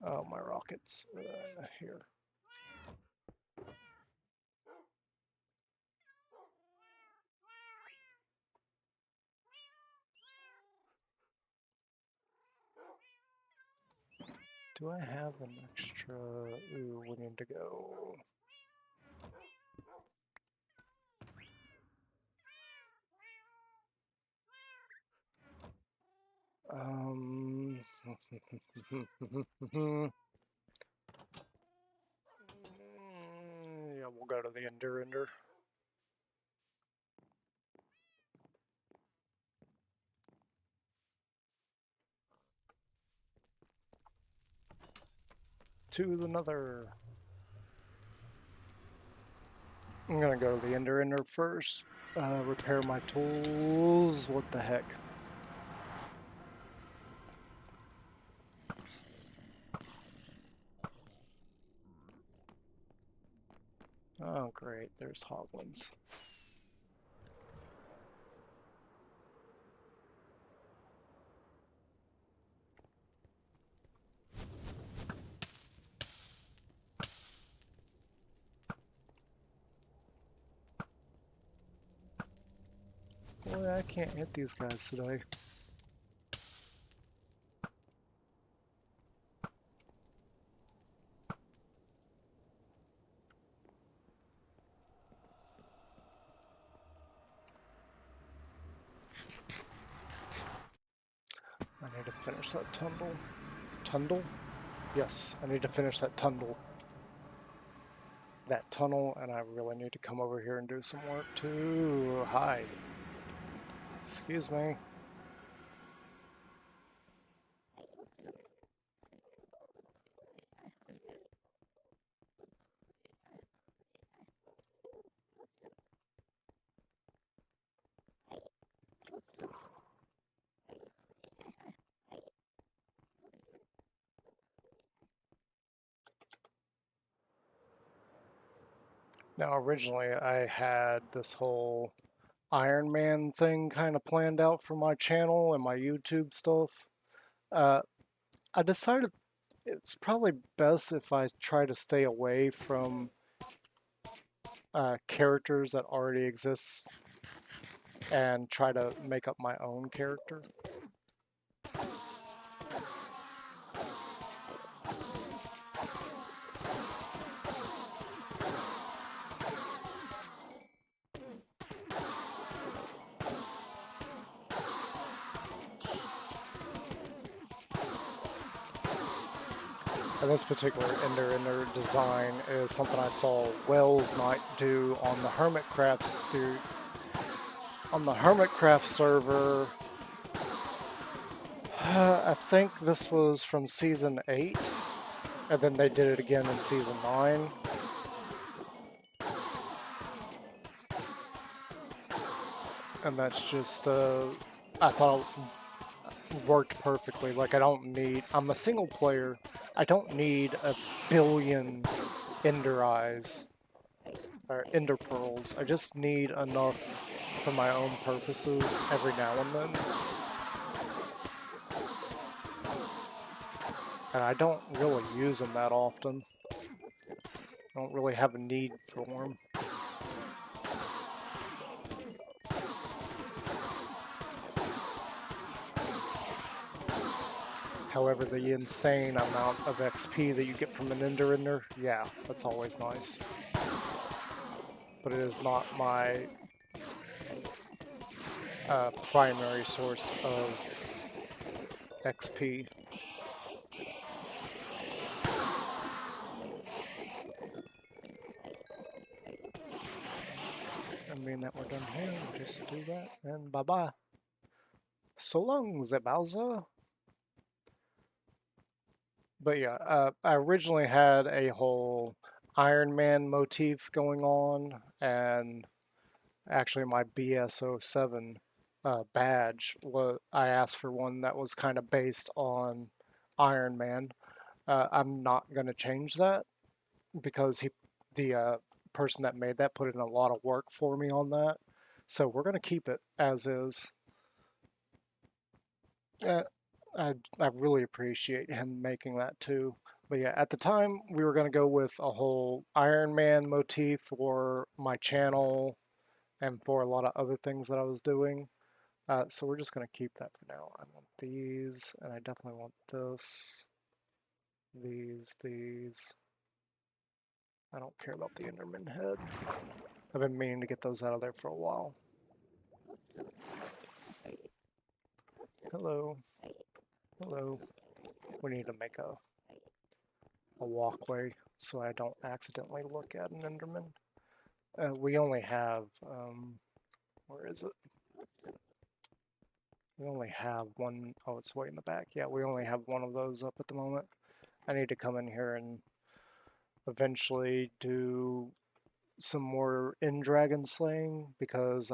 Oh, my rockets. Here. Do I have an extra? Ooh, we need to go. Yeah, we'll go to the Ender. to the Nether. I'm gonna go to the Ender first. Repair my tools. What the heck? Oh, great. There's hoglins. Boy, I can't hit these guys today. I need to finish that tunnel. Tunnel? Yes, I need to finish that tunnel. That tunnel, and I really need to come over here and do some work too. Hi. Excuse me. Now, originally I had this whole Iron Man thing kind of planned out for my channel and my YouTube stuff. Uh, I decided it's probably best if I try to stay away from characters that already exist and try to make up my own character. And this particular Ender design is something I saw Wells Knight do on the Hermitcraft suit. On the Hermitcraft server, I think this was from Season 8, and then they did it again in Season 9. And that's just, I thought it worked perfectly. Like, I'm a single player. I don't need a billion Ender Eyes, or Ender Pearls. I just need enough for my own purposes every now and then. And I don't really use them that often. I don't really have a need for them. However, the insane amount of XP that you get from an Ender, yeah, that's always nice. But it is not my primary source of XP. I mean that we're done here, just do that, and bye-bye. So long, Bowser. But yeah, I originally had a whole Iron Man motif going on, and actually my BS07 badge, I asked for one that was kind of based on Iron Man. I'm not going to change that because the person that made that put in a lot of work for me on that. So we're going to keep it as is. Uh, I really appreciate him making that too. But yeah, at the time we were going to go with a whole Iron Man motif for my channel and for a lot of other things that I was doing. So we're just going to keep that for now. I want these, and I definitely want this, these. I don't care about the Enderman head. I've been meaning to get those out of there for a while. Hello. Hello. We need to make a walkway so I don't accidentally look at an Enderman. We only have, where is it? We only have one, oh, it's way in the back. Yeah, we only have one of those up at the moment. I need to come in here and eventually do some more in dragon slaying because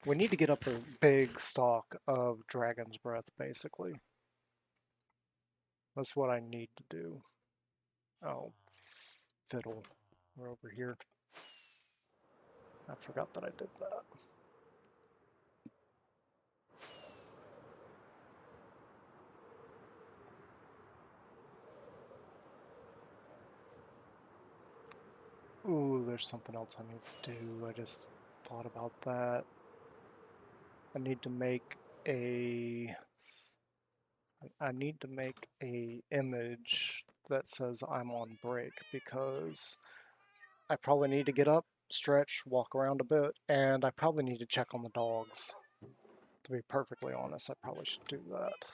we need to get up a big stock of dragon's breath basically. That's what I need to do. Oh, fiddle. We're over here. I forgot that I did that. Ooh, there's something else I need to do. I just thought about that. I need to make a image that says I'm on break because I probably need to get up, stretch, walk around a bit, and I probably need to check on the dogs. To be perfectly honest, I probably should do that.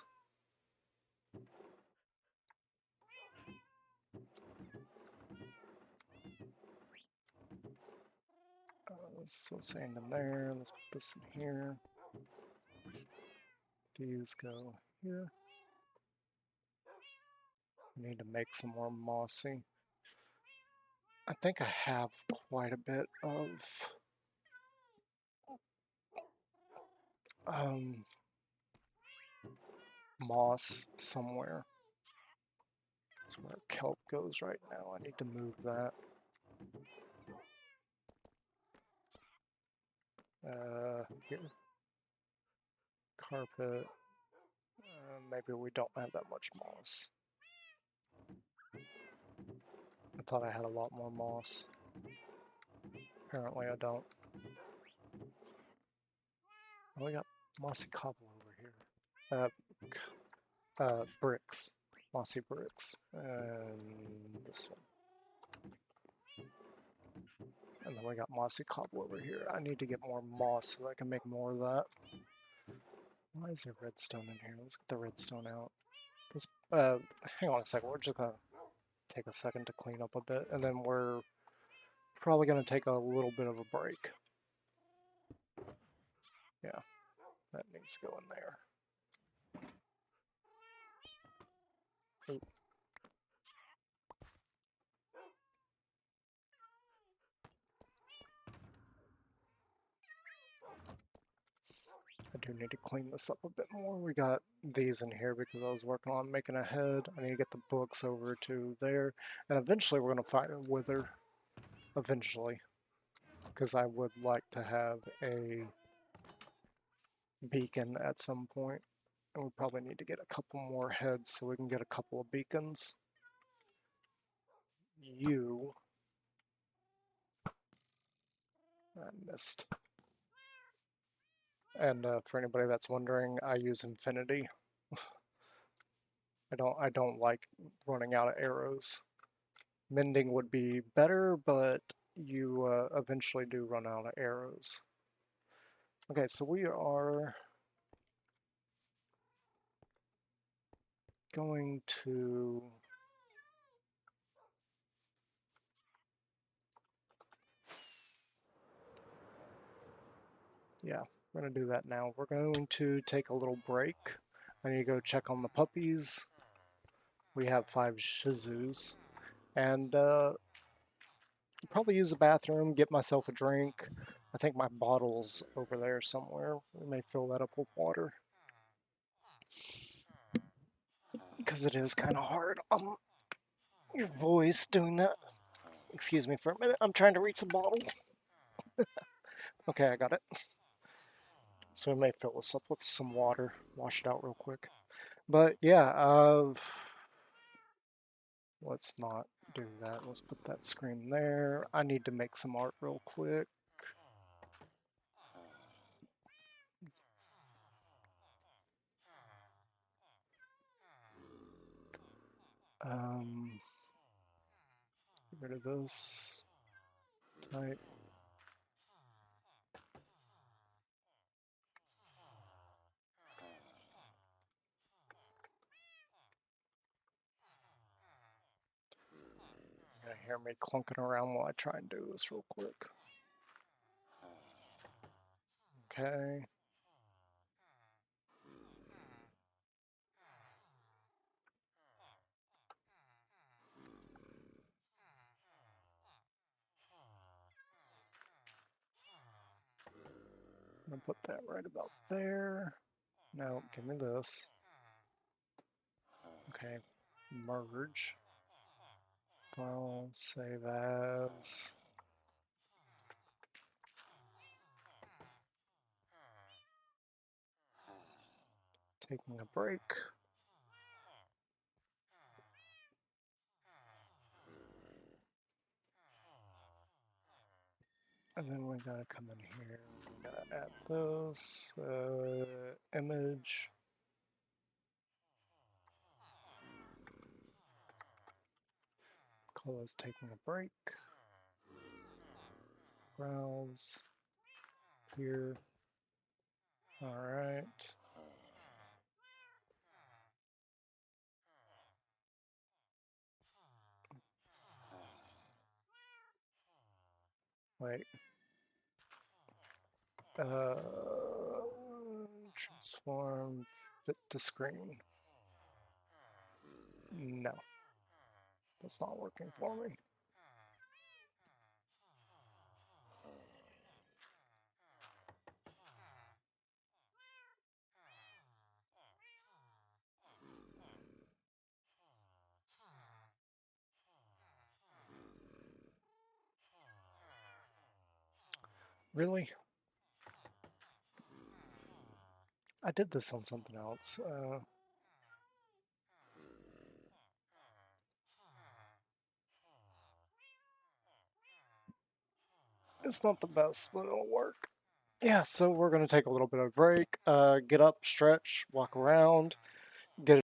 So sand in there, let's put this in here. These go here. I need to make some more mossy. I think I have quite a bit of moss somewhere. That's where kelp goes right now. I need to move that. Here. Carpet. Maybe we don't have that much moss. I thought I had a lot more moss. Apparently I don't. Oh, we got mossy cobble over here. Bricks. Mossy bricks. And this one. And then we got mossy cobble over here. I need to get more moss so I can make more of that. Why is there redstone in here? Let's get the redstone out. Let's, hang on a second. We're just gonna take a second to clean up a bit, and then we're probably gonna take a little bit of a break. Yeah, that needs to go in there. Oop. I do need to clean this up a bit more. We got these in here because I was working on making a head. I need to get the books over to there, and eventually we're gonna find a wither. Eventually, because I would like to have a beacon at some point. And we probably need to get a couple more heads so we can get a couple of beacons. I missed. And for anybody that's wondering, I use infinity. I don't like running out of arrows. Mending would be better, but you eventually do run out of arrows. Okay, so we are going to yeah, we're going to do that now. We're going to take a little break. I need to go check on the puppies. We have 5 Shizus. And probably use the bathroom, get myself a drink. I think my bottle's over there somewhere. We may fill that up with water. Because it is kind of hard on your voice doing that. Excuse me for a minute. I'm trying to reach the bottle. Okay, I got it. So we may fill this up with some water. Wash it out real quick. But yeah, let's not do that. Let's put that screen there. I need to make some art real quick. Get rid of this. Type. You're gonna hear me clunking around while I try and do this real quick. Okay. gonna put that right about there. Now, give me this. Okay, merge. File, save as. Taking a break. And then we gotta come in here. We gotta add this image. Call this taking a break. Browse here. All right. Wait. Transform fit to screen. No, that's not working for me. Really? I did this on something else. It's not the best, but it'll work. Yeah, so we're going to take a little bit of a break, get up, stretch, walk around, get